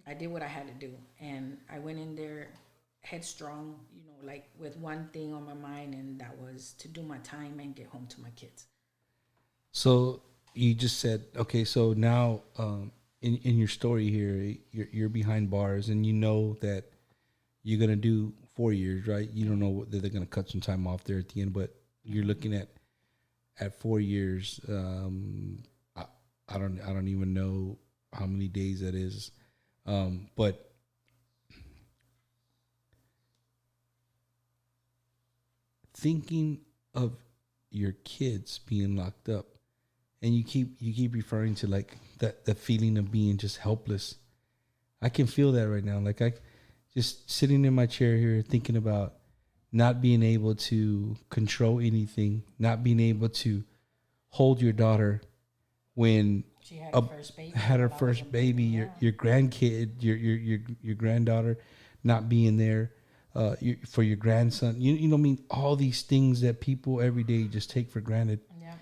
I did what I had to do and I went in there headstrong, like with one thing on my mind, and that was to do my time and get home to my kids. So you just said, okay, so now in your story here, you're behind bars, and you know that you're gonna do 4 years, right? You don't know whether they're gonna cut some time off there at the end, but you're looking at 4 years. I don't even know how many days that is, but thinking of your kids being locked up, and you keep referring to like that feeling of being just helpless. I can feel that right now. Like I just sitting in my chair here thinking about not being able to control anything, not being able to hold your daughter when she had her first baby, your grandkid, your granddaughter not being there for your grandson. You know what I mean? All these things that people every day just take for granted. Yeah.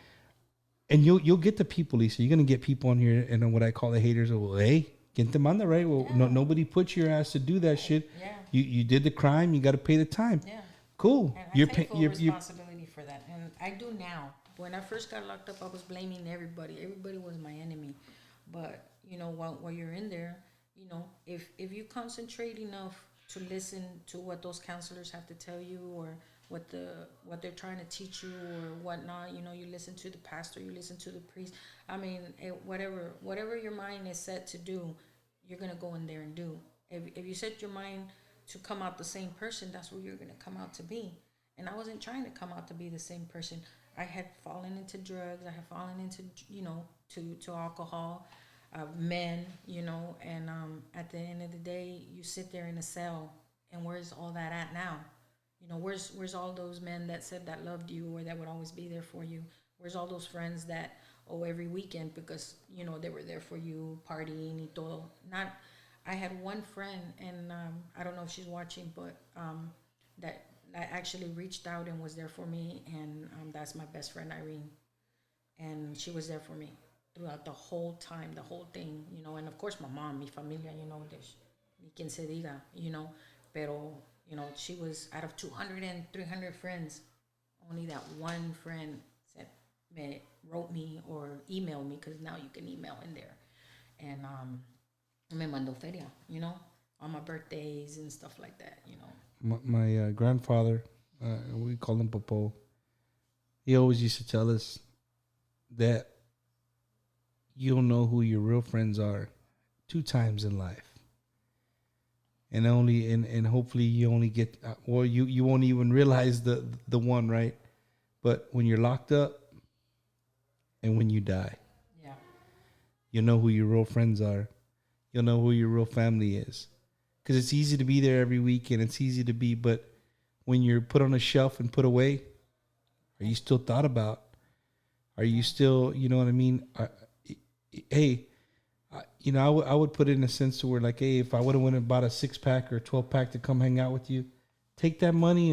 And you'll get the people, Lisa. You're gonna get people on here, and what I call the haters. Well, hey, get them on the right. Well, nobody put your ass to do that shit. Yeah. You did the crime. You got to pay the time. Yeah. Cool. And I take full responsibility for that, and I do now. When I first got locked up, I was blaming everybody. Everybody was my enemy. But while you're in there, if you concentrate enough to listen to what those counselors have to tell you, or what they're trying to teach you or whatnot, you listen to the pastor, you listen to the priest. I mean, whatever your mind is set to do, you're gonna go in there and do. If you set your mind to come out the same person, that's what you're gonna come out to be. And I wasn't trying to come out to be the same person. I had fallen into drugs. I had fallen into to alcohol, men, and at the end of the day, you sit there in a cell, and where's all that at now? Where's all those men that said that loved you or that would always be there for you? Where's all those friends that every weekend because they were there for you, partying y todo? I had one friend, and I don't know if she's watching, but that actually reached out and was there for me, and that's my best friend Irene, and she was there for me throughout the whole time, the whole thing, and of course my mom, mi familia, ni quien se diga, pero You know, she was out of 200 and 300 friends. Only that one friend said, wrote me or emailed me, because now you can email in there. And me mandó feria, you know, on my birthdays and stuff like that, you know. My grandfather, we call him Popo. He always used to tell us that you'll know who your real friends are 2 times in life, and hopefully you only get you won't even realize the one, right? But when you're locked up and when you die, Yeah. you'll know who your real friends are. You'll know who your real family is, because it's easy to be there every weekend. It's easy to be, but when you're put on a shelf and put away, are you still thought about? Are you still, you know what I mean? Hey, you know, I would put it in a sense to where, like, hey, if I would have went and bought a 6-pack or 12-pack to come hang out with you, take that money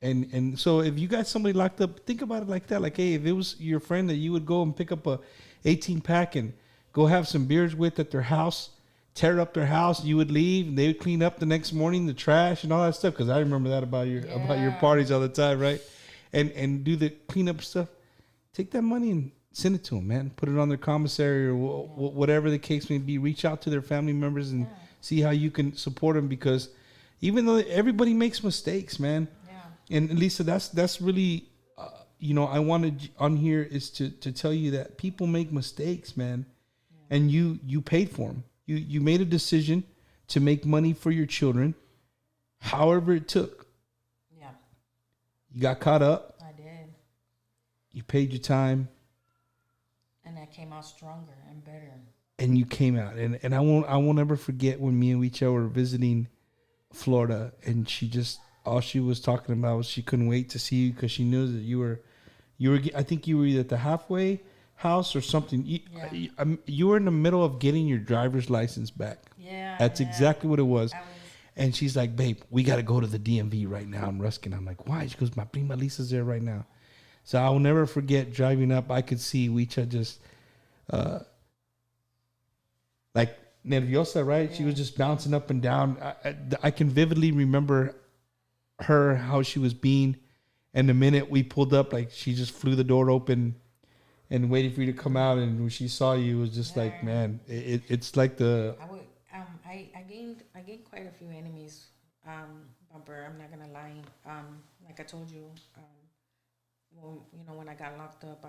and so if you got somebody locked up, think about it like that. Like, hey, if it was your friend that you would go and pick up a 18-pack and go have some beers with at their house, tear up their house, you would leave, and they would clean up the next morning, the trash and all that stuff. Because I remember that about your parties all the time, right? And do the cleanup stuff. Take that money and send it to them, man. Put it on their commissary or whatever the case may be. Reach out to their family members and see how you can support them, because even though everybody makes mistakes, man. Yeah. And Lisa, that's really, you know, I wanted on here is to tell you that people make mistakes, man. Yeah. And you paid for them. You made a decision to make money for your children, however it took. Yeah. You got caught up. I did. You paid your time. And I came out stronger and better. And you came out, and I won't ever forget when me and Wicha were visiting Florida, and all she was talking about was she couldn't wait to see you, because she knew that you were I think you were either at the halfway house or something. You were in the middle of getting your driver's license back. Yeah, that's exactly what it was. And she's like, babe, we got to go to the DMV right now in Ruskin. I'm like, why? She goes, my prima Lisa's there right now. So I will never forget driving up. I could see Wicha just like nerviosa, right? Yeah. She was just bouncing up and down. I can vividly remember how she was being. And the minute we pulled up, like, she just flew the door open and waited for you to come out. And when she saw you, it was just like, man, it's like the... I gained quite a few enemies, Bumper. I'm not gonna lie. Like I told you, when I got locked up,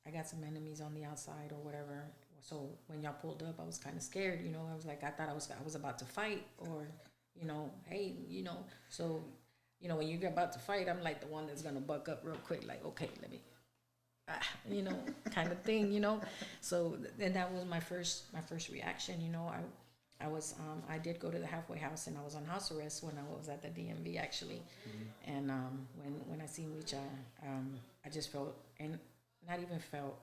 I got some enemies on the outside or whatever. So when y'all pulled up, I was kind of scared. You know, I was like, I thought I was about to fight, or, hey, so. When you get about to fight, I'm like the one that's gonna buck up real quick, like, okay, let me, kind of thing, So then that was my first reaction. I did go to the halfway house, and I was on house arrest when I was at the DMV actually. Mm-hmm. And when I seen Wicha, I just felt, and not even felt,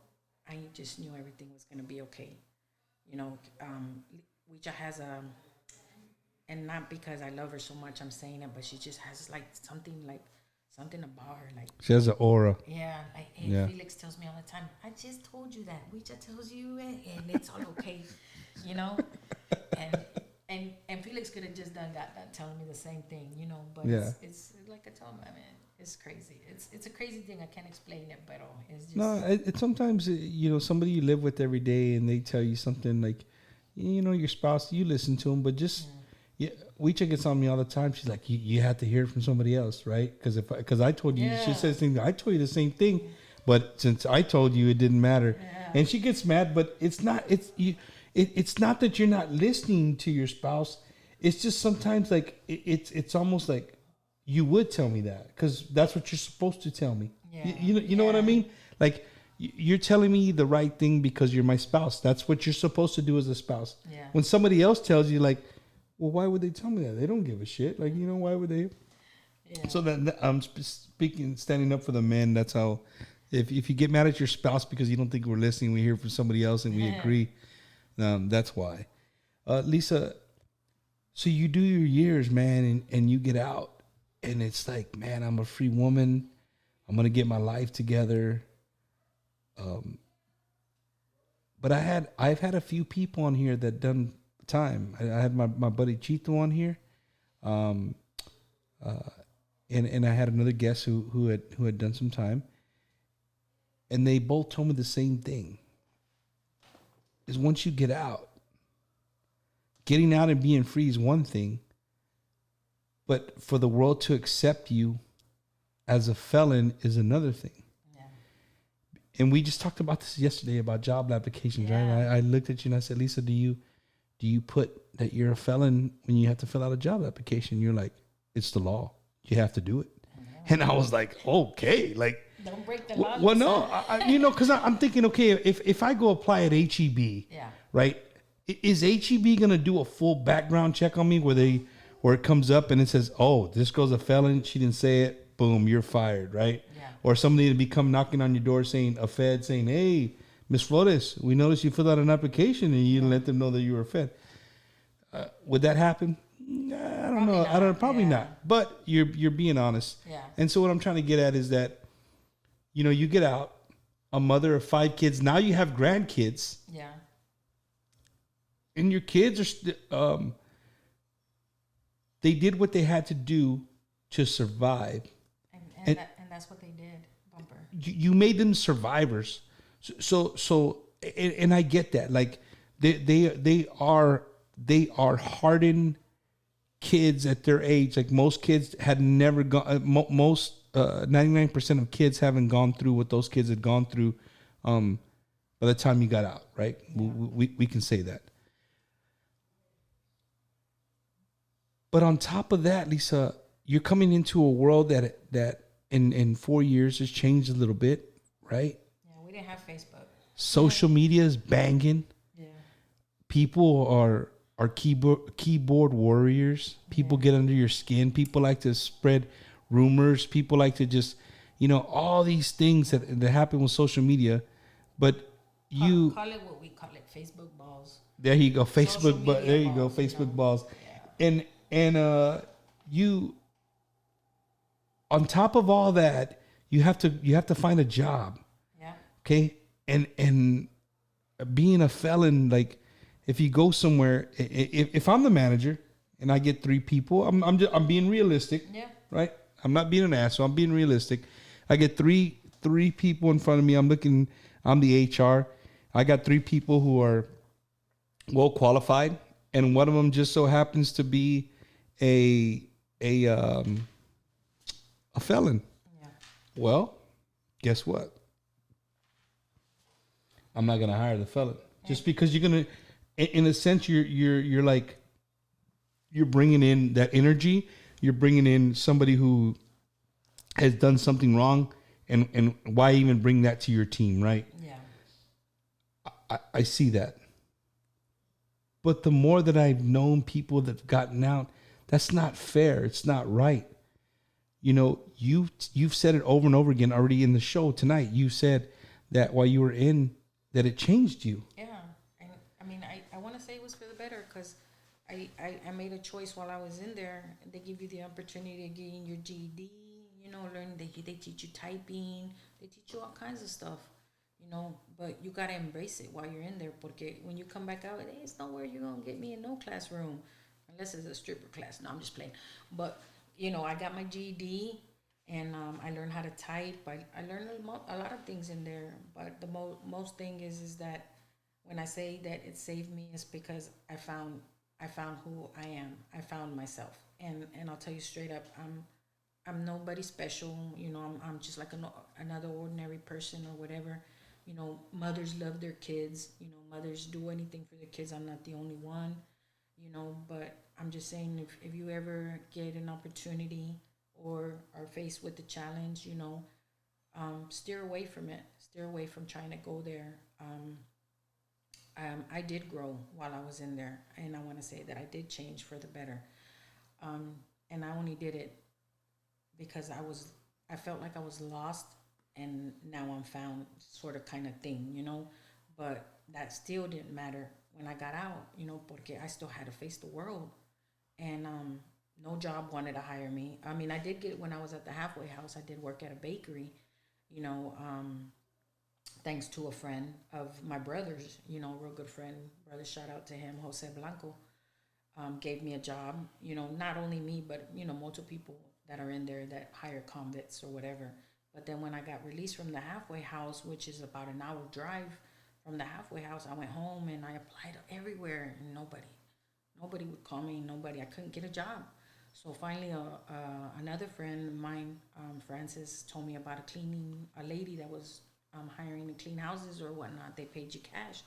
I just knew everything was gonna be okay. Wicha has a. And not because I love her so much, I'm saying it, but she just has something about her. Like, she has an aura. Yeah. Hey, Felix tells me all the time, I just told you that. Wicha tells you it, and it's all okay. And Felix could have just done that telling me the same thing, But it's like I told him, man, it's crazy. It's a crazy thing. I can't explain it, but it's just... No, it's sometimes, somebody you live with every day, and they tell you something like, your spouse, you listen to them, but just... Yeah, Wicha gets on me all the time. She's like, you have to hear it from somebody else, right? Because I told you, she says things. I told you the same thing, but since I told you, it didn't matter. Yeah. And she gets mad, but it's not. It's not that you're not listening to your spouse. It's just sometimes like it's almost like you would tell me that, because that's what you're supposed to tell me. Yeah. You know what I mean? Like, you're telling me the right thing because you're my spouse. That's what you're supposed to do as a spouse. Yeah. When somebody else tells you, like, well, why would they tell me that? They don't give a shit. Like, why would they? Yeah. So that I'm standing up for the men. That's how. If you get mad at your spouse because you don't think we're listening, we hear from somebody else and we agree. That's why. Lisa, so you do your years, man, and you get out, and it's like, man, I'm a free woman. I'm gonna get my life together. But I've had a few people on here that done time. I had my buddy Chito on here. and I had another guest who had done some time, and they both told me the same thing. Is once you get out, getting out and being free is one thing, but for the world to accept you as a felon is another thing. Yeah. And we just talked about this yesterday about job applications, Yeah. right? I looked at you and I said, Lisa, do you put that you're a felon when you have to fill out a job application? You're like, it's the law. You have to do it. And I was like, okay, like, Don't break the law. well, no, because I'm thinking, okay, if I go apply at HEB, Yeah. right? Is HEB gonna do a full background check on me where it comes up and it says, oh, this girl's a felon, she didn't say it, boom, you're fired, right? Yeah. Or somebody to come knocking on your door saying, a Fed saying, hey, Miss Flores, we noticed you filled out an application and you didn't let them know that you were a Fed. Would that happen? Nah, I don't know. Not. Probably Yeah. not. But you're being honest. Yeah. And so what I'm trying to get at is that, you get out, a mother of 5 kids. Now you have grandkids, Yeah. and your kids are they did what they had to do to survive. And that's what they did, Bumper. You made them survivors. So and I get that. Like they are hardened kids at their age. Like most kids had never gone. Most 99% of kids haven't gone through what those kids had gone through. By the time you got out, right? Yeah. We can say that. But on top of that, Lisa, you're coming into a world that in 4 years has changed a little bit, right? Yeah, we didn't have Facebook. Social media is banging. Yeah. People are keyboard warriors. People get under your skin. People like to spread rumors. People like to just, all these things that happen with social media. But you call it what we call it, Facebook balls. There you go, Facebook. But there you go, Facebook balls. Yeah. And you, on top of all that, you have to find a job. Yeah. Okay. And being a felon, like if you go somewhere, if I'm the manager and I get 3 people, I'm being realistic. Yeah. Right. I'm not being an asshole. I'm being realistic. I get three people in front of me. I'm the HR. I got 3 people who are well qualified, and one of them just so happens to be a felon. Yeah. Well, guess what? I'm not gonna hire the felon just because you're gonna, in a sense, you're like, you're bringing in that energy. You're bringing in somebody who has done something wrong, and why even bring that to your team, right? Yeah. I see that. But the more that I've known people that've gotten out, that's not fair. It's not right. You've said it over and over again already in the show tonight. You said that while you were in, that it changed you. Yeah. And I mean, I want to say it was for the better because I made a choice while I was in there. They give you the opportunity to gain your GED, learn. They teach you typing. They teach you all kinds of stuff, but you got to embrace it while you're in there. Porque when you come back out, it's nowhere you're going to get me in no classroom unless it's a stripper class. No, I'm just playing. But, I got my GED and I learned how to type. I learned a lot of things in there. But the most thing is that when I say that it saved me, it's because I found who I am. I found myself. And I'll tell you straight up, I'm nobody special. I'm just like another ordinary person or whatever. Mothers love their kids. Mothers do anything for their kids. I'm not the only one, but I'm just saying if you ever get an opportunity or are faced with the challenge, steer away from it. Steer away from trying to go there. I did grow while I was in there, and I want to say that I did change for the better. And I only did it because I felt like I was lost, and now I'm found, sort of kind of thing, but that still didn't matter when I got out, porque I still had to face the world, and no job wanted to hire me. I mean, I did get, when I was at the halfway house, I did work at a bakery, thanks to a friend of my brother's, real good friend, brother, shout out to him, Jose Blanco, gave me a job, not only me, but, multiple that are in there that hire convicts or whatever. But then when I got released from the halfway house, which is about an hour drive from the halfway house, I went home and I applied everywhere, and nobody would call me. Nobody. I couldn't get a job. So finally, another friend of mine, Francis, told me about a lady that was hiring to clean houses or whatnot. They paid you cash.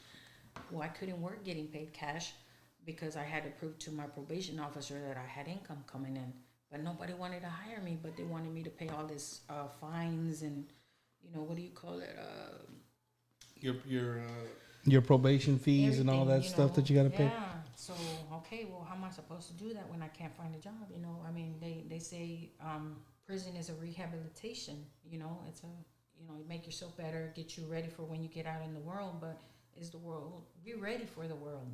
Well, I couldn't work getting paid cash because I had to prove to my probation officer that I had income coming in. But nobody wanted to hire me, but they wanted me to pay all this fines and, what do you call it? Your probation fees and all that Everything, stuff that you got to pay. Yeah. So, okay, well, how am I supposed to do that when I can't find a job? I mean, they say prison is a rehabilitation. It's you make yourself better, get you ready for when you get out in the world. But is the world, we ready for the world?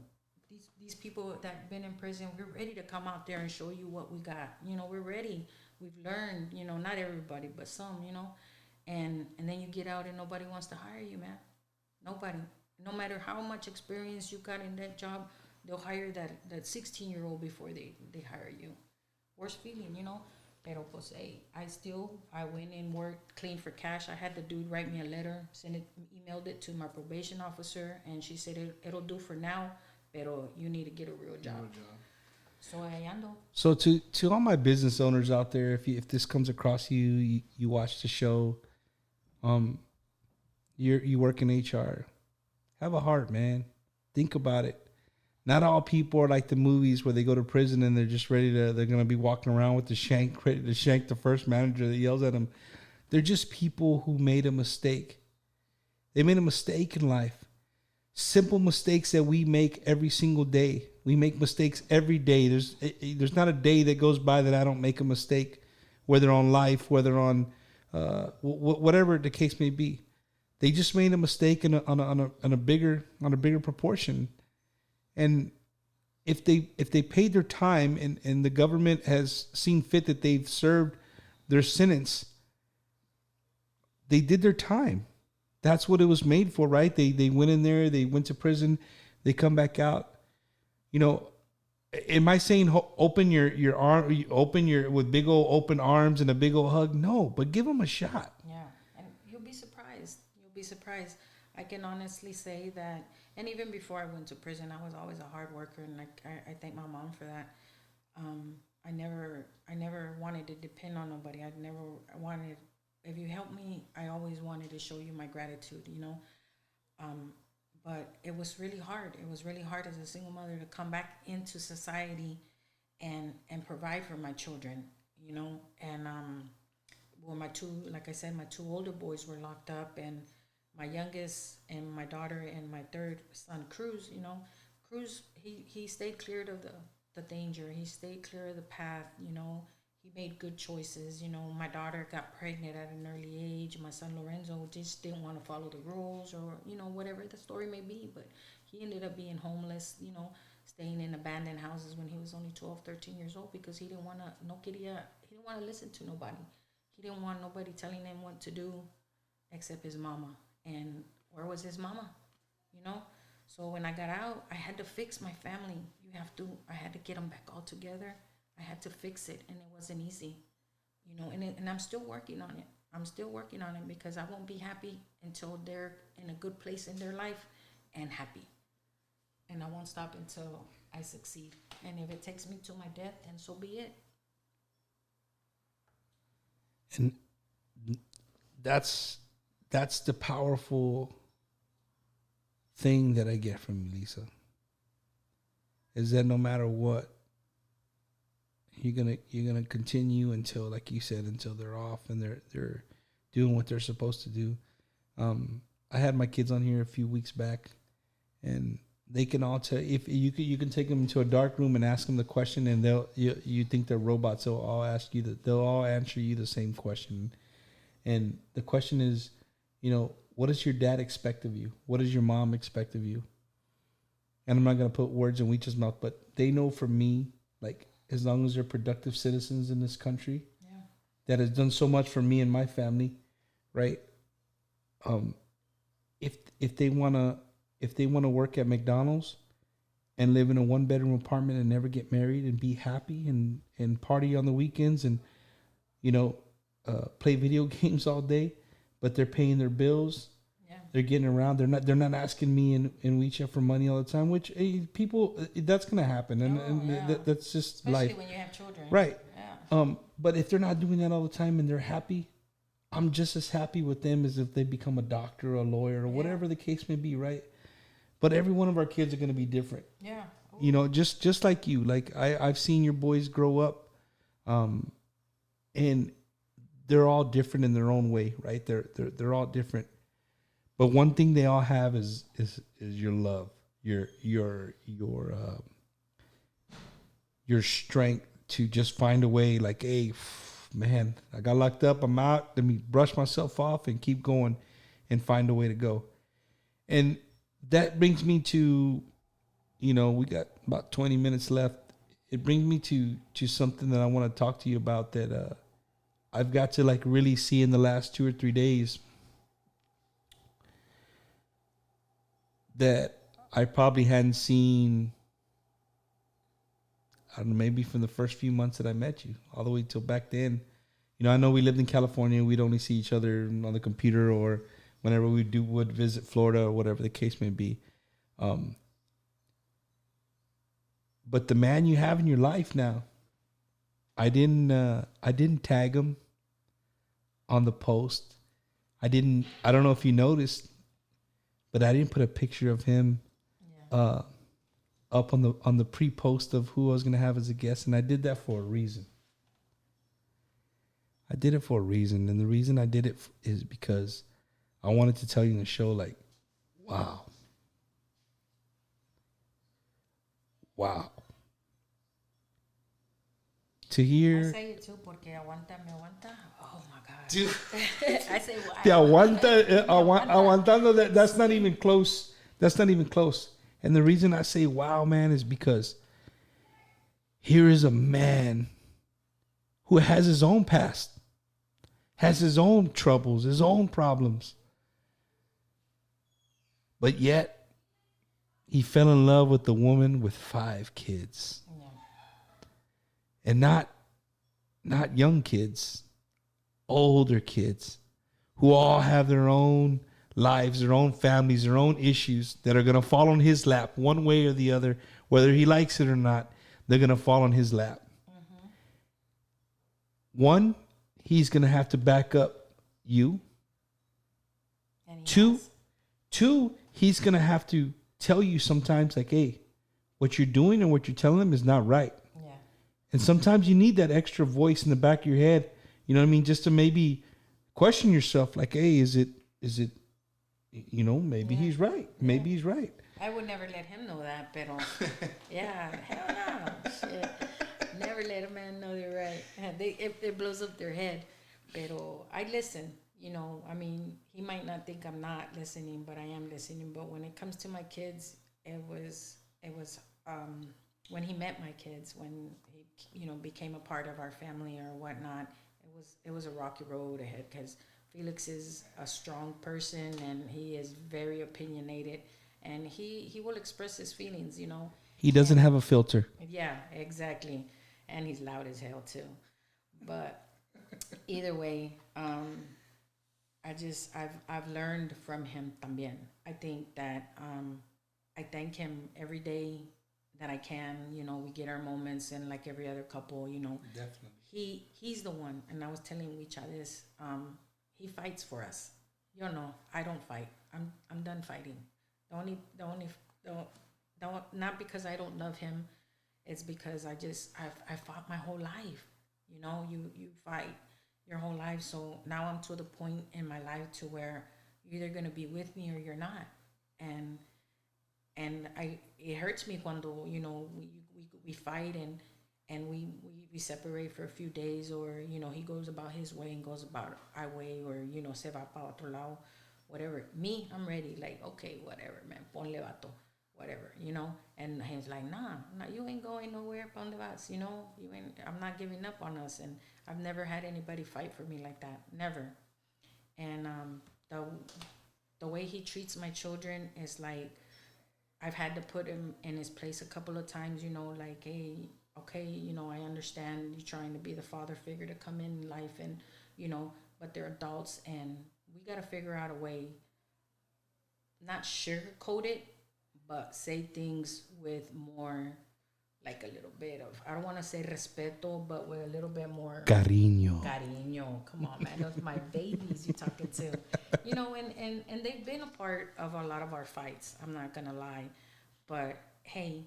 These people that been in prison, we're ready to come out there and show you what we got. We're ready. We've learned, not everybody, but some, and then you get out and nobody wants to hire you, man. Nobody. No matter how much experience you got in that job, they'll hire that 16-year-old before they hire you. Worst feeling, Pero pues, hey, I went and worked, cleaned for cash. I had the dude write me a letter, emailed it to my probation officer, and she said it'll do for now, pero you need to get a real job. So I ando. So to all my business owners out there, if this comes across you watch the show, you work in HR, have a heart, man. Think about it. Not all people are like the movies where they go to prison and they're just they're going to be walking around with the shank, ready to shank the first manager that yells at them. They're just people who made a mistake. They made a mistake in life. Simple mistakes that we make every single day. We make mistakes every day. There's not a day that goes by that I don't make a mistake, whether on life, whether on whatever the case may be. They just made a mistake on a bigger proportion. And if they paid their time and the government has seen fit that they've served their sentence, they did their time. That's what it was made for, right? They went in there, they went to prison, they come back out. Am I saying open your arm, with big old open arms and a big old hug? No, but give them a shot. Yeah, and you'll be surprised. I can honestly say that, and even before I went to prison, I was always a hard worker, and I thank my mom for that. I never wanted to depend on nobody. I never wanted, if you help me, I always wanted to show you my gratitude, but it was really hard. It was really hard as a single mother to come back into society and provide for my children, and well, my two older boys were locked up, and my youngest and my daughter and my third son, Cruz, he stayed clear of the danger. He stayed clear of the path, He made good choices. My daughter got pregnant at an early age. My son, Lorenzo, just didn't want to follow the rules or, whatever the story may be. But he ended up being homeless, staying in abandoned houses when he was only 12, 13 years old because he didn't want to, he didn't want to listen to nobody. He didn't want nobody telling him what to do except his mama. And where was his mama? So when I got out, I had to fix my family. I had to get them back all together. I had to fix it, and it wasn't easy, and I'm still working on it. Because I won't be happy until they're in a good place in their life and happy. And I won't stop until I succeed. And if it takes me to my death, then so be it. And that's the powerful thing that I get from you, Lisa, is that no matter what, you're gonna continue until, like you said, until they're off and they're doing what they're supposed to do. I had my kids on here a few weeks back, and they can all tell if you can take them into a dark room and ask them the question, and you think they're robots. They'll all answer you the same question, and the question is, what does your dad expect of you? What does your mom expect of you? And I'm not going to put words in Weech's mouth, but they know from me, like, as long as they're productive citizens in this country, that has done so much for me and my family, right? If they wanna work at McDonald's and live in a 1-bedroom apartment and never get married and be happy and party on the weekends and you know, play video games all day, but they're paying their bills. Yeah. They're getting around. They're not asking me and WeChat for money all the time. Which people, that's gonna happen, and yeah. that's just Especially life, when you have children. right? Yeah. But if they're not doing that all the time and they're happy, I'm just as happy with them as if they become a doctor or a lawyer or whatever the case may be, right? But every one of our kids are gonna be different. Yeah. You know, just like you. Like I've seen your boys grow up, and they're all different in their own way, right? They're all different. But one thing they all have is your love, your strength to just find a way. Like, hey, man, I got locked up. I'm out. Let me brush myself off and keep going, and find a way to go. And that brings me to, we got about 20 minutes left. It brings me to something that I want to talk to you about that I've got to like really see in the last 2 or 3 days, that I probably hadn't seen, I don't know, maybe from the first few months that I met you, all the way till back then. I know we lived in California. We'd only see each other on the computer or whenever would visit Florida or whatever the case may be. But the man you have in your life now, I didn't tag him on the post. I don't know if you noticed, but I didn't put a picture of him up on the pre-post of who I was going to have as a guest, and I did that for a reason. I did it for a reason, and the reason I did it is because I wanted to tell you in the show, like, wow. To hear... I say it too, porque aguanta, me aguanta. Oh my God. Dude. I say, well, Te aguanta, aguantando, that's not even close. That's not even close. And the reason I say wow, man, is because here is a man who has his own past, has his own troubles, his own problems. But yet, he fell in love with a woman with 5 kids. Yeah. And not young kids, older kids who all have their own lives, their own families, their own issues that are going to fall on his lap one way or the other, whether he likes it or not. They're going to fall on his lap. Mm-hmm. One, he's going to have to back up you. Two, he's going to have to tell you sometimes, like, hey, what you're doing and what you're telling him is not right. Yeah. And sometimes you need that extra voice in the back of your head, you know what I mean, just to maybe question yourself, like, hey, is it, maybe he's right. Maybe he's right. I would never let him know that, pero yeah, hell no. Shit. Never let a man know they're right. It blows up their head. Pero I listen, I mean, he might not think I'm not listening, but I am listening. But when it comes to my kids, it was when he met my kids, when he, became a part of our family or whatnot, it was a rocky road ahead, because Felix is a strong person and he is very opinionated, and he will express his feelings, He doesn't have a filter. Yeah, exactly. And he's loud as hell too. But either way, I've learned from him también. I think that I thank him every day that I can. We get our moments, and like every other couple, Definitely. He's the one, and I was telling Wicha this. He fights for us. I don't fight. I'm done fighting. Not because I don't love him. It's because I fought my whole life. You fight your whole life. So now I'm to the point in my life to where you're either gonna be with me or you're not. And it hurts me cuando we fight and we separate for a few days, or he goes about his way and goes about our way, or se va pa otro lado, whatever. Me, I'm ready, like, okay, whatever, man, ponle vato, whatever, and he's like, nah, you ain't going nowhere, ponle vas, I'm not giving up on us. And I've never had anybody fight for me like that, never. And the way he treats my children is like, I've had to put him in his place a couple of times, like, hey, okay, I understand you trying to be the father figure to come in life, and but they're adults, and we got to figure out a way, not sugarcoat it, but say things with more, like a little bit of, I don't want to say respeto, but with a little bit more Cariño. cariño. Come on, man, those are my babies you talking to, and they've been a part of a lot of our fights. I'm not gonna lie, but hey,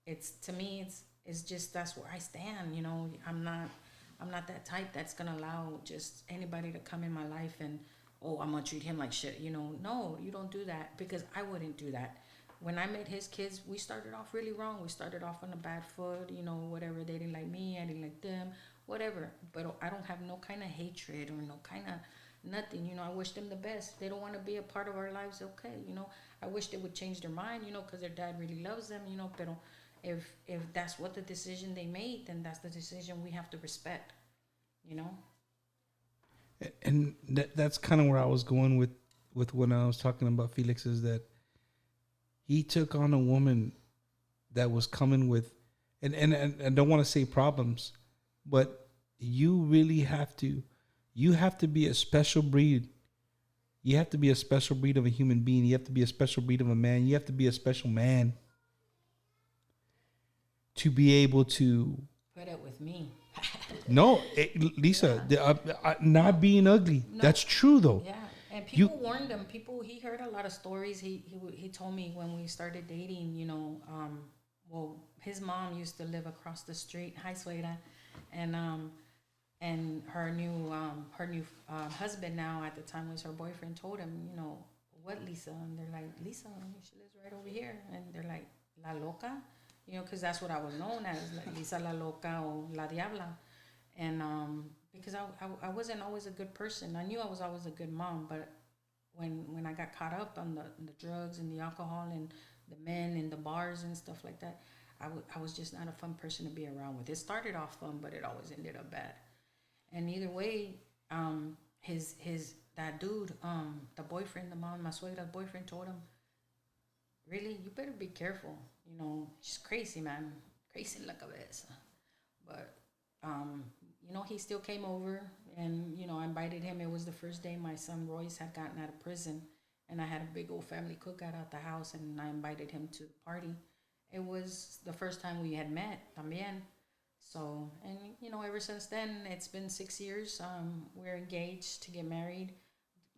it's to me, it's just that's where I stand. I'm not that type that's gonna allow just anybody to come in my life and, oh, I'm gonna treat him like shit. No, you don't do that, because I wouldn't do that. When I met his kids, we started off really wrong. We started off on a bad foot, whatever. They didn't like me, I didn't like them, whatever. But I don't have no kind of hatred or no kind of nothing. I wish them the best. They don't want to be a part of our lives, okay. I wish they would change their mind, because their dad really loves them, but if that's what the decision they made, then that's the decision we have to respect, And that's kind of where I was going with when I was talking about Felix, is that he took on a woman that was coming with, and I don't want to say problems, but you really have to be a special breed. You have to be a special breed of a human being. You have to be a special breed of a man. You have to be a special man to be able to put it with me. No, Lisa, not being ugly. No. That's true, though. Yeah, and people warned him. He heard a lot of stories. He told me when we started dating, well, his mom used to live across the street, hi Suegra, and her new husband now at the time was her boyfriend, told him, what Lisa? And they're like, Lisa, she lives right over here. And they're like, La Loca? Because that's what I was known as, like Lisa La Loca or La Diabla. And because I wasn't always a good person. I knew I was always a good mom, but when I got caught up on the drugs and the alcohol and the men and the bars and stuff like that, I was just not a fun person to be around with. It started off fun, but it always ended up bad. And either way, that dude, the boyfriend, the mom, my suegra's boyfriend, told him, really, you better be careful. She's crazy, man. Crazy la cabeza. But, he still came over, and, I invited him. It was the first day my son Royce had gotten out of prison, and I had a big old family cookout at the house, and I invited him to the party. It was the first time we had met, también. So, and, ever since then, it's been 6 years. We're engaged to get married.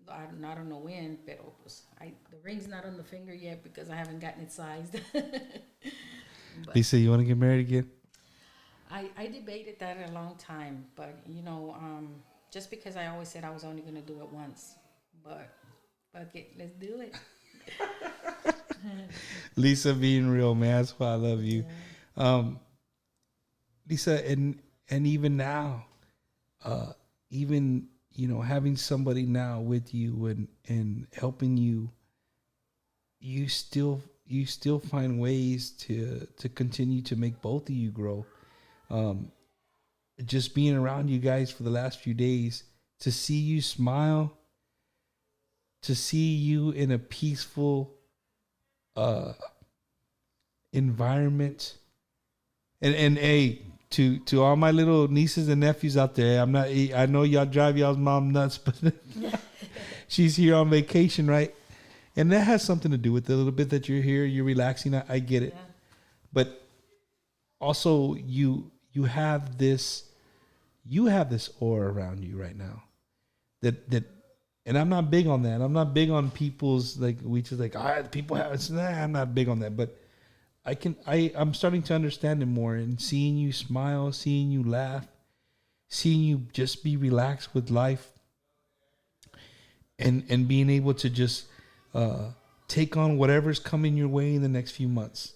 I don't know when, pero pues, the ring's not on the finger yet because I haven't gotten it sized. Lisa, you want to get married again? I debated that a long time, but just because I always said I was only going to do it once, but fuck it, let's do it. Lisa being real, man, that's why I love you. Yeah. Lisa, and even now, even having somebody now with you and helping you, you still find ways to continue to make both of you grow. Just being around you guys for the last few days, to see you smile, to see you in a peaceful environment, and hey, to all my little nieces and nephews out there, I know y'all drive y'all's mom nuts, but she's here on vacation, right? And that has something to do with it, a little bit that you're here, you're relaxing. I get it. Yeah. But also you have this aura around you right now that and I'm not big on that. I'm not big on people's people have it. Nah, I'm not big on that, but I'm starting to understand it more, and seeing you smile, seeing you laugh, seeing you just be relaxed with life, and being able to just take on whatever's coming your way in the next few months.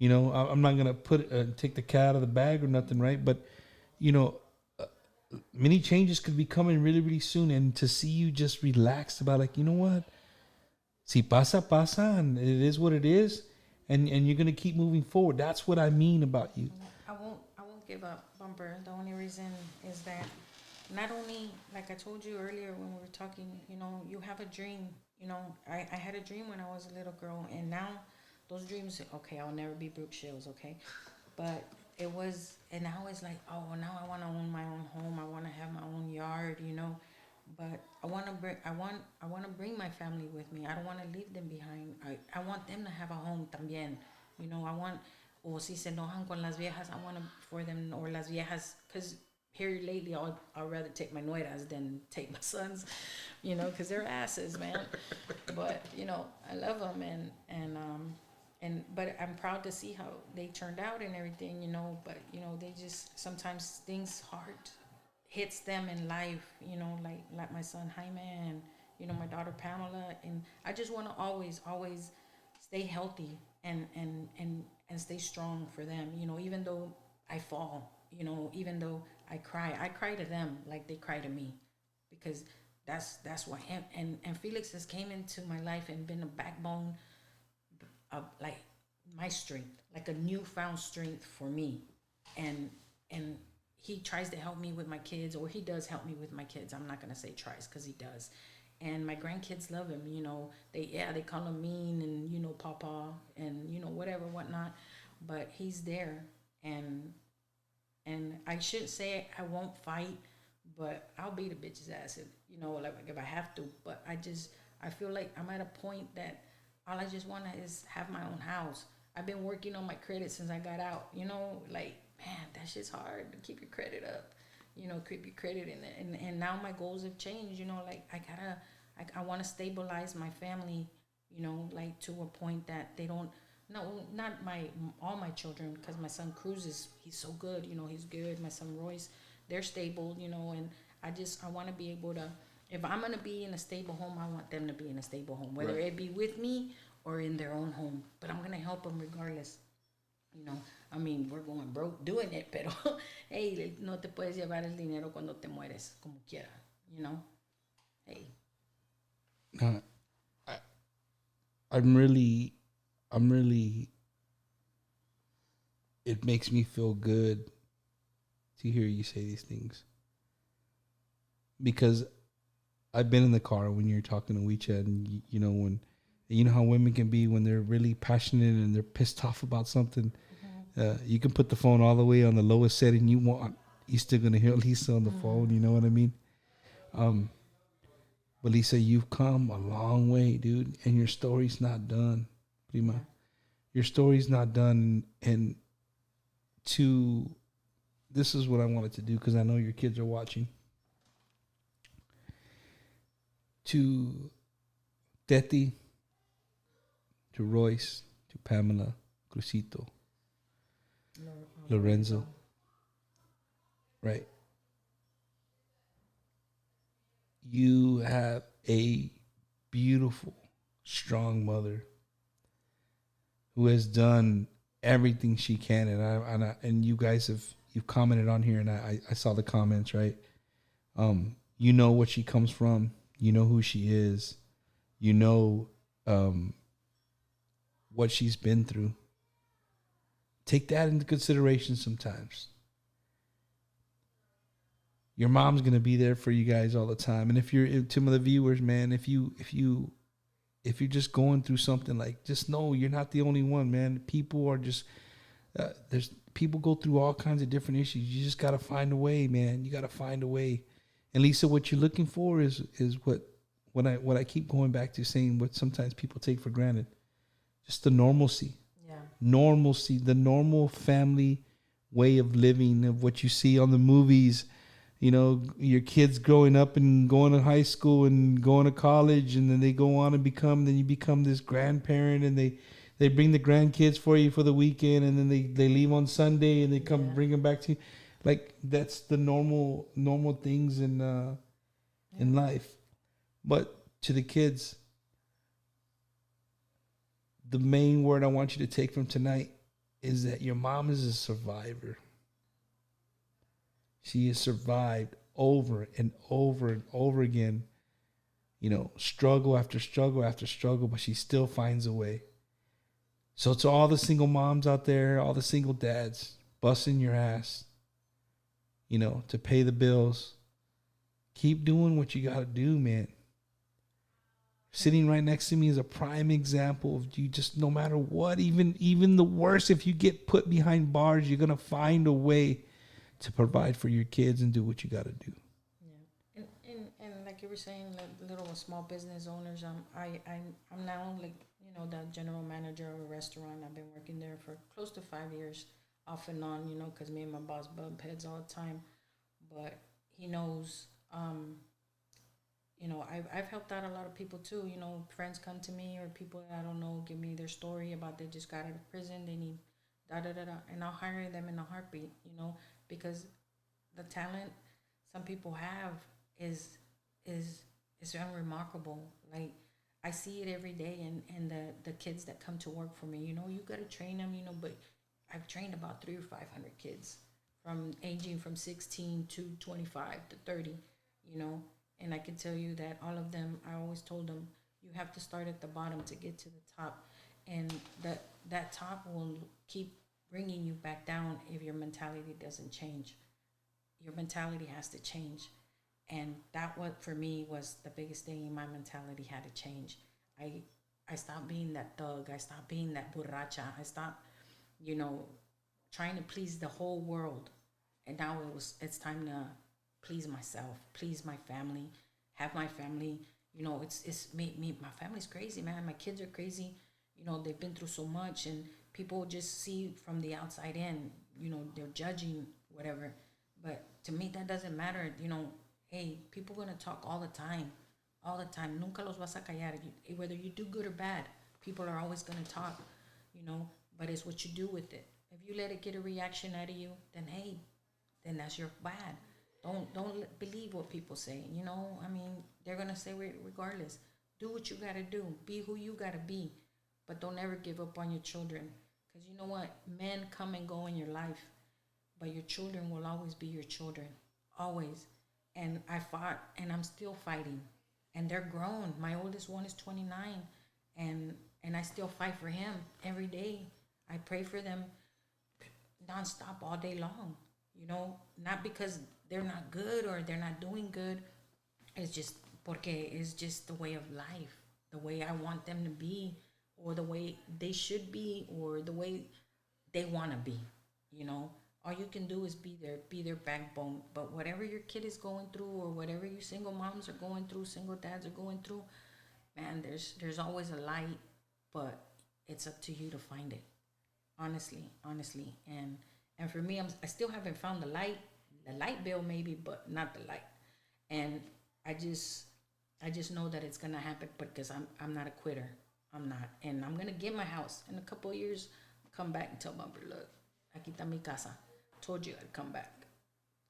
I'm not gonna take the cat out of the bag or nothing, right? But many changes could be coming really, really soon, and to see you just relaxed about, like, you know what, si pasa pasa, and it is what it is. And you're gonna keep moving forward. That's what I mean about you. I won't give up, Bumper. The only reason is that not only, like I told you earlier when we were talking, you have a dream. I had a dream when I was a little girl, and now those dreams. Okay, I'll never be Brooke Shields. Okay, but it was, and now it's like, oh, now I want to own my own home. I want to have my own yard, you know. But I want to bring my family with me. I don't want to leave them behind. I want them to have a home también. You know, I want, o si se enojan con las viejas, I want to, for them, or las viejas, because here lately I'd rather take my nueras than take my sons, you know, because they're asses, man. But, you know, I love them, but I'm proud to see how they turned out and everything, you know. But you know, they just sometimes things hard hits them in life, you know, like my son Jaime and you know my daughter Pamela, and I just want to always stay healthy and stay strong for them, you know, even though I fall, you know, even though I cry to them like they cry to me, because that's why and Felix has came into my life and been a backbone like my strength, like a newfound strength for me, and he tries to help me with my kids, or he does help me with my kids. I'm not gonna say tries because he does, and my grandkids love him. You know, they call him mean and you know Papa and you know whatever whatnot, but he's there, and I should say I won't fight, but I'll beat a bitch's ass if you know like if I have to. But I feel like I'm at a point that all I just want is have my own house. I've been working on my credit since I got out. You know, like man, that shit's hard to keep your credit up. You know, keep your credit in it. And now my goals have changed. You know, like I want to stabilize my family. You know, like to a point that they don't. No, not my all my children, because my son Cruz he's so good. You know, he's good. My son Royce, they're stable. You know, and I want to be able to. If I'm gonna be in a stable home, I want them to be in a stable home, whether it be with me or in their own home. But I'm gonna help them regardless. You know, I mean, we're going broke doing it, pero hey, no te puedes llevar el dinero cuando te mueres, como quiera. You know, hey. Uh, I, I'm really. It makes me feel good to hear you say these things, because I've been in the car when you're talking to WeChat, and you know when, you know how women can be when they're really passionate and they're pissed off about something. You can put the phone all the way on the lowest setting you want. You're still gonna hear Lisa on the phone. You know what I mean? But Lisa, you've come a long way, dude, and your story's not done, prima. Your story's not done, and to this is what I wanted to do because I know your kids are watching. To Teti, to Royce, to Pamela, Crucito, Lorenzo, right? You have a beautiful, strong mother who has done everything she can, and you guys you've commented on here, and I saw the comments, right? You know what she comes from, you know who she is, you know what she's been through. Take that into consideration sometimes. Your mom's gonna be there for you guys all the time, and if you're to some of the viewers, man, if you're just going through something, like, just know you're not the only one, man. People are just there's people go through all kinds of different issues. You just gotta find a way, man. You gotta find a way. And Lisa, what you're looking for is what I keep going back to, saying what sometimes people take for granted. Just the normalcy. Yeah. Normalcy, the normal family way of living, of what you see on the movies. You know, your kids growing up and going to high school and going to college, and then they go on and then you become this grandparent, and they bring the grandkids for you for the weekend, and then they leave on Sunday and they come bring them back to you. Like, that's the normal things in life. But to the kids, the main word I want you to take from tonight is that your mom is a survivor. She has survived over and over and over again, you know, struggle after struggle after struggle, but she still finds a way. So to all the single moms out there, all the single dads, busting your ass, you know, to pay the bills, keep doing what you got to do, man. Sitting right next to me is a prime example of you just no matter what, even the worst, if you get put behind bars, you're gonna find a way to provide for your kids and do what you gotta do. Yeah, and like you were saying, like little small business owners. I'm now like the general manager of a restaurant. I've been working there for close to 5 years, off and on. Because me and my boss bump heads all the time, but he knows. I've helped out a lot of people too. Friends come to me or people that I don't know give me their story about they just got out of prison. They need da da da da, and I'll hire them in a heartbeat. Because the talent some people have is unremarkable. Like I see it every day, and the kids that come to work for me. You got to train them. But I've trained about 300 or 500 kids from aging from 16 to 25 to 30. And I can tell you that all of them, I always told them, you have to start at the bottom to get to the top. And that top will keep bringing you back down if your mentality doesn't change. Your mentality has to change. And that what for me was the biggest thing. My mentality had to change. I stopped being that thug. I stopped being that borracha. I stopped, trying to please the whole world. And now it's time to please myself, please my family, have my family. It's me. My family's crazy, man. My kids are crazy. They've been through so much, and people just see from the outside in. They're judging whatever, but to me that doesn't matter. Hey, people gonna talk all the time, all the time. Nunca los vas a callar. Whether you do good or bad, people are always gonna talk. But it's what you do with it. If you let it get a reaction out of you, then hey, then that's your bad. Don't believe what people say. They're gonna say regardless. Do what you gotta do. Be who you gotta be, but don't ever give up on your children. Because you know what, men come and go in your life, but your children will always be your children, always. And I fought, and I'm still fighting, and they're grown. My oldest one is 29, and I still fight for him every day. I pray for them nonstop all day long. Not because they're not good or they're not doing good. It's just porque it's just the way of life, the way I want them to be, or the way they should be, or the way they want to be. All you can do is be their backbone. But whatever your kid is going through, or whatever you single moms are going through, single dads are going through, man, there's always a light, but it's up to you to find it. Honestly, and for me, I still haven't found the light bill maybe, but not the light. And I just know that it's gonna happen because I'm not a quitter. I'm not, and I'm gonna get my house in a couple of years. Come back and tell Bumper, look, aquí está mi casa. Told you I'd come back,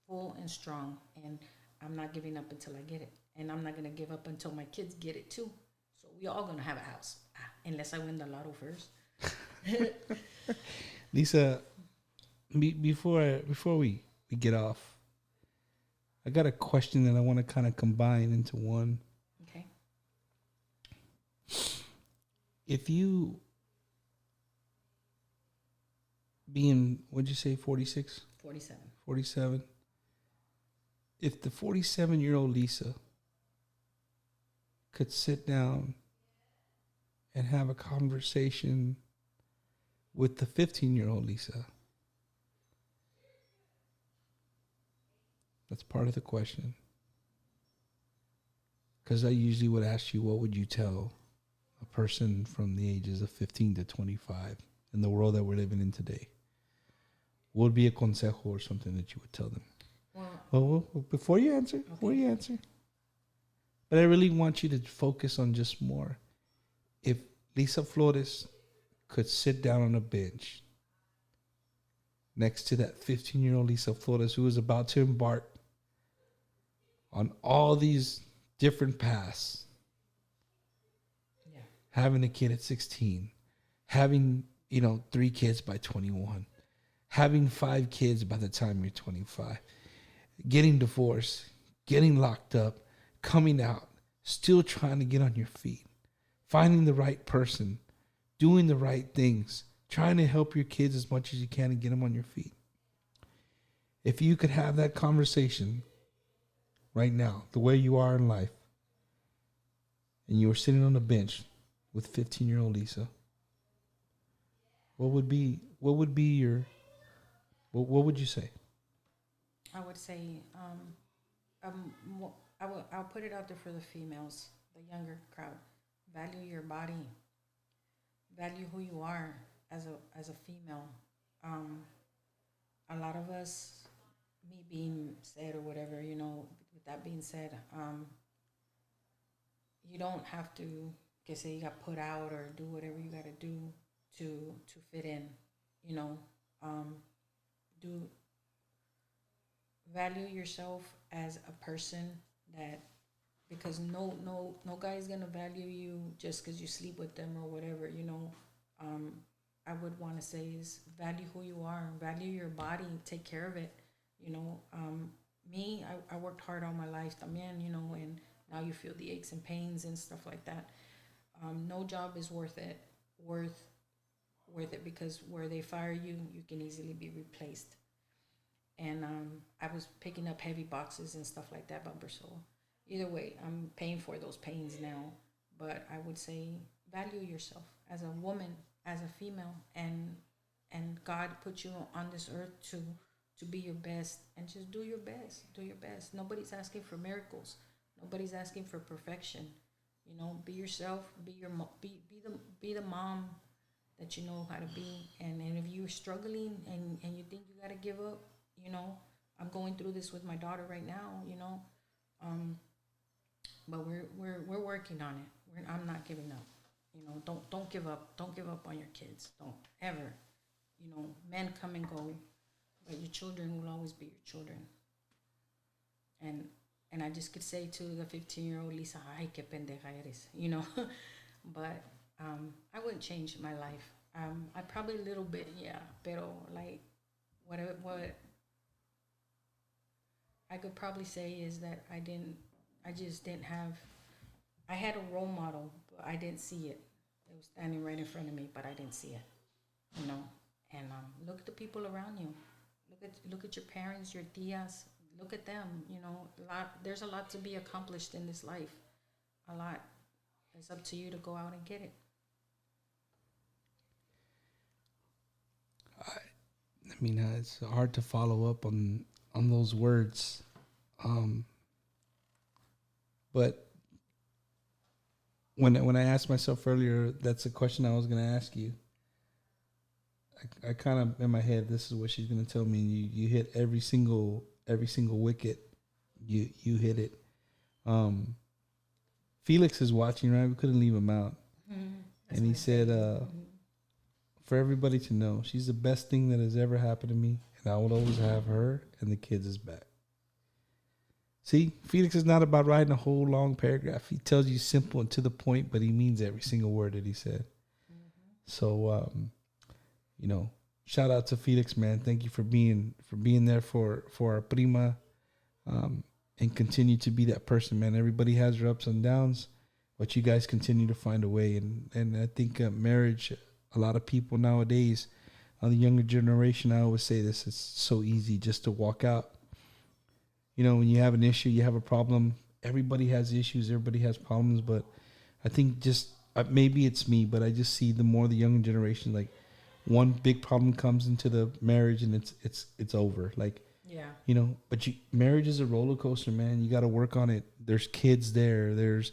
full and strong, and I'm not giving up until I get it, and I'm not gonna give up until my kids get it too. So we all gonna have a house, unless I win the lotto first. Lisa, before we get off, I got a question that I want to kind of combine into one. Okay. If you being, what'd you say, 46? 47. 47. If the 47-year-old Lisa could sit down and have a conversation with the 15-year-old Lisa, that's part of the question. Because I usually would ask you, what would you tell a person from the ages of 15 to 25 in the world that we're living in today? What would be a consejo or something that you would tell them? Well, before you answer, but I really want you to focus on just more. If Lisa Flores could sit down on a bench next to that 15-year-old Lisa Flores who is about to embark on all these different paths, having a kid at 16, having 3 kids by 21, having 5 kids by the time you're 25, getting divorced, getting locked up, coming out, still trying to get on your feet, finding the right person, doing the right things, trying to help your kids as much as you can and get them on your feet. If you could have that conversation right now, the way you are in life, and you were sitting on a bench with 15-year-old Lisa, what would be your what would you say? I would say, I'll put it out there for the females, the younger crowd. Value your body. Value who you are as a female. Um, a lot of us, me being said or whatever, with that being said, you don't have to, que say, you got put out or do whatever you got to do to fit in, you know. Do value yourself as a person, that because no guy is gonna value you just because you sleep with them or whatever, um, I would want to say is value who you are, value your body, take care of it. Me, I worked hard all my life también, and now you feel the aches and pains and stuff like that. No job is worth it, because where they fire you, you can easily be replaced. And I was picking up heavy boxes and stuff like that, Bumper. So either way, I'm paying for those pains now. But I would say value yourself as a woman, as a female, and God put you on this earth to be your best, and just do your best. Do your best. Nobody's asking for miracles. Nobody's asking for perfection. Be yourself. Be the mom that you know how to be. And if you're struggling and you think you got to give up, I'm going through this with my daughter right now, but we're working on it. I'm not giving up. Don't give up. Don't give up on your kids. Don't ever. Men come and go, but your children will always be your children. And I just could say to the 15-year-old Lisa, ay, qué pendeja eres, but I wouldn't change my life. I probably a little bit, yeah, pero like what I could probably say is that I just didn't have, I had a role model, but I didn't see it. It was standing right in front of me, but I didn't see it, And look at the people around you. Look at your parents, your tias. Look at them. There's a lot to be accomplished in this life. A lot. It's up to you to go out and get it. I mean, it's hard to follow up on those words, but when I asked myself earlier, that's a question I was going to ask you. I kind of in my head, this is what she's going to tell me. You hit every single wicket. You hit it. Felix is watching, right? We couldn't leave him out, and he said, for everybody to know, she's the best thing that has ever happened to me, and I will always have her and the kids as back. See, Felix is not about writing a whole long paragraph. He tells you simple and to the point, but he means every single word that he said. Mm-hmm. So, shout out to Felix, man. Thank you for being there for our prima, and continue to be that person, man. Everybody has their ups and downs, but you guys continue to find a way. And I think marriage, a lot of people nowadays, the younger generation, I always say this, it's so easy just to walk out. When you have an issue, you have a problem, everybody has issues, everybody has problems, but I think just, maybe it's me, but I just see the more the younger generation, like, one big problem comes into the marriage and it's over. Like, yeah, but marriage is a roller coaster, man. You got to work on it. There's kids there. There's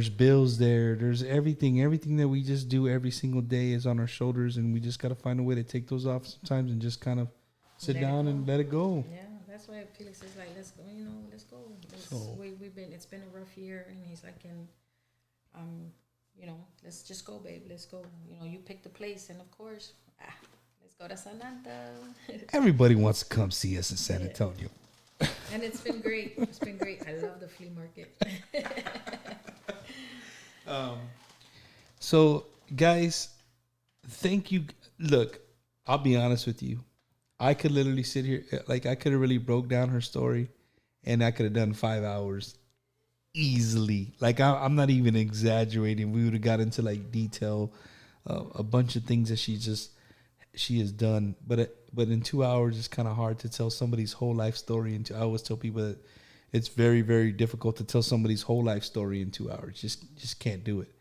bills there. There's everything that we just do every single day is on our shoulders, and we just got to find a way to take those off sometimes and just kind of sit down and let it go. Yeah, that's why Felix is like, let's go. Let's go. It's been a rough year, and he's like, let's just go, babe. Let's go. You pick the place, and of course, let's go to San Antonio. Everybody wants to come see us in San Antonio. And it's been great. It's been great. I love the flea market. So, guys, thank you. Look, I'll be honest with you. I could literally sit here, like I could have really broke down her story, and I could have done 5 hours easily. Like I'm not even exaggerating. We would have got into like detail, a bunch of things that she has done. But in 2 hours, it's kind of hard to tell somebody's whole life story. And I always tell people that it's very, very difficult to tell somebody's whole life story in 2 hours. Just can't do it.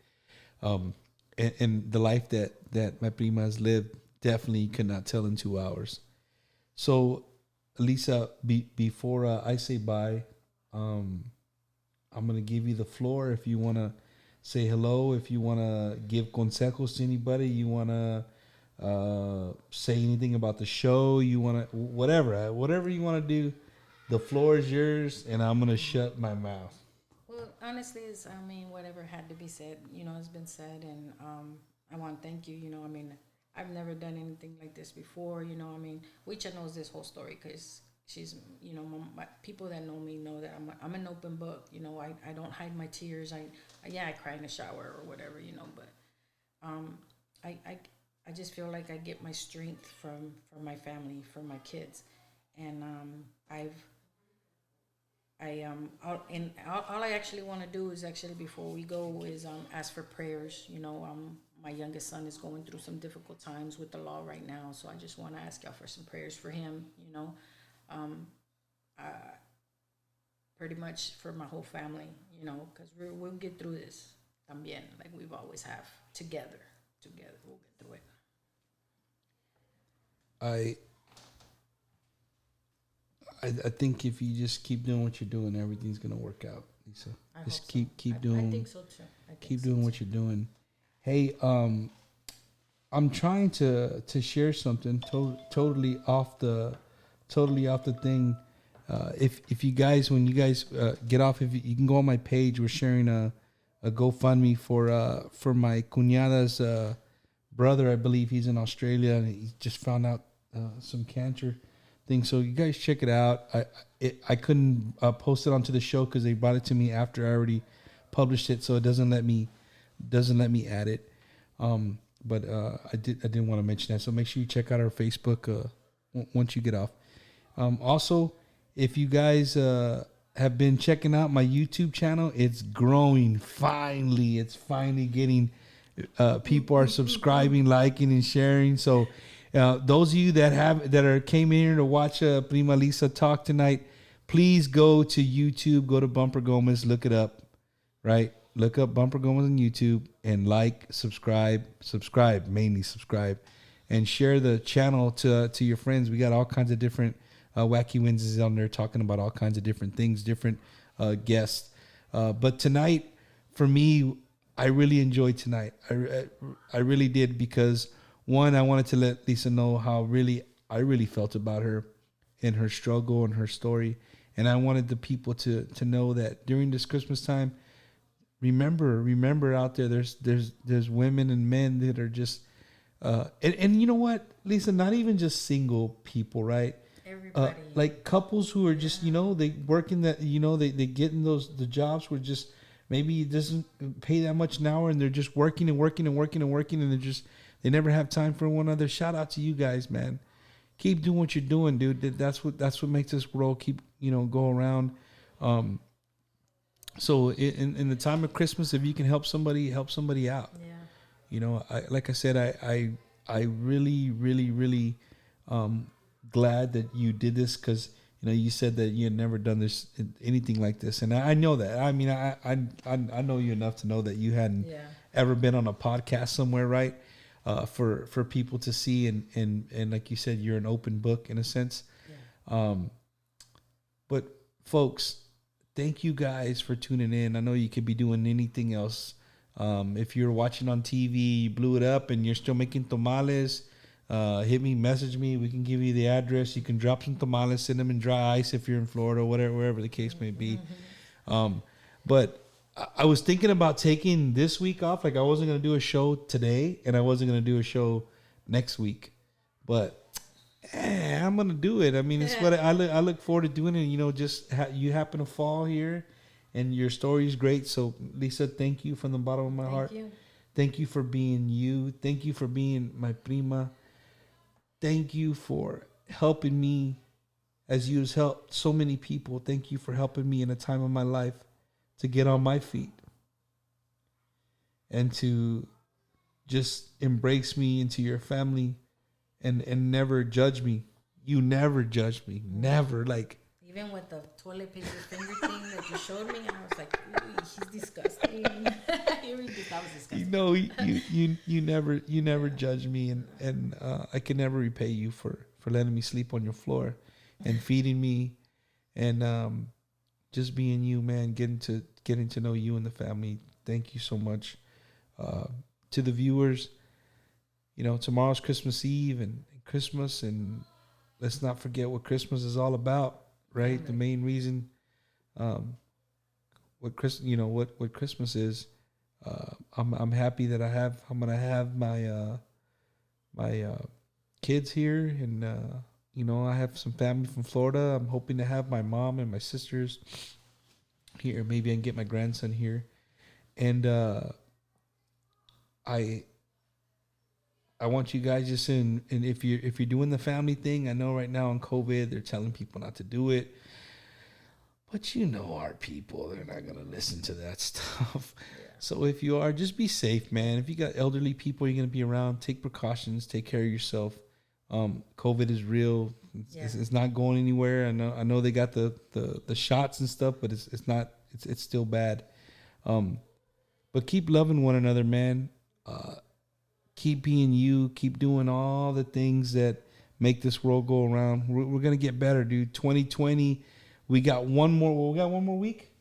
And the life that my prima has lived definitely could not tell in 2 hours. So, Lisa, before I say bye, I'm gonna give you the floor. If you wanna say hello, if you wanna give consejos to anybody, you wanna say anything about the show, you wanna whatever you wanna do, the floor is yours, and I'm gonna shut my mouth. Well, honestly, whatever had to be said, has been said, and I want to thank you. I've never done anything like this before. Wicha knows this whole story because she's, my people that know me know that I'm an open book. I don't hide my tears. I cry in the shower or whatever, but I just feel like I get my strength from my family, from my kids, and all I actually want to do is actually before we go is ask for prayers. My youngest son is going through some difficult times with the law right now, so I just want to ask y'all for some prayers for him. Pretty much for my whole family. Because we'll get through this también, like we've always have together. We'll get through it. I think if you just keep doing what you're doing, everything's gonna work out, Lisa. Just keep doing. I think so too. Keep doing what you're doing. Hey, I'm trying to share something totally off the thing. If you guys, when you guys get off, if you can go on my page, we're sharing a GoFundMe for my cuñada's brother. I believe he's in Australia and he just found out some cancer thing. So you guys check it out. I couldn't post it onto the show because they brought it to me after I already published it, so it doesn't let me add it. But I didn't want to mention that. So make sure you check out our Facebook once you get off. Also, if you guys have been checking out my YouTube channel, it's growing. Finally, it's finally getting. People are subscribing, liking, and sharing. So, those of you that came in here to watch Prima Lisa talk tonight, please go to YouTube, go to Bumper Gomez, look it up, right? Look up Bumper Gomez on YouTube and subscribe, mainly subscribe, and share the channel to your friends. We got all kinds of different Wacky Wednesdays on there talking about all kinds of different things, different guests. But tonight, for me, I really enjoyed tonight. I really did because, one, I wanted to let Lisa know how I really felt about her and her struggle and her story. And I wanted the people to know that during this Christmas time, remember out there, there's women and men that are just, and you know what, Lisa, not even just single people, right? Everybody. Like couples who are just, they work in that, they get in the jobs where just maybe it doesn't pay that much an hour and they're just working and working and working and working and they never have time for one another. Shout out to you guys, man. Keep doing what you're doing, dude. That's what makes this world keep, go around. So in the time of Christmas, if you can help somebody out. Yeah. Like I said, I really, really, really glad that you did this because you said that you had never done anything like this, and I know that. I mean, I know you enough to know that you hadn't ever been on a podcast somewhere, right? For people to see, and like you said, you're an open book in a sense. Yeah. But folks, thank you guys for tuning in. I know you could be doing anything else. If you're watching on TV, you blew it up, and you're still making tamales. Hit me, message me. We can give you the address. You can drop some tamales, send them in dry ice if you're in Florida, wherever the case may be. But I was thinking about taking this week off. Like I wasn't going to do a show today, and I wasn't going to do a show next week. But I'm going to do it. I mean, it's what I look forward to doing it. Just you happen to fall here, and your story is great. So, Lisa, thank you from the bottom of my heart. Thank you. Thank you for being you. Thank you for being my prima. Thank you for helping me as you have helped so many people. Thank you for helping me in a time of my life to get on my feet and to just embrace me into your family and never judge me. You never judged me. Never. Like, Even with the toilet paper finger thing that you showed me, I was like, "Ew, he's disgusting." That was disgusting. You know, you never judge me, and I can never repay you for letting me sleep on your floor, and feeding me, and just being you, man. Getting to know you and the family. Thank you so much. To the viewers, you know, tomorrow's Christmas Eve and Christmas, and let's not forget what Christmas is all about, right? The main reason, what Christmas is. I'm happy that I'm gonna have my kids here, and you know, I have some family from Florida. I'm hoping to have my mom and my sisters here. Maybe I can get my grandson here, and I want you guys just and if you're doing the family thing, I know right now on COVID they're telling people not to do it, but you know our people, they're not gonna listen to that stuff. Yeah. So if you are, just be safe, man. If you got elderly people you're gonna be around, take precautions, take care of yourself. COVID is real. It's not going anywhere. I know they got the shots and stuff, but it's not. It's still bad. But keep loving one another, man. Keep being you. Keep doing all the things that make this world go around. We're gonna get better, dude. 2020. We got one more. We got one more week.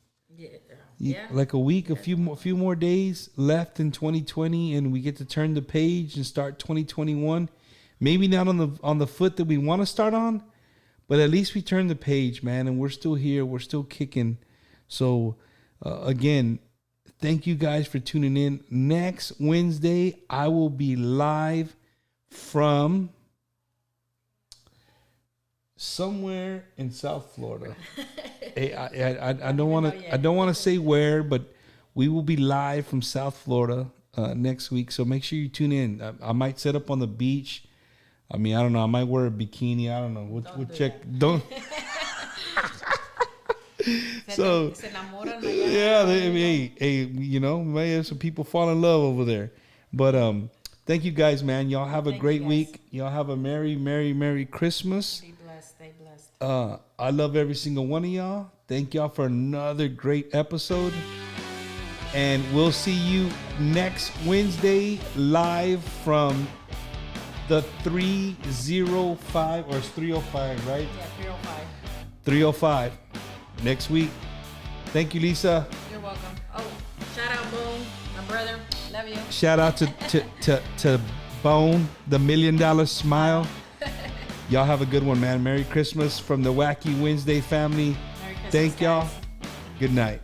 Yeah. Like a week, a few more days left in 2020, and we get to turn the page and start 2021. Maybe not on the foot that we want to start on, but at least we turn the page, man, and we're still here. We're still kicking. So, again, thank you guys for tuning in. Next Wednesday, I will be live from somewhere in South Florida. Hey, I don't want to say where, but we will be live from South Florida next week. So make sure you tune in. I might set up on the beach. I mean, I don't know. I might wear a bikini. I don't know. We'll check. That. Don't. So yeah, hey, you know, may have some people fall in love over there. But thank you guys, man. Y'all have a great week. Y'all have a merry Christmas. Be blessed. Stay blessed. I love every single one of y'all. Thank y'all for another great episode. And we'll see you next Wednesday live from the 305, or it's 305, right? Yeah, 305. 305 next week. Thank you, Lisa. You're welcome. Oh, shout out Boone, my brother. Love you. Shout out to Bone, the $1 Million Smile. Y'all have a good one, man. Merry Christmas from the Wacky Wednesday family. Merry Christmas, Thank y'all. guys. Good night.